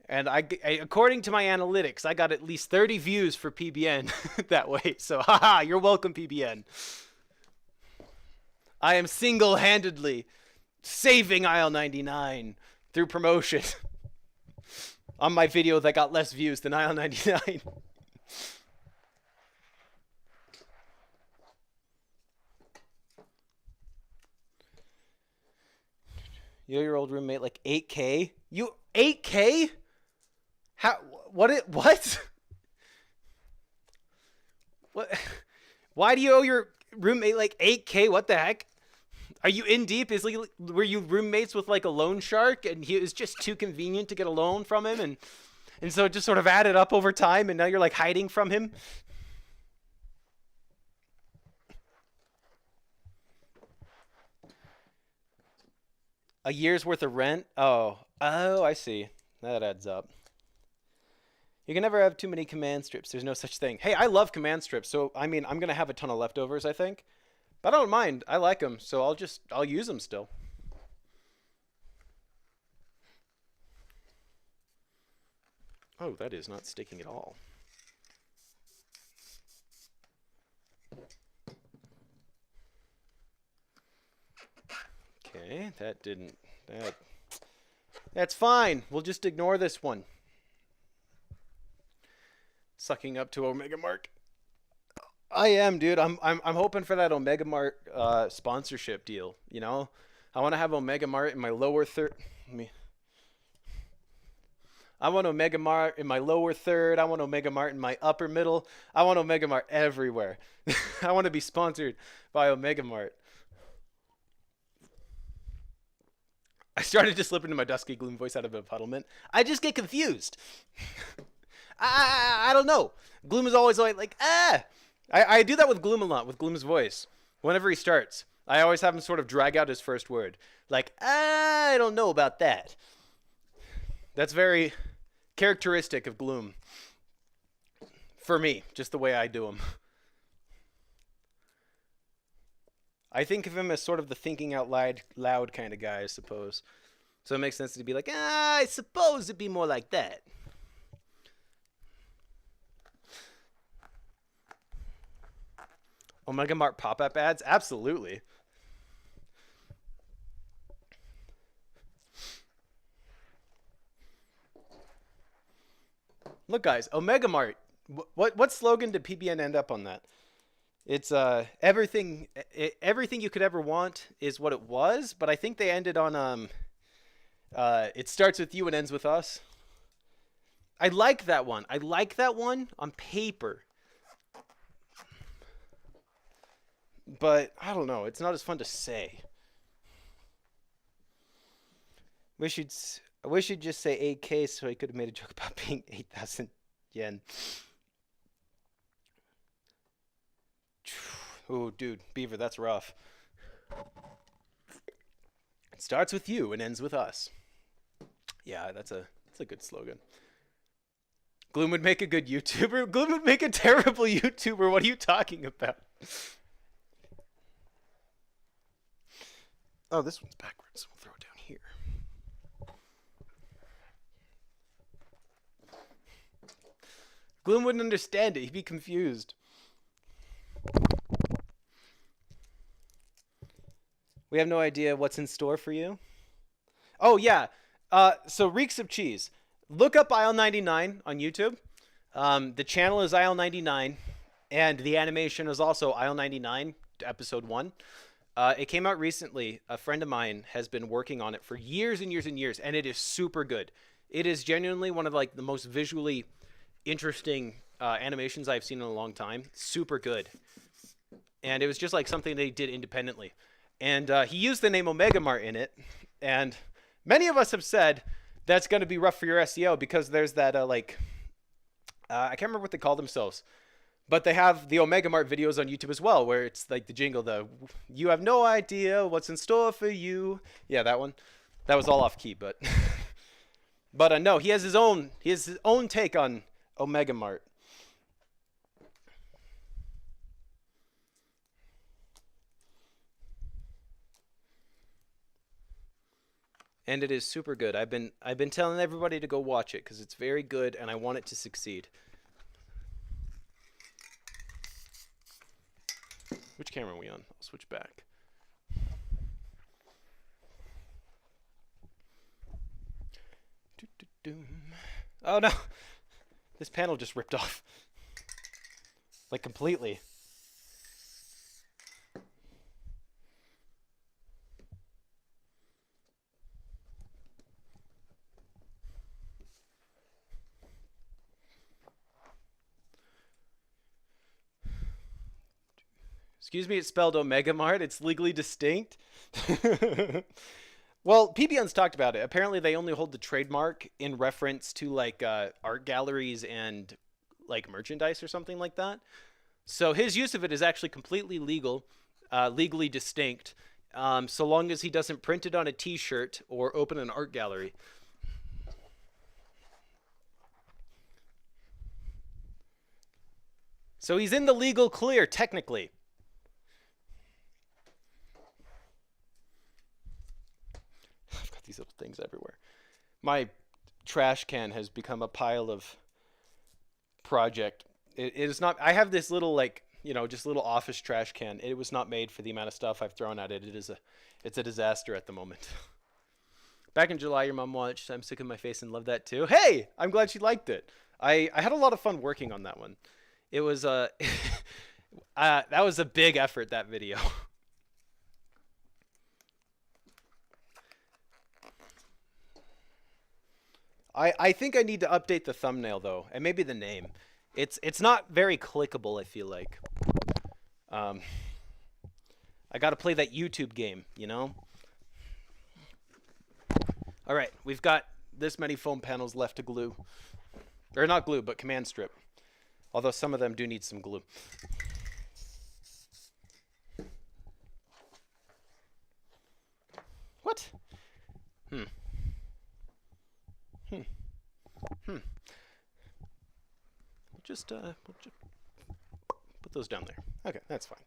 And I, according to my analytics, I got at least 30 views for PBN that way. So, haha, you're welcome, PBN. I am single-handedly saving aisle 99 through promotion on my video that got less views than aisle 99. You owe your old roommate like 8K? You 8K? How? What? What? What? Why do you owe your roommate like 8K? What the heck? Are you in deep? Were you roommates with like a loan shark, and it was just too convenient to get a loan from him, and so it just sort of added up over time, and now you're like hiding from him? A year's worth of rent? Oh, I see. That adds up. You can never have too many command strips. There's no such thing. Hey, I love command strips, so I mean, I'm gonna have a ton of leftovers, I think. But I don't mind. I like them, so I'll use them still. Oh, that is not sticking at all. Okay, that didn't. That's fine. We'll just ignore this one. Sucking up to Omega Mark. I am, dude. I'm hoping for that Omega Mart sponsorship deal. You know, I want to have Omega Mart in my lower third. I want Omega Mart in my lower third. I want Omega Mart in my upper middle. I want Omega Mart everywhere. I want to be sponsored by Omega Mart. I started to slip into my dusky gloom voice out of befuddlement. I just get confused. I don't know. Gloom is always like I do that with Gloom a lot, with Gloom's voice. Whenever he starts, I always have him sort of drag out his first word. Like, I don't know about that. That's very characteristic of Gloom. For me, just the way I do him. I think of him as sort of the thinking out loud kind of guy, I suppose. So it makes sense to be like, I suppose it'd be more like that. Omega Mart pop-up ads? Absolutely. Look, guys, Omega Mart. What slogan did PBN end up on that? It's everything you could ever want is what it was, but I think they ended on it starts with you and ends with us. I like that one. I like that one on paper. But I don't know, it's not as fun to say. I wish you'd just say 8K so I could have made a joke about being 8,000 yen. Oh, dude, Beaver, that's rough. It starts with you and ends with us. Yeah, that's a good slogan. Gloom would make a good YouTuber. Gloom would make a terrible YouTuber. What are you talking about? Oh, this one's backwards. We'll throw it down here. Gloom wouldn't understand it. He'd be confused. We have no idea what's in store for you. Oh, yeah. So Reeks of Cheese. Look up Aisle99 on YouTube. The channel is Aisle99, and the animation is also Aisle99, episode 1. It came out recently. A friend of mine has been working on it for years and years and years, and it is super good. It is genuinely one of like the most visually interesting animations I've seen in a long time. Super good. And it was just like something they did independently. And he used the name Omega Mart in it. And many of us have said that's going to be rough for your SEO because there's that I can't remember what they call themselves. But they have the Omega Mart videos on YouTube as well, where it's like the jingle, you have no idea what's in store for you. Yeah, that one. That was all off key, but but no, he has his own take on Omega Mart. And it is super good. I've been telling everybody to go watch it because it's very good and I want it to succeed. Which camera are we on? I'll switch back. Oh no! This panel just ripped off. Like completely. Excuse me, it's spelled Omega Mart. It's legally distinct. Well, PBN's talked about it. Apparently, they only hold the trademark in reference to like art galleries and like merchandise or something like that. So his use of it is actually completely legal, legally distinct. so long as he doesn't print it on a t-shirt or open an art gallery. So he's in the legal clear, technically. I've got these little things everywhere. My trash can has become a pile of project. It is not. I have this little, like, just little office trash can. It was not made for the amount of stuff I've thrown at it. It's a disaster at the moment. Back in July, your mom watched I'm Sick of My Face and loved that too. Hey, I'm glad she liked it. I had a lot of fun working on that one. It was that was a big effort, that video. I think I need to update the thumbnail though, and maybe the name. It's not very clickable, I feel like. I gotta play that YouTube game, All right, we've got this many foam panels left to glue. Or not glue, but command strip. Although some of them do need some glue. What? We'll just put those down there. Okay, that's fine.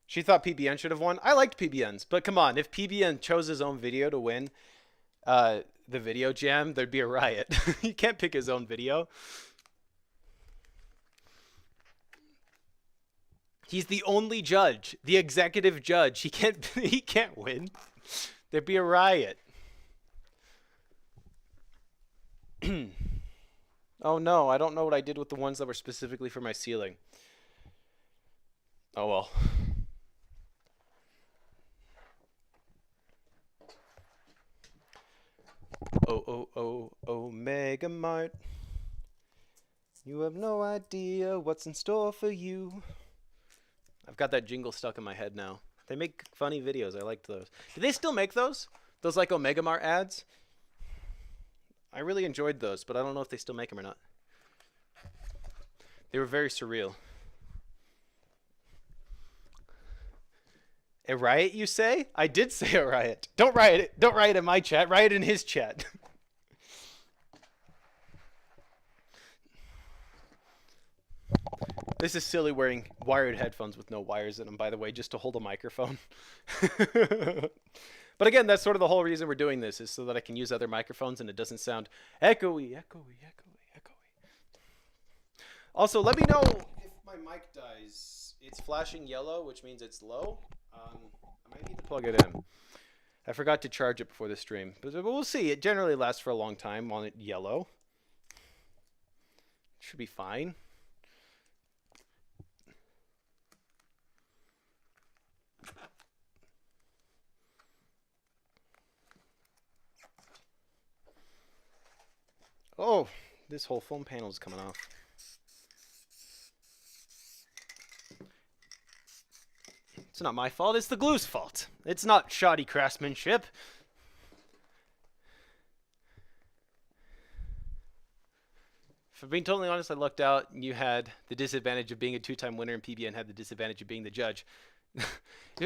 She thought PBN should have won. I liked PBNs, but come on, if PBN chose his own video to win the video jam, there'd be a riot. He can't pick his own video. He's the only judge, the executive judge. He can't win. There'd be a riot. Oh no, I don't know what I did with the ones that were specifically for my ceiling. Oh well. Oh, Mega Mart. You have no idea what's in store for you. I've got that jingle stuck in my head now. They make funny videos. I liked those. Do they still make those? Those like Omega Mart ads? I really enjoyed those, but I don't know if they still make them or not. They were very surreal. A riot, you say? I did say a riot. Don't riot it. Don't riot in my chat. Riot in his chat. This is silly wearing wired headphones with no wires in them, by the way, just to hold a microphone. But again, that's sort of the whole reason we're doing this, is so that I can use other microphones and it doesn't sound echoey, echoey, echoey, echoey. Also, let me know if my mic dies. It's flashing yellow, which means it's low. I might need to plug it in. I forgot to charge it before the stream, but we'll see. It generally lasts for a long time on it yellow. Should be fine. Oh, this whole foam panel is coming off. It's not my fault, it's the glue's fault. It's not shoddy craftsmanship. For being totally honest, I lucked out. You had the disadvantage of being a two-time winner, and PBN had the disadvantage of being the judge.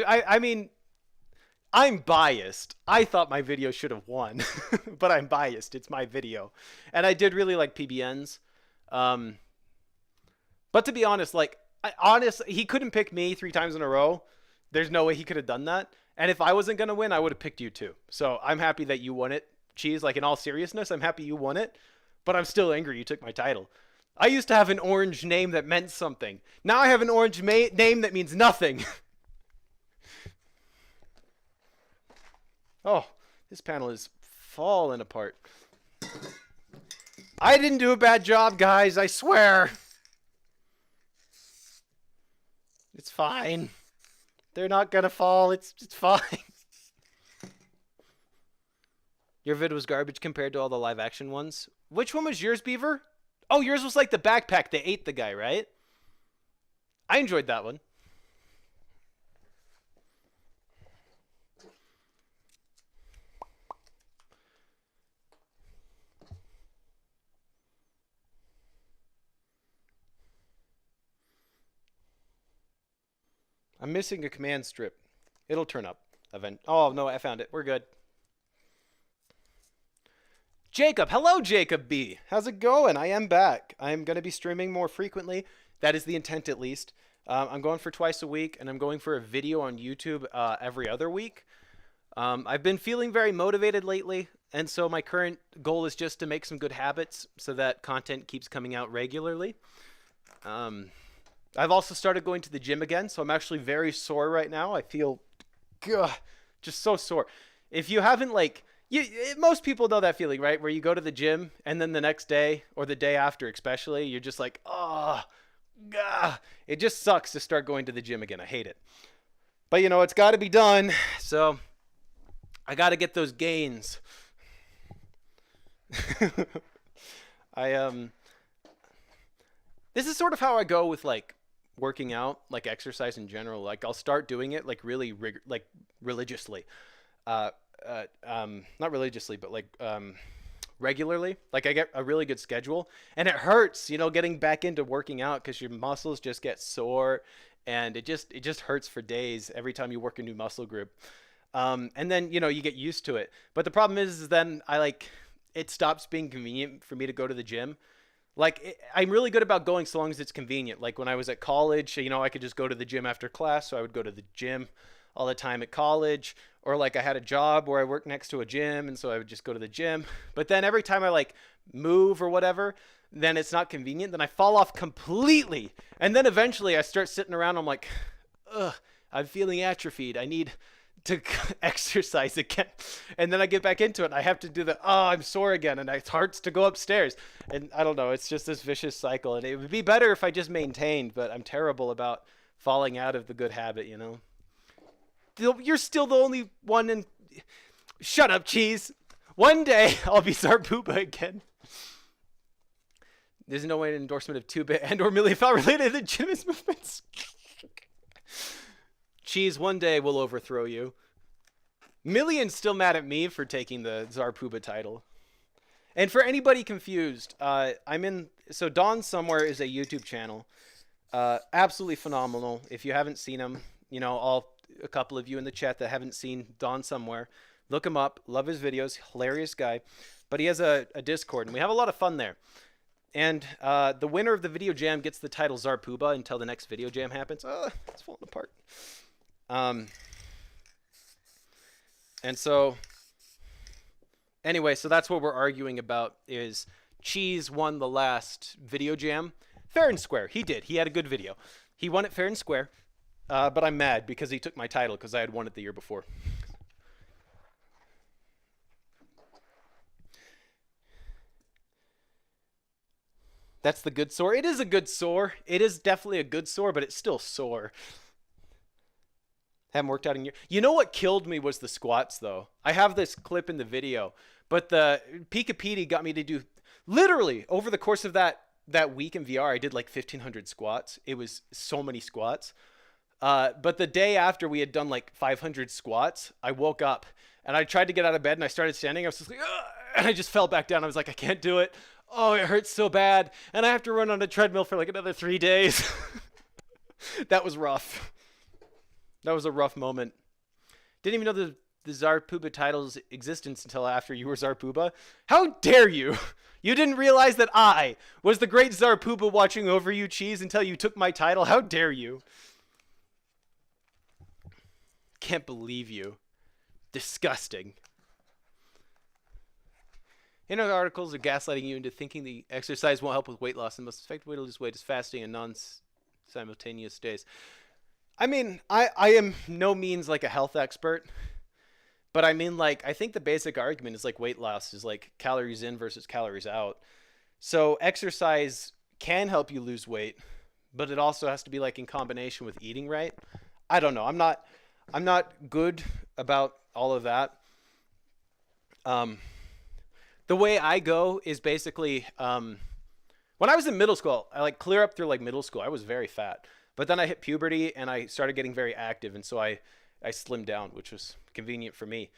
I mean, I'm biased. I thought my video should have won, but I'm biased. It's my video. And I did really like PBN's. But to be honest, he couldn't pick me 3 times in a row. There's no way he could have done that. And if I wasn't going to win, I would have picked you too. So I'm happy that you won it. Cheese, in all seriousness, I'm happy you won it. But I'm still angry you took my title. I used to have an orange name that meant something. Now I have an orange name that means nothing. Oh, this panel is falling apart. I didn't do a bad job, guys. I swear. It's fine. They're not gonna fall. It's fine. Your vid was garbage compared to all the live action ones. Which one was yours, Beaver? Oh, yours was like the backpack. They ate the guy, right? I enjoyed that one. I'm missing a command strip. It'll turn up. Oh, no, I found it. We're good. Jacob. Hello, Jacob B. How's it going? I am back. I'm going to be streaming more frequently. That is the intent, at least. I'm going for twice a week, and I'm going for a video on YouTube every other week. I've been feeling very motivated lately, and so my current goal is just to make some good habits so that content keeps coming out regularly. I've also started going to the gym again, so I'm actually very sore right now. I feel just so sore. If you haven't, like, most people know that feeling, right? Where you go to the gym, and then the next day, or the day after especially, you're just like, it just sucks to start going to the gym again. I hate it. But, it's got to be done, so I got to get those gains. This is sort of how I go with, like, working out, like exercise in general. Like, I'll start doing it, like, really religiously. Not religiously, but like regularly. Like, I get a really good schedule, and it hurts, getting back into working out because your muscles just get sore, and it just hurts for days every time you work a new muscle group. And then you get used to it. But the problem is then it stops being convenient for me to go to the gym. Like, I'm really good about going so long as it's convenient. Like, when I was at college, I could just go to the gym after class, so I would go to the gym all the time at college. Or, like, I had a job where I worked next to a gym, and so I would just go to the gym. But then every time I, like, move or whatever, then it's not convenient. Then I fall off completely. And then eventually I start sitting around, I'm like, I'm feeling atrophied. I need to exercise again. And then I get back into it, and I have to do I'm sore again, and it hurts to go upstairs. And I don't know, it's just this vicious cycle. And it would be better if I just maintained, but I'm terrible about falling out of the good habit, You're still the only one in... Shut up, Cheese. One day, I'll be Zarpooba again. There's no way an endorsement of 2-bit and or millionfowl related legitimate movements. Cheese, one day will overthrow you. Million's still mad at me for taking the Zarpooba title. And for anybody confused, so Dawn Somewhere is a YouTube channel. Absolutely phenomenal. If you haven't seen him, a couple of you in the chat that haven't seen Dawn Somewhere, look him up. Love his videos. Hilarious guy. But he has a Discord, and we have a lot of fun there. And the winner of the video jam gets the title Zarpooba until the next video jam happens. It's falling apart. And so, anyway, so that's what we're arguing about is Cheese won the last video jam. Fair and square. He did. He had a good video. He won it fair and square. But I'm mad because he took my title because I had won it the year before. That's the good sore. It is a good sore. It is definitely a good sore, but it's still sore. Haven't worked out in years. You know what killed me was the squats, though. I have this clip in the video, but the Pika Petey got me to do, literally, over the course of that week in VR, I did like 1,500 squats. It was so many squats. But the day after we had done like 500 squats, I woke up and I tried to get out of bed and I started standing. I was just like, and I just fell back down. I was like, I can't do it. Oh, it hurts so bad. And I have to run on a treadmill for like another 3 days. That was rough. That was a rough moment. Didn't even know the Zarpooba title's existence until after you were Zarpooba. How dare you? You didn't realize that I was the great Zarpooba watching over you, Cheese, until you took my title? How dare you? Can't believe you. Disgusting. The articles are gaslighting you into thinking the exercise won't help with weight loss. The most effective way to lose weight is fasting and non-simultaneous days. I mean, I am no means like a health expert, but I mean, like, I think the basic argument is like weight loss is like calories in versus calories out. So exercise can help you lose weight, but it also has to be like in combination with eating right. I don't know. I'm not good about all of that. The way I go is basically, when I was in middle school, I like clear up through like middle school, I was very fat. But then I hit puberty and I started getting very active, and so I slimmed down, which was convenient for me.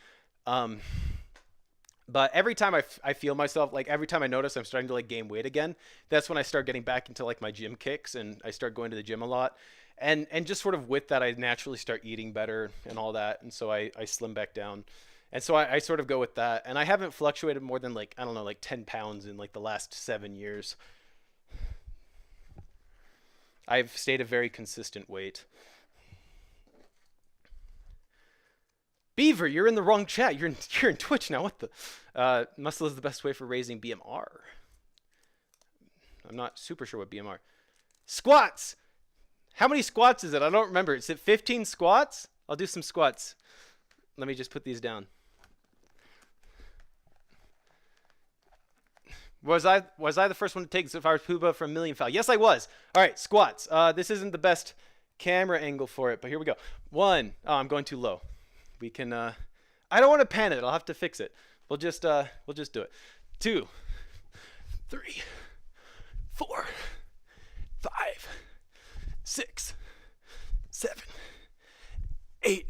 But every time I feel myself, like every time I notice I'm starting to like gain weight again, that's when I start getting back into like my gym kicks and I start going to the gym a lot. And just sort of with that, I naturally start eating better and all that. And so I slim back down. And so I sort of go with that. And I haven't fluctuated more than like, I don't know, like 10 pounds in like the last 7 years. I've stayed a very consistent weight. Beaver, you're in the wrong chat. You're in Twitch now. What the? Muscle is the best way for raising BMR. I'm not super sure what BMR. Squats. How many squats is it? I don't remember. Is it 15 squats? I'll do some squats. Let me just put these down. Was I the first one to take Sapphire Puba from Million Foul? Yes, I was. All right, squats. This isn't the best camera angle for it, but here we go. One. Oh, I'm going too low. We can. I don't want to pan it. I'll have to fix it. We'll just do it. 2, 3, 4, 5, 6, 7, 8.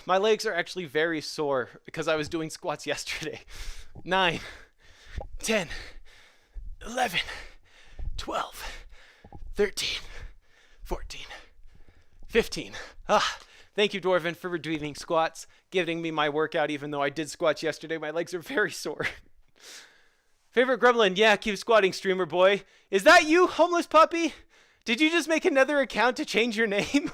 My legs are actually very sore because I was doing squats yesterday. 9, 10, 11, 12, 13, 14, 15. Thank you, Dwarven, for retrieving squats, giving me my workout, even though I did squats yesterday. My legs are very sore. Favorite gremlin? Yeah, keep squatting, streamer boy. Is that you, homeless puppy? Did you just make another account to change your name?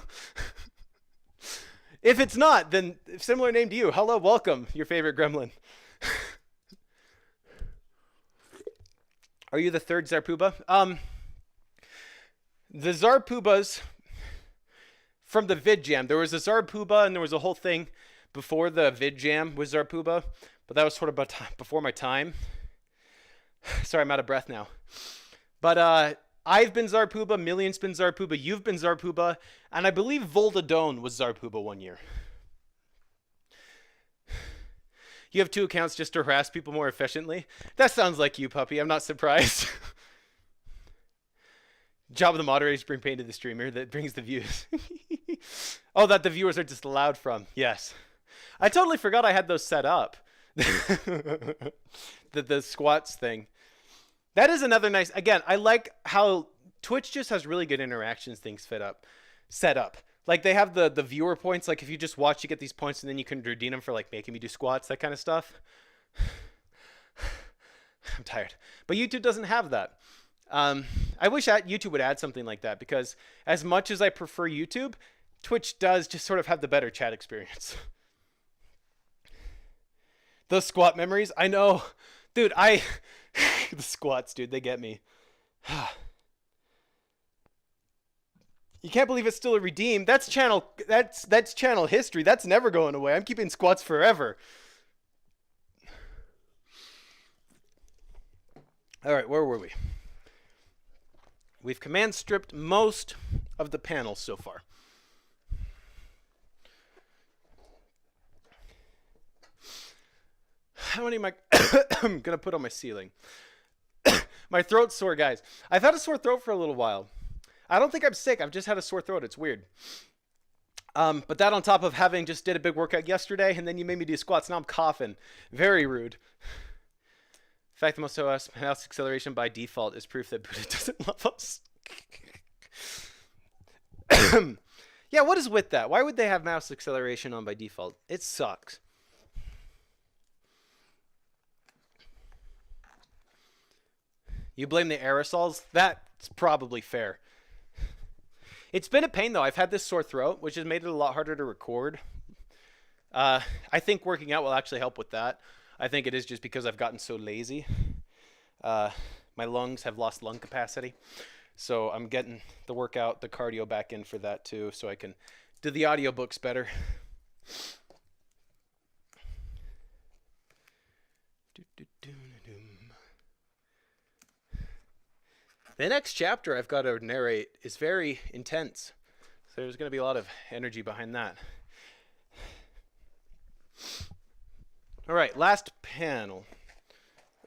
If it's not, then similar name to you. Hello, welcome, your favorite gremlin. Are you the third Zarpuba? The Zarpubas from the Vid Jam. There was a Zarpuba and there was a whole thing before the Vid Jam with Zarpuba, but that was sort of before my time. Sorry, I'm out of breath now. But I've been Zarpuba, Million's been Zarpuba, you've been Zarpuba, and I believe Voldadone was Zarpuba one year. You have 2 accounts just to harass people more efficiently? That sounds like you, puppy. I'm not surprised. Job of the moderators bring pain to the streamer. That brings the views. Oh, that the viewers are disallowed from. Yes. I totally forgot I had those set up. the squats thing. That is another nice... Again, I like how Twitch just has really good interactions things set up. Like, they have the viewer points. Like, if you just watch, you get these points, and then you can redeem them for, like, making me do squats, that kind of stuff. I'm tired. But YouTube doesn't have that. I wish YouTube would add something like that, because as much as I prefer YouTube, Twitch does just sort of have the better chat experience. Those squat memories, I know. Dude, the squats, dude, they get me. You can't believe it's still a redeem. That's channel history. That's never going away. I'm keeping squats forever. All right, where were we? We've command stripped most of the panels so far. How many am I I'm gonna put on my ceiling? My throat's sore, guys. I've had a sore throat for a little while. I don't think I'm sick. I've just had a sore throat. It's weird. But that on top of having just did a big workout yesterday, and then you made me do squats. Now I'm coughing. Very rude. In fact, the most OS mouse acceleration by default is proof that Buddha doesn't love us. Yeah, what is with that? Why would they have mouse acceleration on by default? It sucks. You blame the aerosols? That's probably fair. It's been a pain, though. I've had this sore throat, which has made it a lot harder to record. I think working out will actually help with that. I think it is just because I've gotten so lazy. My lungs have lost lung capacity. So I'm getting the workout, the cardio back in for that, too, so I can do the audiobooks better. The next chapter I've got to narrate is very intense. So there's going to be a lot of energy behind that. All right, last panel.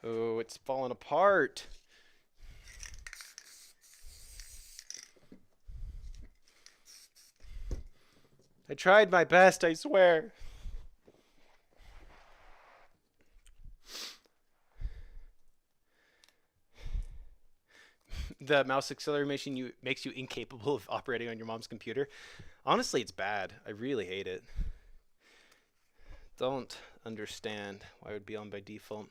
Oh, it's falling apart. I tried my best, I swear. the mouse acceleration makes you incapable of operating on your mom's computer. Honestly, it's bad. I really hate it. Don't understand why it would be on by default.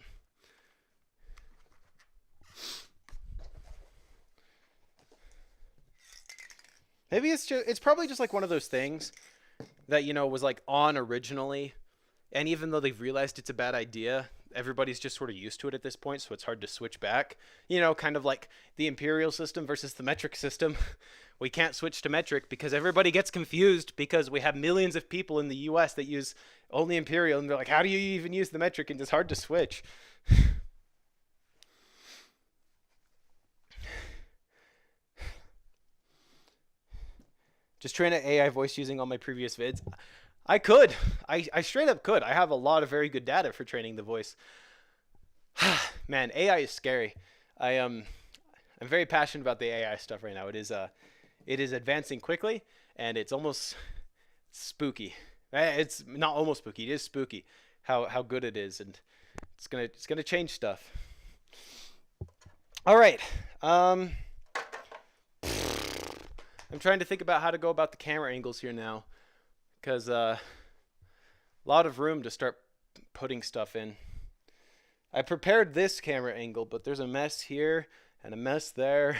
Maybe it's probably just like one of those things that, you know, was like on originally, and even though they've realized it's a bad idea, everybody's just sort of used to it at this point, so it's hard to switch back. You know, kind of like the imperial system versus the metric system. We can't switch to metric because everybody gets confused because we have millions of people in the US that use only imperial, and they're like, how do you even use the metric? And it's hard to switch. Just train an AI voice using all my previous vids. I could. I straight up could. I have a lot of very good data for training the voice. Man, AI is scary. I'm very passionate about the AI stuff right now. It is advancing quickly, and it's almost spooky. It's not almost spooky. It is spooky how good it is, and it's gonna change stuff. All right. I'm trying to think about how to go about the camera angles here now, because a lot of room to start putting stuff in. I prepared this camera angle, but there's a mess here and a mess there.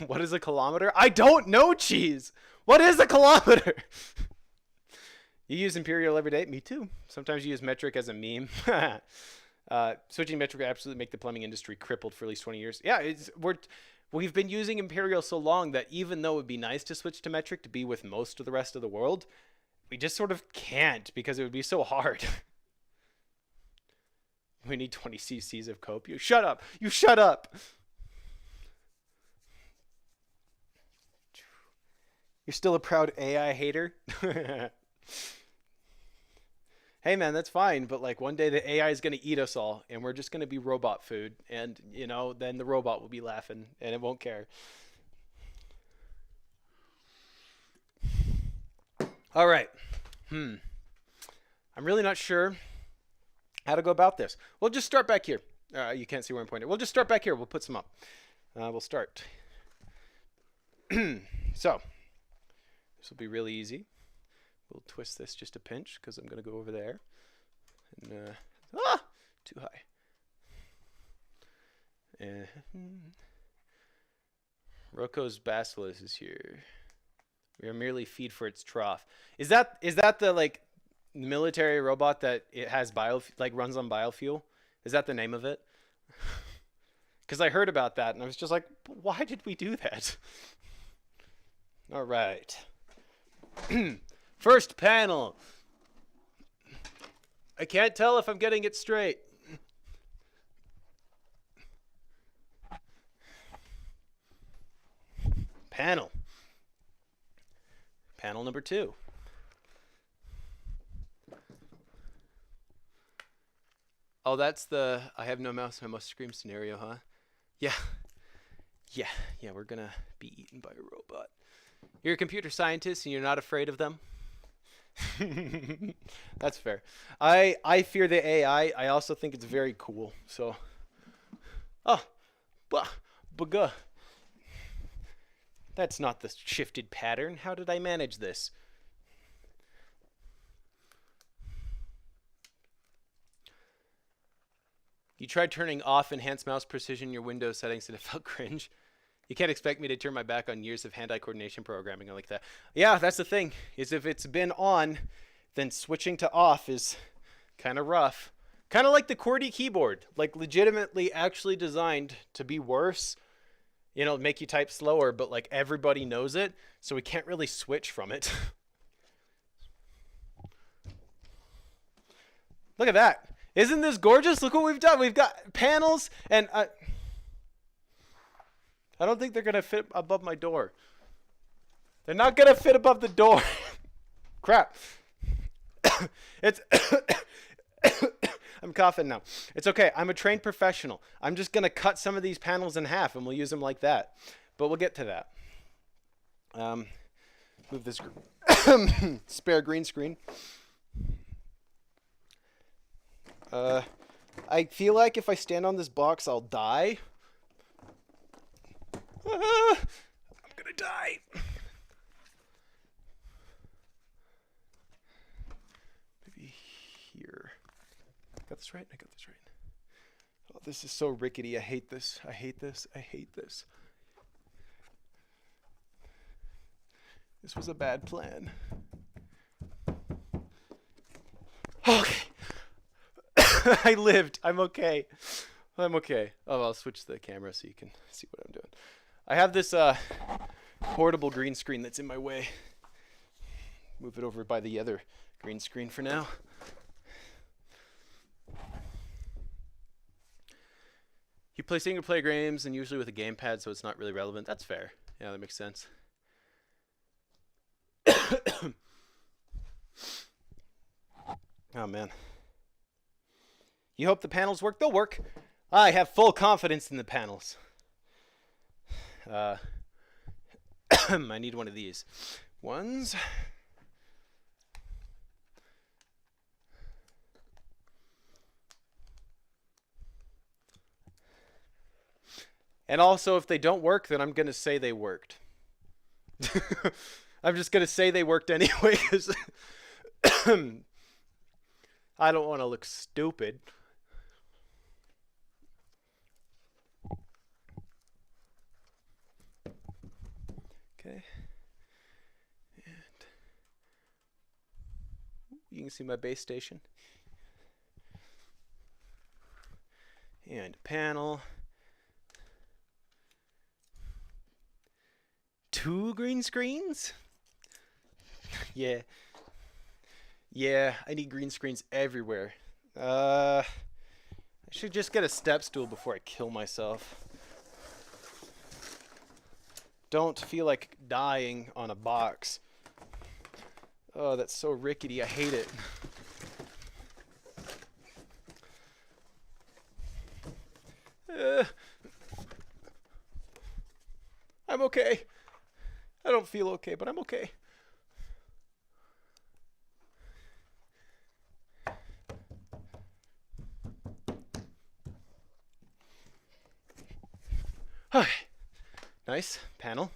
What is a kilometer? I don't know, cheese. What is a kilometer? You use imperial every day? Me too. Sometimes you use metric as a meme. Switching metric would absolutely make the plumbing industry crippled for at least 20 years. Yeah, we've been using imperial so long that even though it would be nice to switch to metric to be with most of the rest of the world, we just sort of can't because it would be so hard. We need 20 cc's of cope. You shut up. You shut up. You're still a proud AI hater? Hey man, that's fine, but like one day the AI is going to eat us all and we're just going to be robot food, and you know, then the robot will be laughing and it won't care. All right. I'm really not sure how to go about this. We'll just start back here. You can't see where I'm pointing. We'll just start back here. We'll put some up. We'll start. So this will be really easy. We'll twist this just a pinch because I'm going to go over there. And, too high. Rocco's Basilisk is here. We are merely feed for its trough. Is that the like military robot that it has runs on biofuel? Is that the name of it? Because I heard about that and I was just like, why did we do that? All right. First panel. I can't tell if I'm getting it straight. Panel. Panel number 2. Oh, that's the I have no mouse, I must scream scenario, huh? Yeah. Yeah, we're gonna be eaten by a robot. You're a computer scientist and you're not afraid of them? That's fair. I fear the AI. I also think it's very cool. So, buga. That's not the shifted pattern. How did I manage this? You tried turning off enhanced mouse precision in your Windows settings and it felt cringe. You can't expect me to turn my back on years of hand-eye coordination programming like that. Yeah, that's the thing, is if it's been on, then switching to off is kind of rough. Kind of like the QWERTY keyboard, like legitimately actually designed to be worse, you know, make you type slower, but like everybody knows it, so we can't really switch from it. Look at that. Isn't this gorgeous? Look what we've done. We've got panels and... I don't think they're going to fit above my door. They're not going to fit above the door. Crap. It's I'm coughing now. It's okay. I'm a trained professional. I'm just going to cut some of these panels in half and we'll use them like that. But we'll get to that. Move this spare green screen. I feel like if I stand on this box, I'll die. I'm gonna die. Maybe here. Got this right? I got this right. Oh, this is so rickety. I hate this. I hate this. I hate this. This was a bad plan. Okay. I lived. I'm okay. I'm okay. Oh, I'll switch the camera so you can see what I'm doing. I have this portable green screen that's in my way. Move it over by the other green screen for now. You play single player games and usually with a gamepad, so it's not really relevant. That's fair. Yeah, that makes sense. Oh man. You hope the panels work? They'll work. I have full confidence in the panels. I need one of these ones. And also, if they don't work, then I'm going to say they worked. I'm just going to say they worked anyway, because I don't want to look stupid. Okay. And you can see my base station. And panel. 2 green screens? Yeah. Yeah, I need green screens everywhere. I should just get a step stool before I kill myself. Don't feel like dying on a box. Oh, that's so rickety. I hate it. I'm okay. I don't feel okay, but I'm okay. Okay. Nice panel.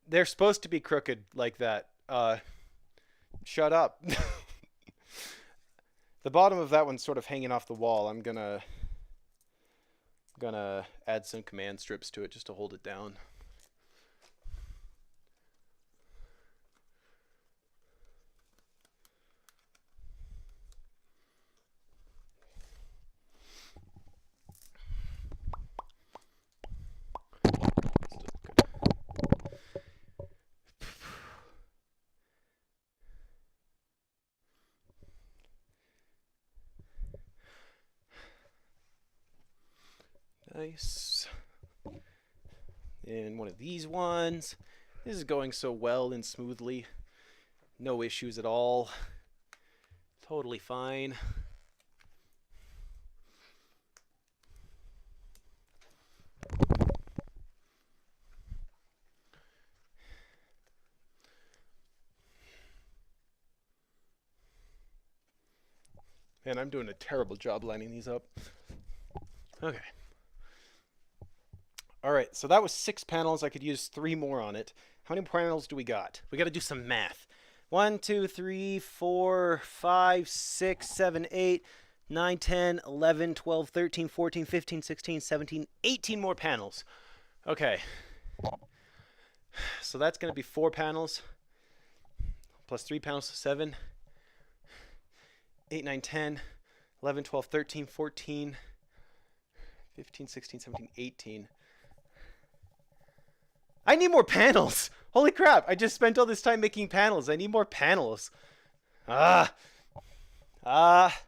They're supposed to be crooked like that. Shut up. The bottom of that one's sort of hanging off the wall. I'm gonna add some command strips to it just to hold it down. Nice. And one of these ones. This is going so well and smoothly. No issues at all. Totally fine. Man, I'm doing a terrible job lining these up. Okay. All right, so that was 6 panels. I could use 3 more on it. How many panels do we got? We got to do some math. 1, 2, 3, 4, 5, 6, 7, 8, 9, 10, 11, 12, 13, 14, 15, 16, 17, 18 more panels. Okay. So that's going to be 4 panels plus 3 panels, so 7, 8, 9, 10, 11, 12, 13, 14, 15, 16, 17, 18. I need more panels. Holy crap. I just spent all this time making panels. I need more panels. Ah. Ah.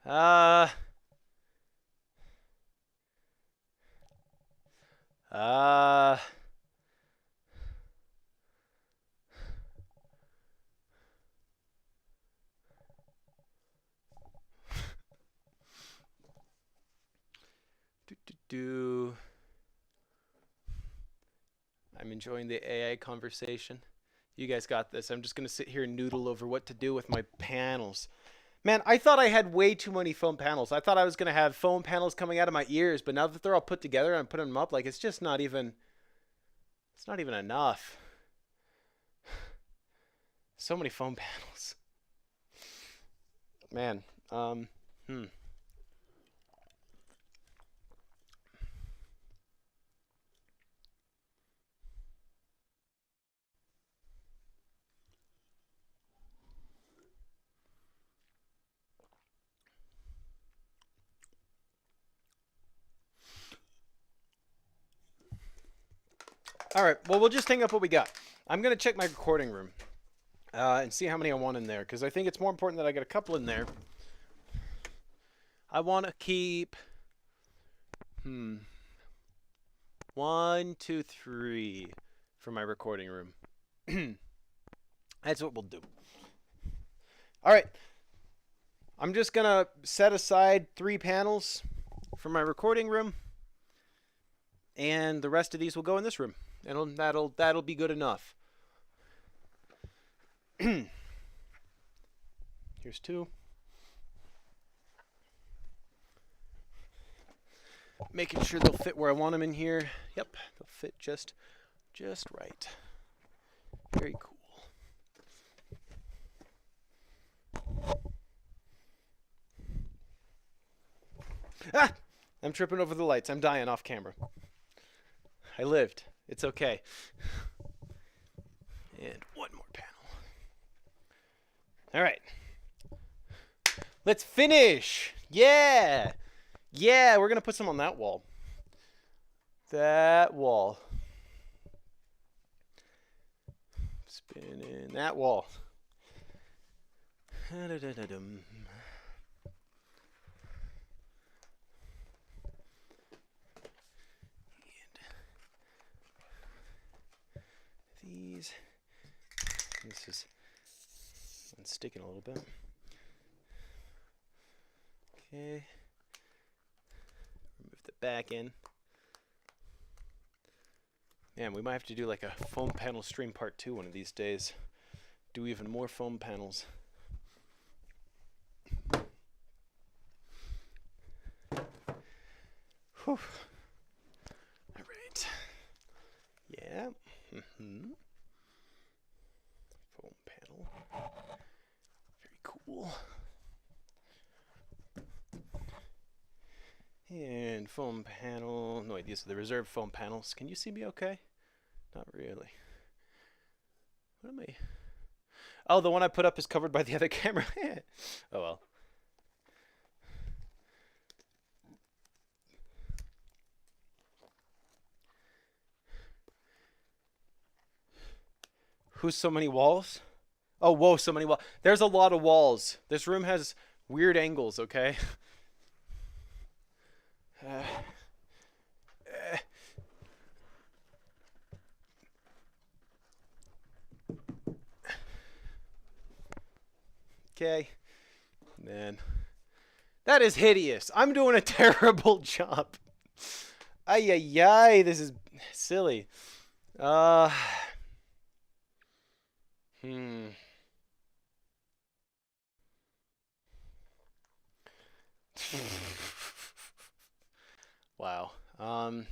Ah. Ah. Do. I'm enjoying the AI conversation. You guys got this. I'm just going to sit here and noodle over what to do with my panels. Man, I thought I had way too many foam panels. I thought I was going to have foam panels coming out of my ears, but now that they're all put together and I'm putting them up, like it's just not even, it's not even enough. So many foam panels. Man, All right, well, we'll just hang up what we got. I'm going to check my recording room and see how many I want in there, because I think it's more important that I get a couple in there. I want to keep, 1, 2, 3 for my recording room. That's what we'll do. All right. I'm just going to set aside 3 panels for my recording room, and the rest of these will go in this room. And that'll be good enough. Here's 2. Making sure they'll fit where I want them in here. Yep, they'll fit just right. Very cool. Ah! I'm tripping over the lights. I'm dying off camera. I lived. It's okay. And one more panel. All right. Let's finish. Yeah. Yeah, we're going to put some on that wall. That wall. Spinning that wall. These. This is sticking a little bit. Okay. Remove the back end. Man, we might have to do like a foam panel stream part 2 one of these days. Do even more foam panels. Whew. All right. Yeah. Foam panel. Very cool. And foam panel. No, these are the reserved foam panels. Can you see me okay? Not really. What am I? Oh, the one I put up is covered by the other camera. Oh well. Who's so many walls? Oh, whoa, so many walls. There's a lot of walls. This room has weird angles, okay? Okay. Man. That is hideous. I'm doing a terrible job. Ay, ay, ay. This is silly. Wow. Let's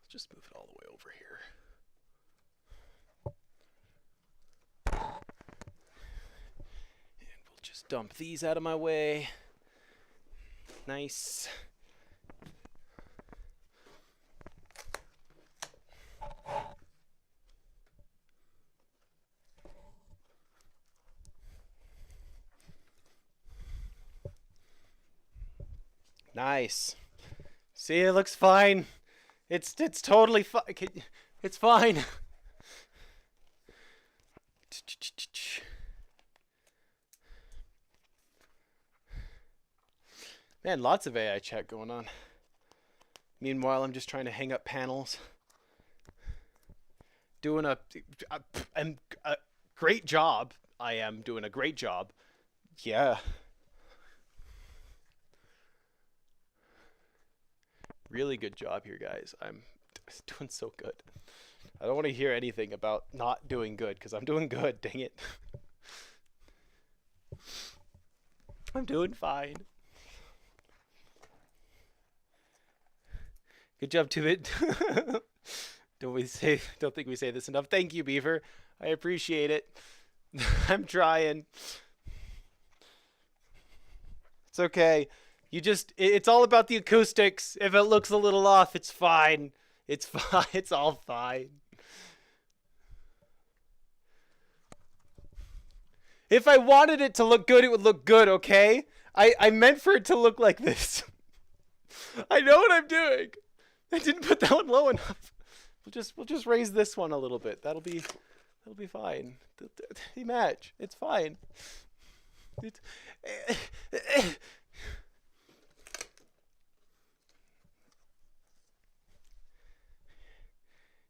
just move it all the way over here. And we'll just dump these out of my way. Nice. Nice. See, it looks fine. It's totally fine. It's fine. Man, lots of AI chat going on. Meanwhile, I'm just trying to hang up panels. Doing a great job. I am doing a great job. Yeah. Really good job here, guys. It's doing so good. I don't want to hear anything about not doing good, because I'm doing good, dang it. I'm doing fine. Good job, Tuvit. Don't think we say this enough. Thank you, Beaver. I appreciate it. I'm trying. It's okay. It's all about the acoustics. If it looks a little off, it's fine. It's fine. It's all fine. If I wanted it to look good, it would look good, okay? I meant for it to look like this. I know what I'm doing. I didn't put that one low enough. We'll just raise this one a little bit. That'll be fine. They match. It's fine.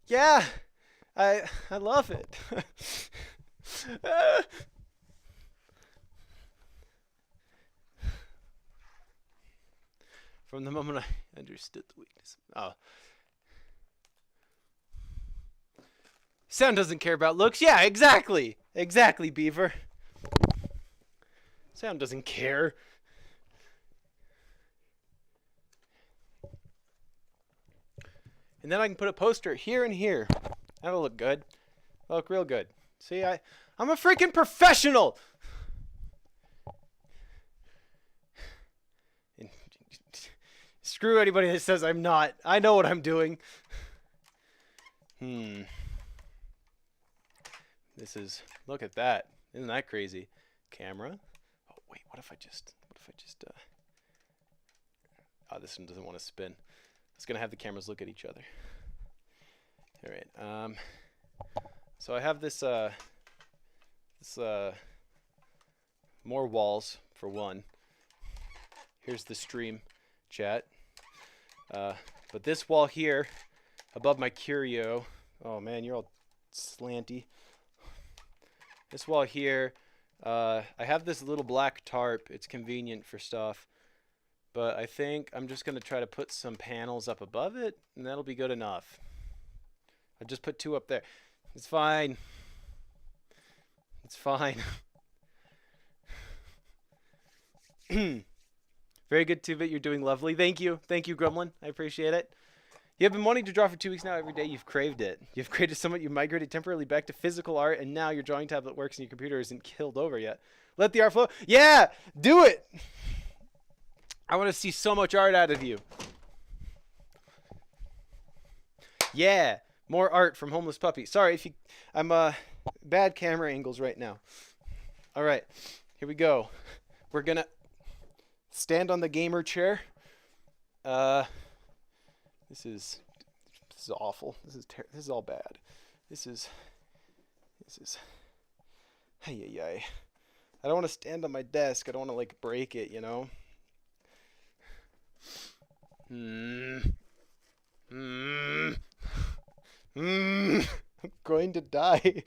Yeah, I love it. From the moment I understood the weakness. Oh. Sound doesn't care about looks. Yeah, exactly. Exactly, Beaver. Sound doesn't care. And then I can put a poster here and here. That'll look good. That'll look real good. See, I'm a freaking professional. And screw anybody that says I'm not. I know what I'm doing. Look at that. Isn't that crazy? Camera. Oh, wait, what if I just, oh, this one doesn't want to spin. It's going to have the cameras look at each other. All right. So I have this more walls for one. Here's the stream chat. But this wall here above my curio. Oh man, you're all slanty. This wall here, I have this little black tarp. It's convenient for stuff. But I think I'm just going to try to put some panels up above it, and that'll be good enough. I just put 2 up there. It's fine. It's fine. Very good, Tuvit. You're doing lovely. Thank you. Thank you, Gremlin. I appreciate it. You have been wanting to draw for 2 weeks now. Every day you've craved it. You've created somewhat. You've migrated temporarily back to physical art, and now your drawing tablet works and your computer isn't killed over yet. Let the art flow. Yeah! Do it! I want to see so much art out of you. Yeah, more art from Homeless Puppy. Sorry if I'm bad camera angles right now. All right, here we go. We're gonna stand on the gamer chair. This is awful. This is all bad. This is. Hey. I don't want to stand on my desk. I don't want to like break it, you know. I'm going to die.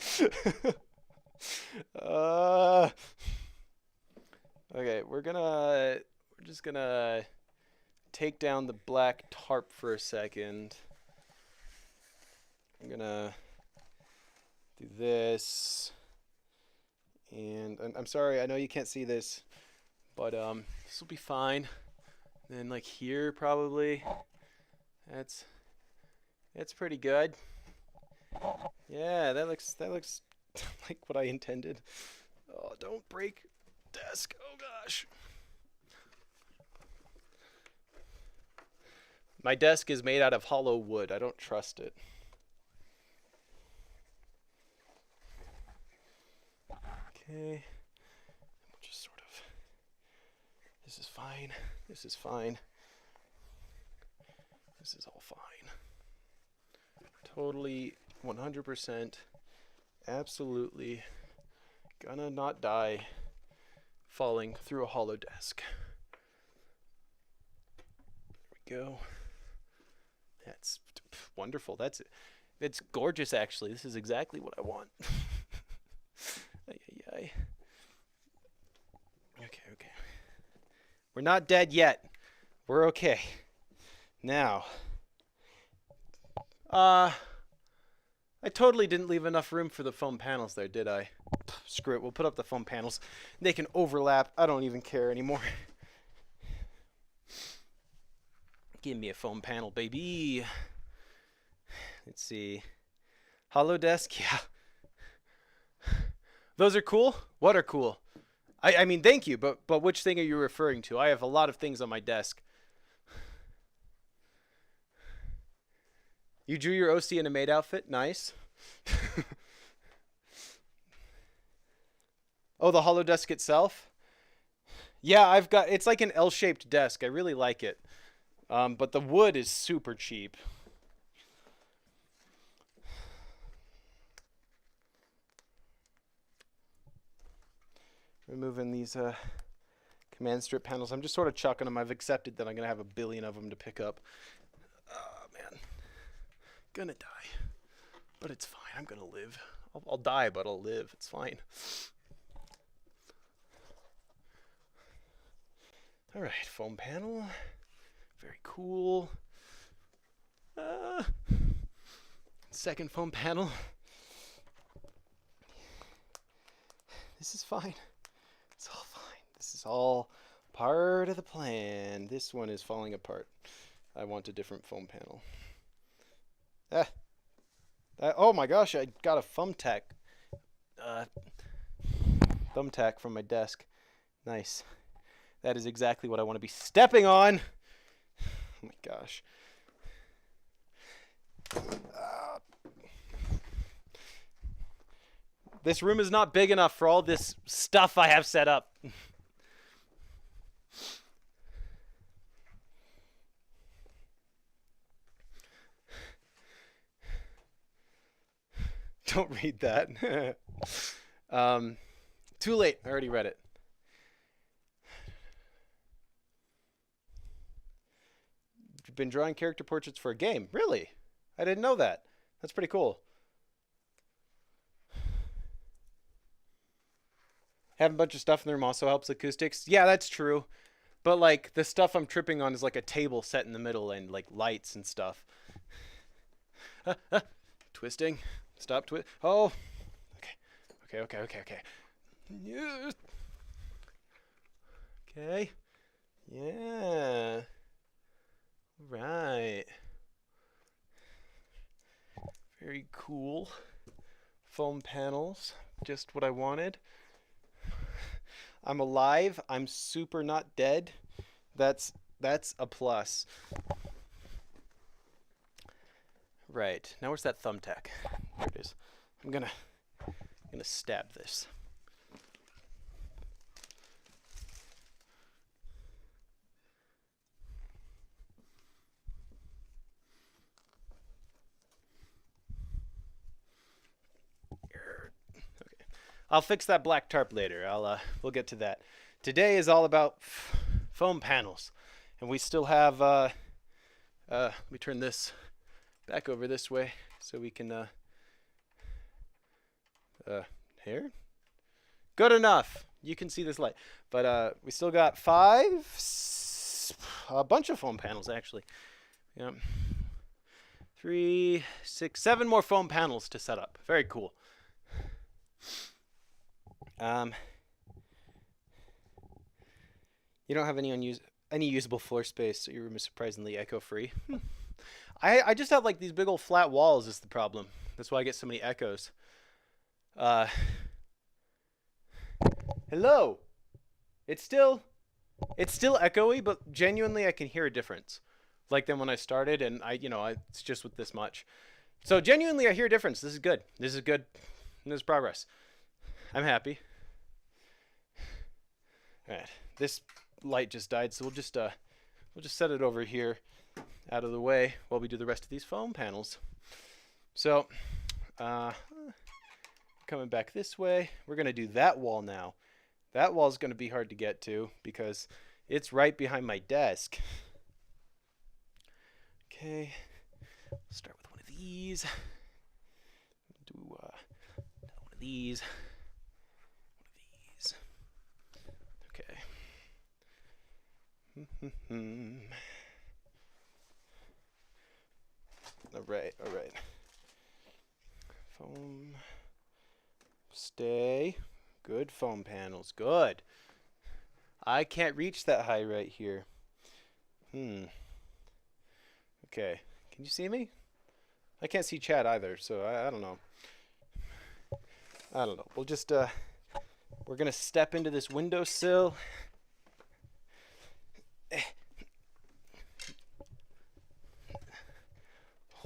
Okay, we're just gonna take down the black tarp for a second. I'm gonna do this, and I'm sorry, I know you can't see this, but this will be fine. Then like here probably, that's pretty good. Yeah, that looks like what I intended. Oh, don't break desk. Oh gosh. My desk is made out of hollow wood. I don't trust it. Okay. We'll just sort of. This is fine. This is fine. This is all fine. Totally 100% absolutely gonna not die falling through a hollow desk. There we go. That's wonderful. It's gorgeous actually. This is exactly what I want. Okay. We're not dead yet. We're okay. Now, Uh, I totally didn't leave enough room for the foam panels there, did I? Screw it, we'll put up the foam panels. They can overlap. I don't even care anymore. Give me a foam panel, baby. Let's see. Hollow desk, yeah. Those are cool? What are cool? I mean, thank you, but which thing are you referring to? I have a lot of things on my desk. You drew your OC in a maid outfit? Nice. Oh, the hollow desk itself? Yeah, I've got, it's like an L-shaped desk. I really like it. But the wood is super cheap. Removing these command strip panels. I'm just sort of chucking them. I've accepted that I'm going to have a billion of them to pick up. Oh, man. Gonna die. But it's fine. I'm going to live. I'll die, but I'll live. It's fine. All right, foam panel. Very cool. Second foam panel. This is fine. It's all fine. This is all part of the plan. This one is falling apart. I want a different foam panel. Oh my gosh, I got a thumbtack. Thumbtack from my desk. Nice. That is exactly what I want to be stepping on. Oh my gosh. This room is not big enough for all this stuff I have set up. Don't read that. Too late. I already read it. You've been drawing character portraits for a game. Really? I didn't know that. That's pretty cool. Having a bunch of stuff in the room also helps acoustics. Yeah, that's true. But like the stuff I'm tripping on is like a table set in the middle and like lights and stuff. Twisting. Stop twist. Oh. Okay. Yeah. Okay. Yeah. Right. Very cool. Foam panels. Just what I wanted. I'm alive. I'm super not dead. That's a plus. Right. Now where's that thumbtack? There it is. I'm gonna stab this. Okay. I'll fix that black tarp later. We'll get to that. Today is all about foam panels, and we still have let me turn this back over this way so we can here. Good enough. You can see this light. But we still got a bunch of foam panels actually. Yep. 3, 6, 7 more foam panels to set up. Very cool. You don't have any usable floor space, so your room is surprisingly echo-free. I just have like these big old flat walls is the problem. That's why I get so many echoes. Hello. It's still echoey, but genuinely I can hear a difference. Like than when I started, and it's just with this much. So genuinely I hear a difference. This is good. This is good. This is progress. I'm happy. All right. This light just died, so we'll just set it over here out of the way while we do the rest of these foam panels. So coming back this way, we're going to do that wall now. That wall is going to be hard to get to because it's right behind my desk. Okay, start with one of these. Do one of these. Okay. All right, all right. Foam. Stay. Good foam panels. Good. I can't reach that high right here. Okay. Can you see me? I can't see Chad either, so I don't know. I don't know. We'll just, we're going to step into this windowsill.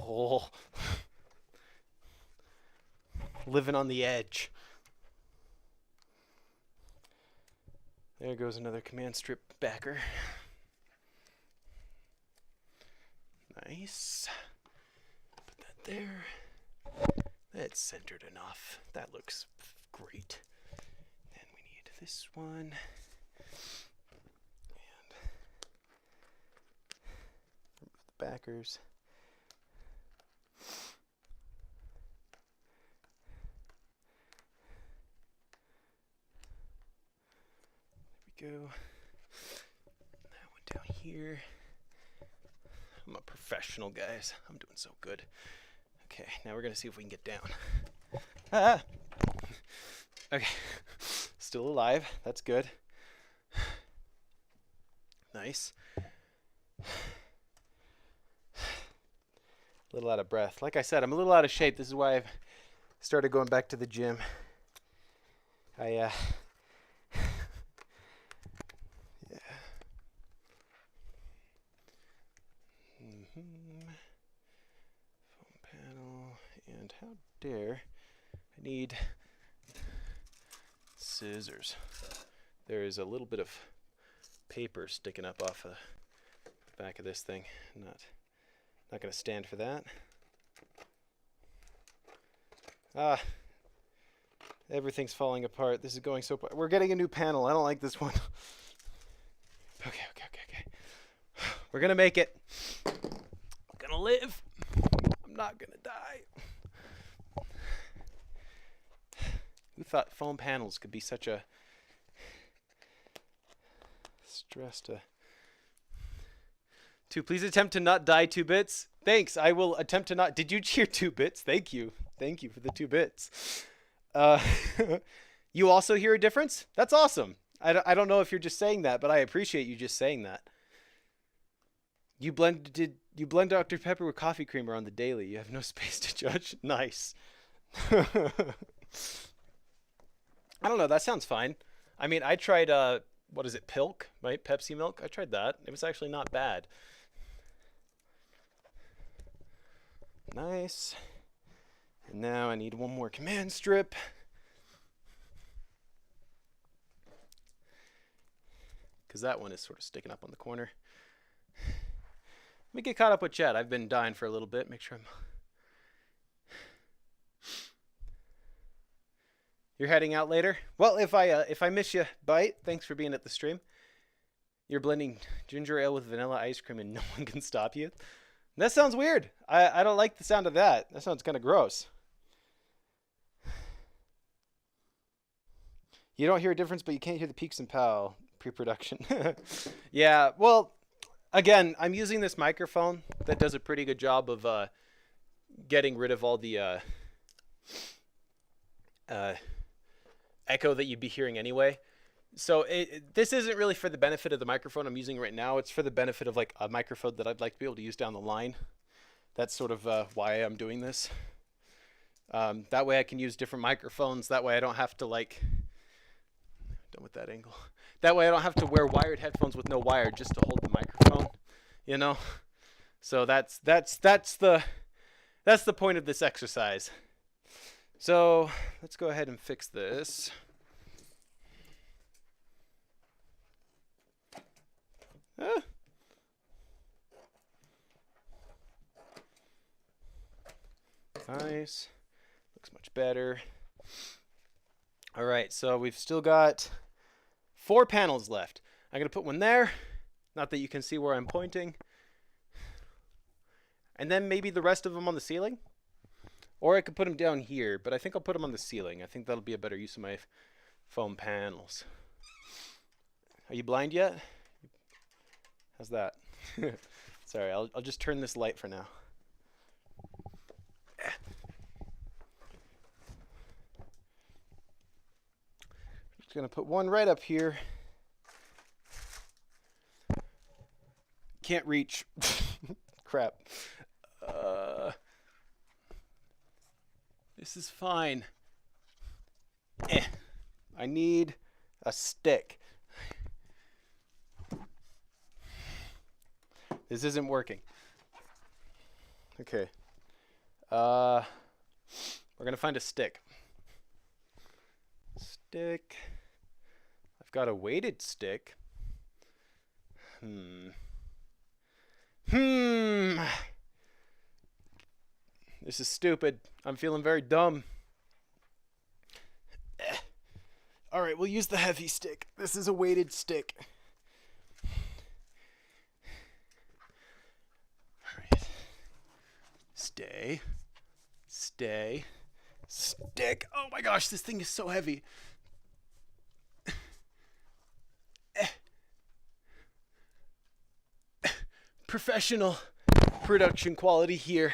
Oh. Living on the edge. There goes another command strip backer. Nice. Put that there. That's centered enough. That looks great. Then we need this one. And remove the backers. There we go. That one down here. I'm a professional, guys. I'm doing so good. Okay, now we're gonna see if we can get down. Ah! Okay, still alive. That's good. Nice. A little out of breath. Like I said, I'm a little out of shape. This is why I've started going back to the gym. Yeah. Foam panel, and how dare I need scissors. There is a little bit of paper sticking up off the back of this thing. Not gonna stand for that. Everything's falling apart. This is going so. We're getting a new panel. I don't like this one. Okay. We're gonna make it. I'm gonna live. I'm not gonna die. Who thought foam panels could be such a stress to... Please attempt to not die 2 bits. Thanks. I will attempt to not... Did you cheer 2 bits? Thank you. Thank you for the 2 bits. You also hear a difference? That's awesome. I don't know if you're just saying that, but I appreciate you just saying that. You blend Dr. Pepper with coffee creamer on the daily. You have no space to judge. Nice. I don't know. That sounds fine. I mean, I tried, what is it, Pilk, right? Pepsi milk. I tried that. It was actually not bad. Nice. And now I need one more command strip. Because that one is sort of sticking up on the corner. Let me get caught up with Chad. I've been dying for a little bit. Make sure I'm... You're heading out later? Well, if I miss you, bite. Thanks for being at the stream. You're blending ginger ale with vanilla ice cream and no one can stop you. That sounds weird. I don't like the sound of that. That sounds kind of gross. You don't hear a difference, but you can't hear the peaks and pow pre-production. Yeah, well, again, I'm using this microphone that does a pretty good job of getting rid of all the echo that you'd be hearing anyway. So this isn't really for the benefit of the microphone I'm using right now. It's for the benefit of like a microphone that I'd like to be able to use down the line. That's sort of why I'm doing this. That way I can use different microphones. That way I don't have to like... Done with that angle. That way I don't have to wear wired headphones with no wire just to hold the microphone, you know? So that's the point of this exercise. So let's go ahead and fix this. Nice. Looks much better. All right, so we've still got 4 panels left. I'm going to put one there. Not that you can see where I'm pointing. And then maybe the rest of them on the ceiling. Or I could put them down here, but I think I'll put them on the ceiling. I think that'll be a better use of my foam panels. Are you blind yet? How's that? Sorry, I'll just turn this light for now. Just gonna put one right up here. Can't reach. Crap. This is fine. I need a stick. This isn't working. Okay. We're gonna find a stick. Stick. I've got a weighted stick. This is stupid. I'm feeling very dumb. All right, we'll use the heavy stick. This is a weighted stick. All right. Stay. Stay. Stick. Oh my gosh, this thing is so heavy. Professional production quality here.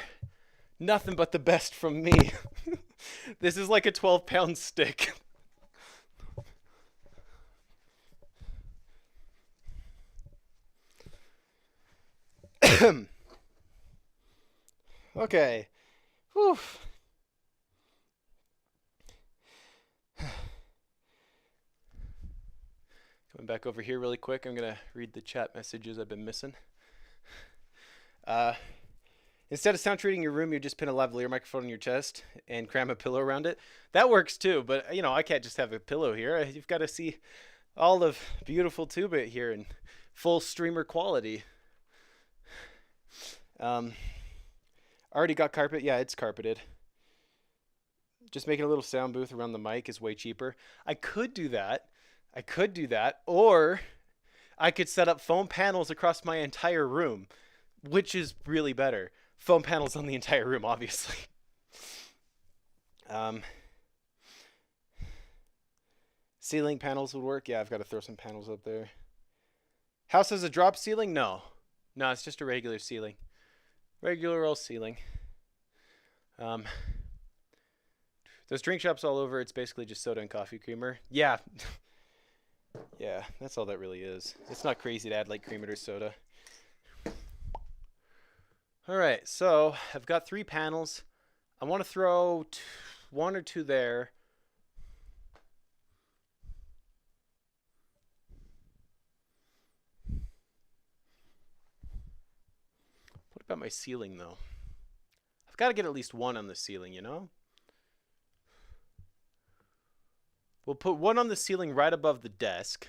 Nothing but the best from me. This is like a 12-pound stick. Okay. Whew. Coming back over here really quick, I'm going to read the chat messages I've been missing. Instead of sound treating your room, you just pin a lavalier microphone on your chest and cram a pillow around it. That works too, but you know, I can't just have a pillow here. You've got to see all of beautiful tuba here in full streamer quality. Already got carpet. Yeah, it's carpeted. Just making a little sound booth around the mic is way cheaper. I could do that. Or I could set up foam panels across my entire room, which is really better. Foam panels on the entire room, obviously. Ceiling panels would work. Yeah, I've got to throw some panels up there. House has a drop ceiling? No, it's just a regular ceiling. Regular old ceiling. There's drink shops all over. It's basically just soda and coffee creamer. Yeah. Yeah, that's all that really is. It's not crazy to add like creamer to soda. All right, so I've got 3 panels. I want to throw 1 or 2 there. What about my ceiling, though? I've got to get at least 1 on the ceiling, you know? We'll put 1 on the ceiling right above the desk.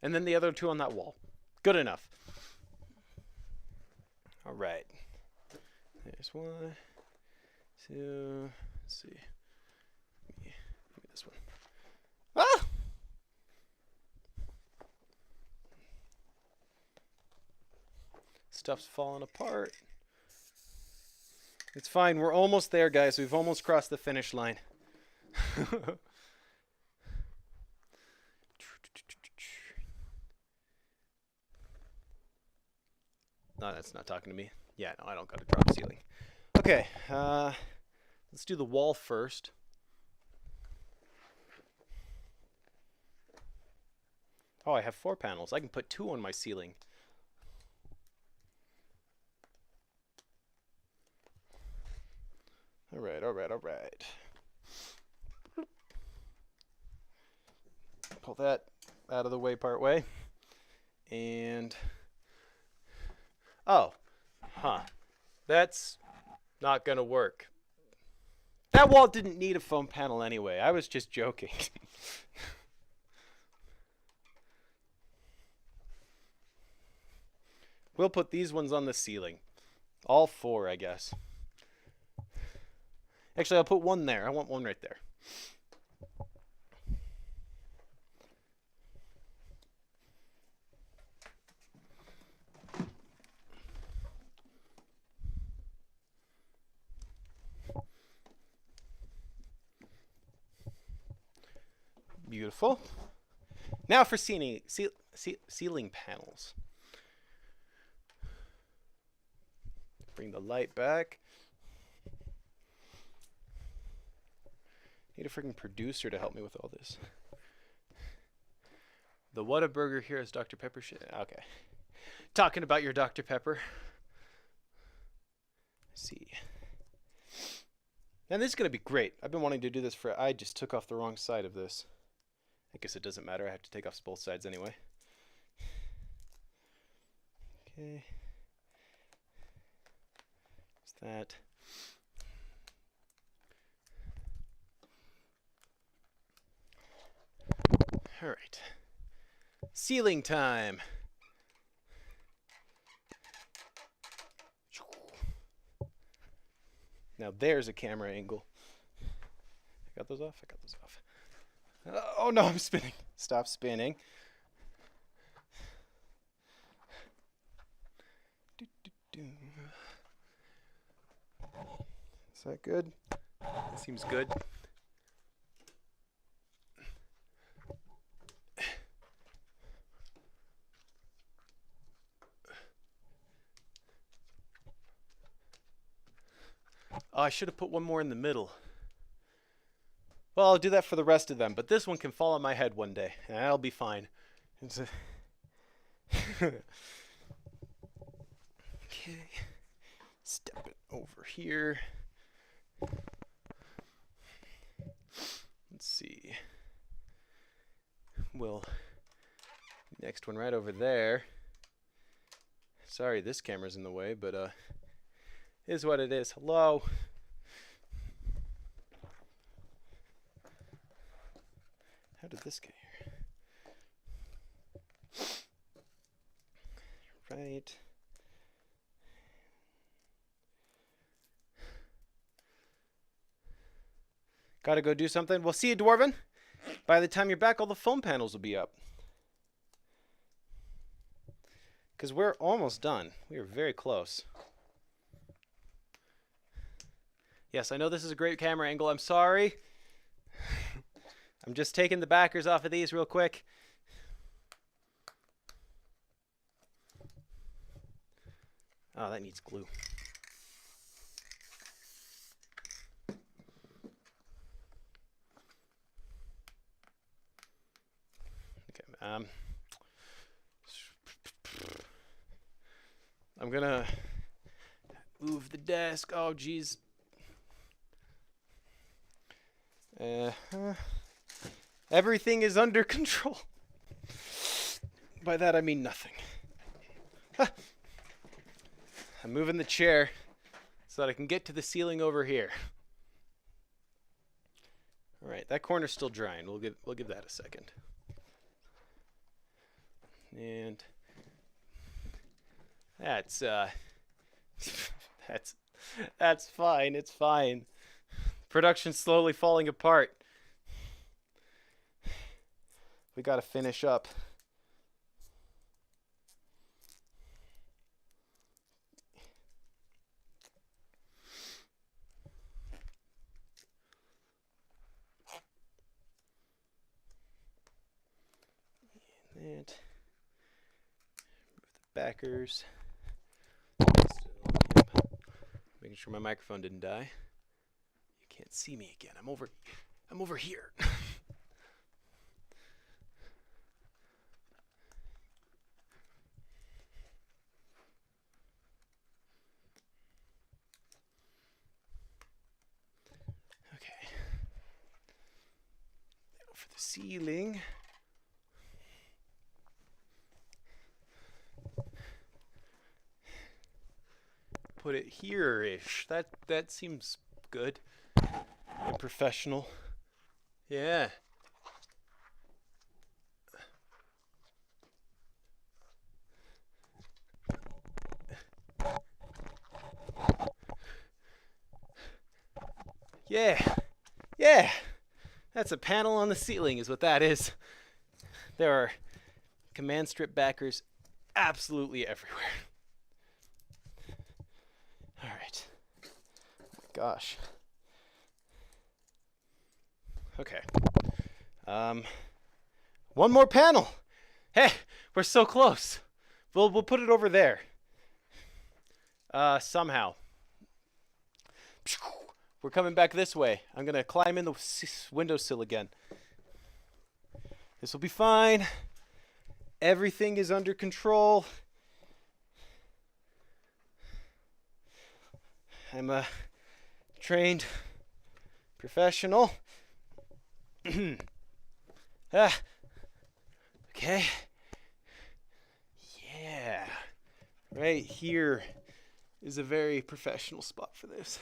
And then the other 2 on that wall. Good enough. All right. There's 1, 2. Let's see. Give me this one. Ah! Stuff's falling apart. It's fine. We're almost there, guys. We've almost crossed the finish line. No, that's not talking to me. Yeah, no, I don't got a drop ceiling. Okay, let's do the wall first. Oh, I have 4 panels. I can put 2 on my ceiling. All right. Pull that out of the way part way. And that's not gonna work. That wall didn't need a foam panel anyway. I was just joking. We'll put these ones on the ceiling. All 4, I guess. Actually, I'll put 1 there. I want 1 right there. Beautiful. Now for ceiling panels. Bring the light back. Need a freaking producer to help me with all this. The Whataburger here is Dr. Pepper shit. Okay. Talking about your Dr. Pepper. Let's see. And this is going to be great. I've been wanting to do this for... I just took off the wrong side of this. I guess it doesn't matter. I have to take off both sides anyway. Okay. There's that. All right. Ceiling time. Now there's a camera angle. I got those off? I got those off. Oh no, I'm spinning. Stop spinning. Is that good? That seems good. Oh, I should have put one more in the middle. Well, I'll do that for the rest of them, but this one can fall on my head one day, and I'll be fine. Okay. Step it over here. Let's see. Well, next one right over there. Sorry, this camera's in the way, but is what it is. Hello. How did this get here? Right. Gotta go do something. Well, see you, Dwarven. By the time you're back, all the foam panels will be up. Because we're almost done. We are very close. Yes, I know this is a great camera angle. I'm sorry. I'm just taking the backers off of these real quick. Oh, that needs glue. Okay, I'm gonna move the desk. Oh, geez. Everything is under control. By that I mean nothing. I'm moving the chair so that I can get to the ceiling over here. All right, that corner's still drying. We'll give that a second. And that's that's fine. It's fine. Production's slowly falling apart. We got to finish up. And move the backers. Making sure my microphone didn't die. You can't see me again. I'm over here. For the ceiling. Put it here-ish. That seems good and professional. Yeah. Yeah. Yeah. That's a panel on the ceiling is what that is. There are command strip backers absolutely everywhere. All right. Oh my gosh. Okay. One more panel. Hey, we're so close. We'll put it over there. Somehow. We're coming back this way. I'm gonna climb in the windowsill again. This will be fine. Everything is under control. I'm a trained professional. Okay. Yeah. Right here is a very professional spot for this.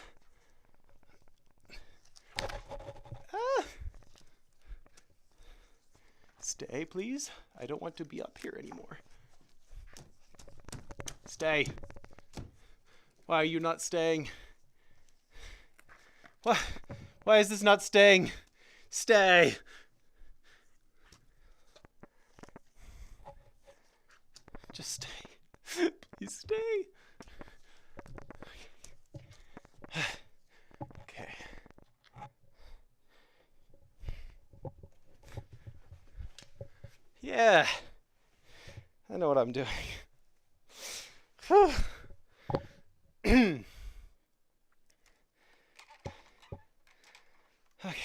Stay, please. I don't want to be up here anymore. Stay. Why are you not staying? Why is this not staying? Stay. Just stay. Please stay. Okay. Yeah. I know what I'm doing. Okay.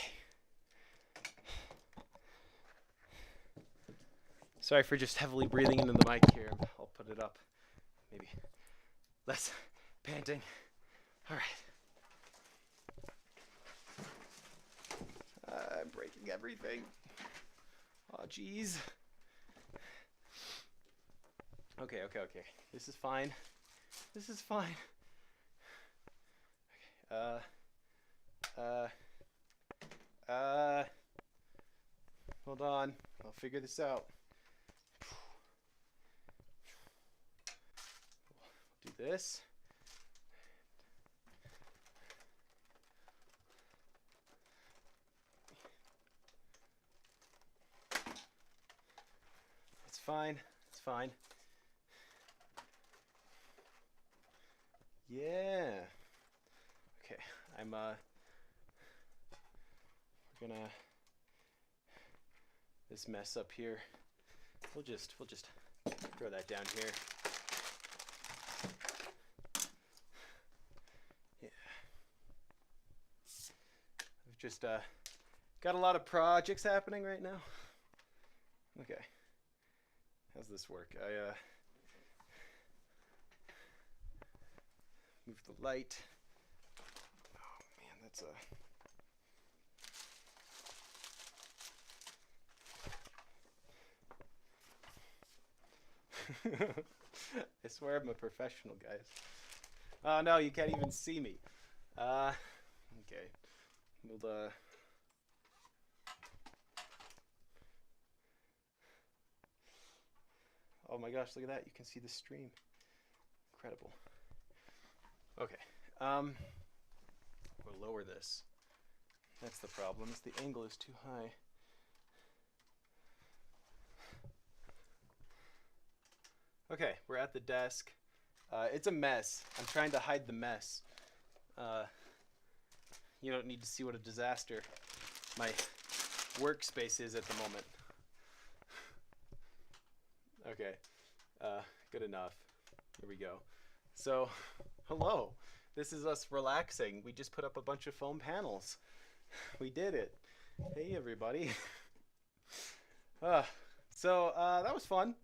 Sorry for just heavily breathing into the mic here. I'll put it up. Maybe less panting. All right. I'm breaking everything. Oh, jeez. Okay. This is fine. This is fine. Okay. Hold on. I'll figure this out. Do this. It's fine. It's fine. Yeah. Okay. We're gonna this mess up here. We'll just throw that down here. Yeah. I've just got a lot of projects happening right now. Okay. How's this work? I move the light. Oh man, that's I swear I'm a professional, guys. Oh no, you can't even see me. Okay. We'll oh my gosh, look at that. You can see the stream. Incredible. Okay. We'll lower this. That's the problem. Is the angle is too high. Okay, we're at the desk. It's a mess. I'm trying to hide the mess. You don't need to see what a disaster my workspace is at the moment. Okay, good enough. Here we go. So, hello. This is us relaxing. We just put up a bunch of foam panels. We did it. Hey, everybody. So, that was fun.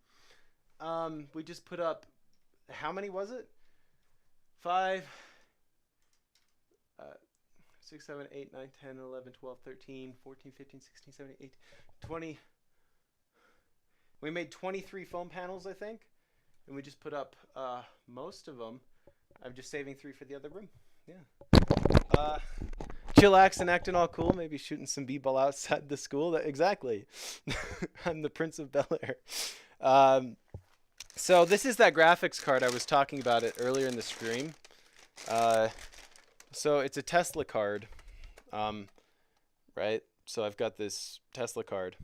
We just put up, how many was it? 5, 6, 7, 8, 9, 10, 11, 12, 13, 14, 15, 16, 17, 18, 20. We made 23 foam panels, I think. And we just put up most of them. I'm just saving 3 for the other room. Yeah. Chillaxing, acting all cool. Maybe shooting some b-ball outside the school. Exactly. I'm the Prince of Bel-Air. So this is that graphics card I was talking about it earlier in the stream. So it's a Tesla card, right? So I've got this Tesla card,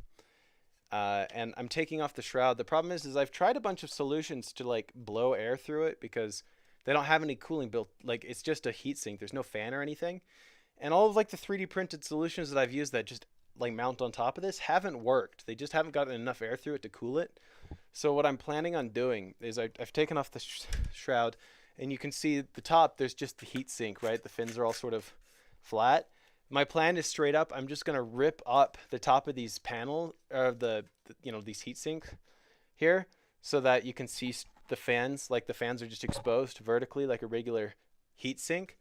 and I'm taking off the shroud. The problem is I've tried a bunch of solutions to like blow air through it because they don't have any cooling built. Like it's just a heat sink. There's no fan or anything. And all of like the 3D printed solutions that I've used that just like mount on top of this haven't worked. They just haven't gotten enough air through it to cool it. So what I'm planning on doing is I've taken off the shroud, and you can see at the top there's just the heat sink, right? The fins are all sort of flat. My plan is straight up. I'm just gonna rip up the top of these panel, or these heat sink here, so that you can see the fans. Like the fans are just exposed vertically like a regular heat sink.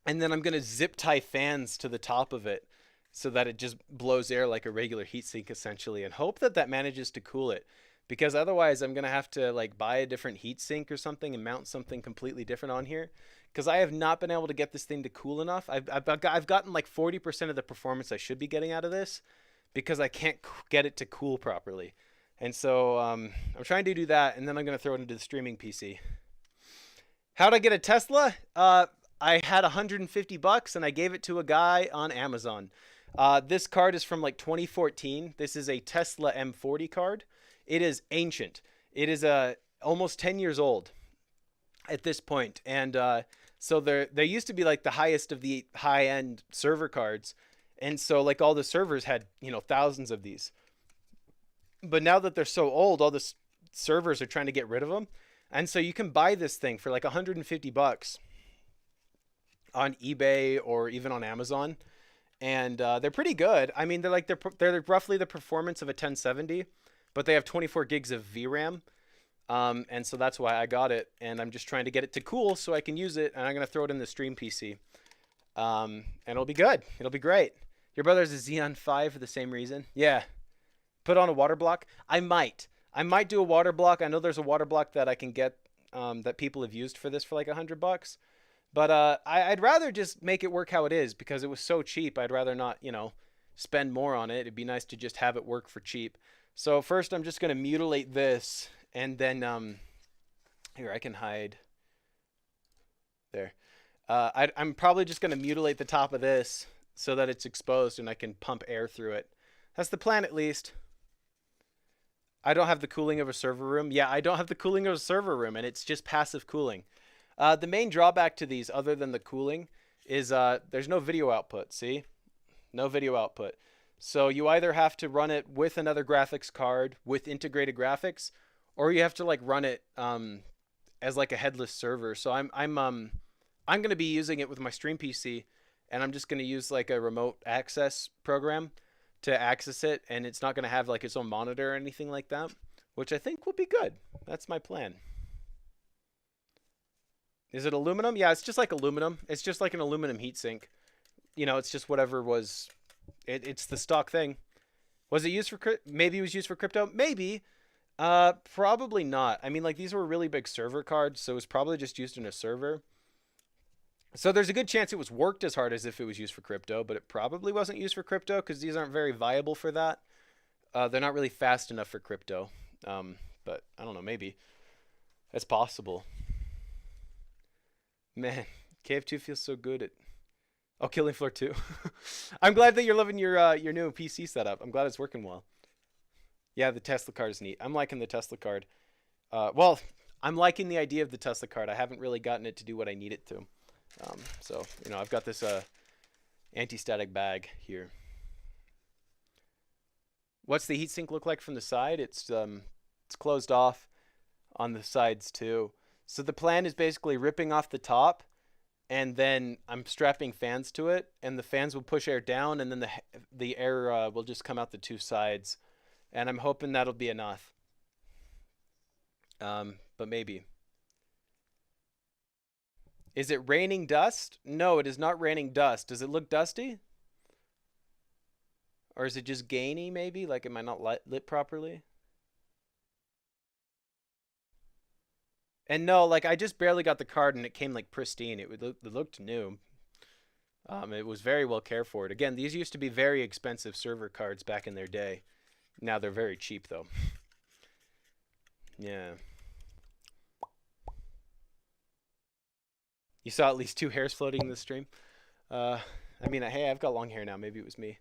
And then I'm gonna zip tie fans to the top of it so that it just blows air like a regular heatsink essentially, and hope that that manages to cool it, because otherwise I'm gonna have to like buy a different heatsink or something and mount something completely different on here, because I have not been able to get this thing to cool enough. I've gotten like 40% of the performance I should be getting out of this because I can't get it to cool properly. And so I'm trying to do that, and then I'm gonna throw it into the streaming PC. How'd I get a Tesla? I had $150 and I gave it to a guy on Amazon. This card is from like 2014. This is a Tesla M40 card. It is ancient. It is almost 10 years old at this point. And so they used to be like the highest of the high-end server cards. And so like all the servers had, thousands of these. But now that they're so old, all the servers are trying to get rid of them. And so you can buy this thing for like $150 on eBay or even on Amazon, and they're pretty good. I mean, they're roughly the performance of a 1070, but they have 24 gigs of VRAM, and so that's why I got it. And I'm just trying to get it to cool so I can use it, and I'm gonna throw it in the stream PC, and it'll be good. It'll be great. Your brother's a Xeon 5 for the same reason. Yeah, put on a water block. I might do a water block. I know there's a water block that I can get that people have used for this for like $100. But I'd rather just make it work how it is, because it was so cheap. I'd rather not, spend more on it. It'd be nice to just have it work for cheap. So first I'm just going to mutilate this, and then here, I can hide there. I'm probably just going to mutilate the top of this so that it's exposed and I can pump air through it. That's the plan, at least. I don't have the cooling of a server room. Yeah, I don't have the cooling of a server room, and it's just passive cooling. The main drawback to these, other than the cooling, is there's no video output. See? No video output. So you either have to run it with another graphics card with integrated graphics, or you have to like run it as like a headless server. So I'm going to be using it with my stream PC, and I'm just going to use like a remote access program to access it, and it's not going to have like its own monitor or anything like that, which I think will be good. That's my plan. Is it aluminum? Yeah, it's just like aluminum. It's just like an aluminum heatsink. It's just whatever was... It's the stock thing. Was it used for... Maybe it was used for crypto? Maybe. Probably not. I mean, like, these were really big server cards, so it was probably just used in a server. So there's a good chance it was worked as hard as if it was used for crypto, but it probably wasn't used for crypto because these aren't very viable for that. They're not really fast enough for crypto. But I don't know, maybe. It's possible. Man, KF2 feels so good at... Oh, Killing Floor 2. I'm glad that you're loving your new PC setup. I'm glad it's working well. Yeah, the Tesla card is neat. I'm liking the Tesla card. Well, I'm liking the idea of the Tesla card. I haven't really gotten it to do what I need it to. So, I've got this anti-static bag here. What's the heatsink look like from the side? It's closed off on the sides too. So the plan is basically ripping off the top, and then I'm strapping fans to it, and the fans will push air down, and then the air will just come out the two sides, and I'm hoping that'll be enough. But maybe. Is it raining dust? No, it is not raining dust. Does it look dusty? Or is it just gainy, maybe? Like, am I not lit properly? And no, like, I just barely got the card and it came like pristine. It looked new. It was very well cared for. Again, these used to be very expensive server cards back in their day. Now they're very cheap, though. Yeah. You saw at least 2 hairs floating in the stream. I mean, hey, I've got long hair now. Maybe it was me.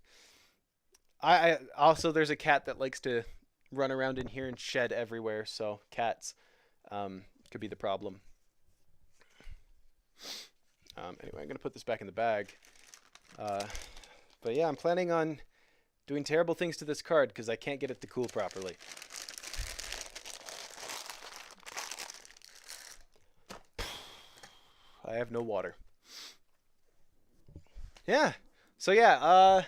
I also, there's a cat that likes to run around in here and shed everywhere. So cats could be the problem. Anyway, I'm going to put this back in the bag. But yeah, I'm planning on doing terrible things to this card because I can't get it to cool properly. I have no water. Yeah. So yeah,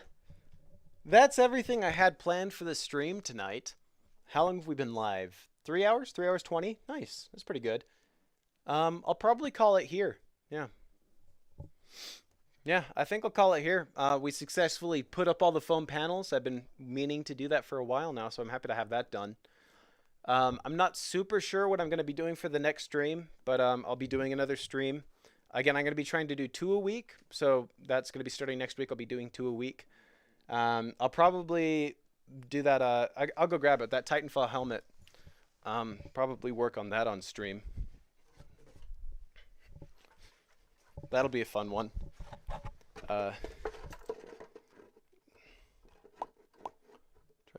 that's everything I had planned for the stream tonight. How long have we been live? 3 hours? 3 hours 20? Nice. That's pretty good. I'll probably call it here. Yeah. Yeah, I think I'll call it here. We successfully put up all the foam panels. I've been meaning to do that for a while now, so I'm happy to have that done. I'm not super sure what I'm going to be doing for the next stream, but I'll be doing another stream. Again, I'm going to be trying to do 2 a week, so that's going to be starting next week. I'll be doing 2 a week. I'll probably do that. I'll go grab it. That Titanfall helmet. Probably work on that on stream. That'll be a fun one. Try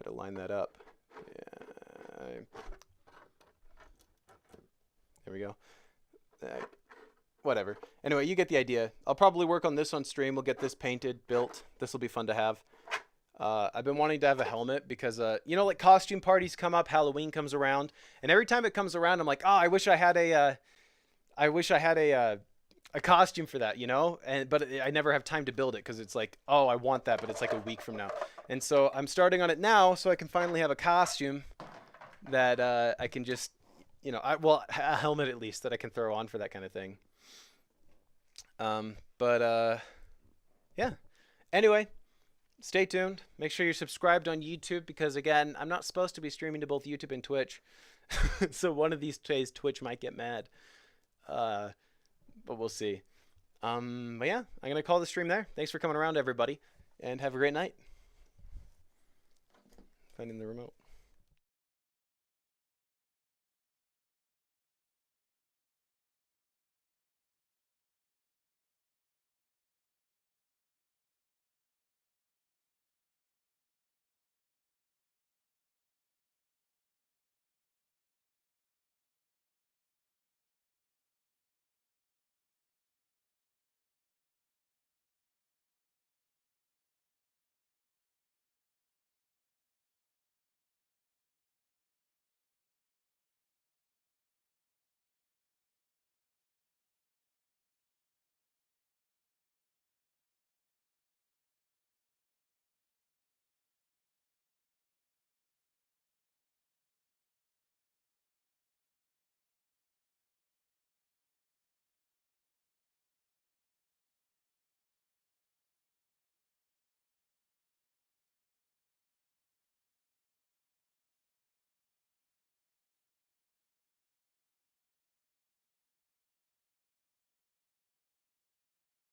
to line that up. Yeah. There we go. Whatever. Anyway, you get the idea. I'll probably work on this on stream. We'll get this painted, built. This will be fun to have. I've been wanting to have a helmet because, you know, like costume parties come up, Halloween comes around, and every time it comes around, I'm like, oh, I wish I had a costume for that, you know, but I never have time to build it because it's like, oh, I want that, but it's like a week from now, and so I'm starting on it now so I can finally have a costume that I can just, you know, a helmet at least that I can throw on for that kind of thing. Yeah. Anyway. Stay tuned. Make sure you're subscribed on YouTube because, again, I'm not supposed to be streaming to both YouTube and Twitch. So one of these days, Twitch might get mad. But we'll see. But yeah, I'm going to call the stream there. Thanks for coming around, everybody. And have a great night. Finding the remote.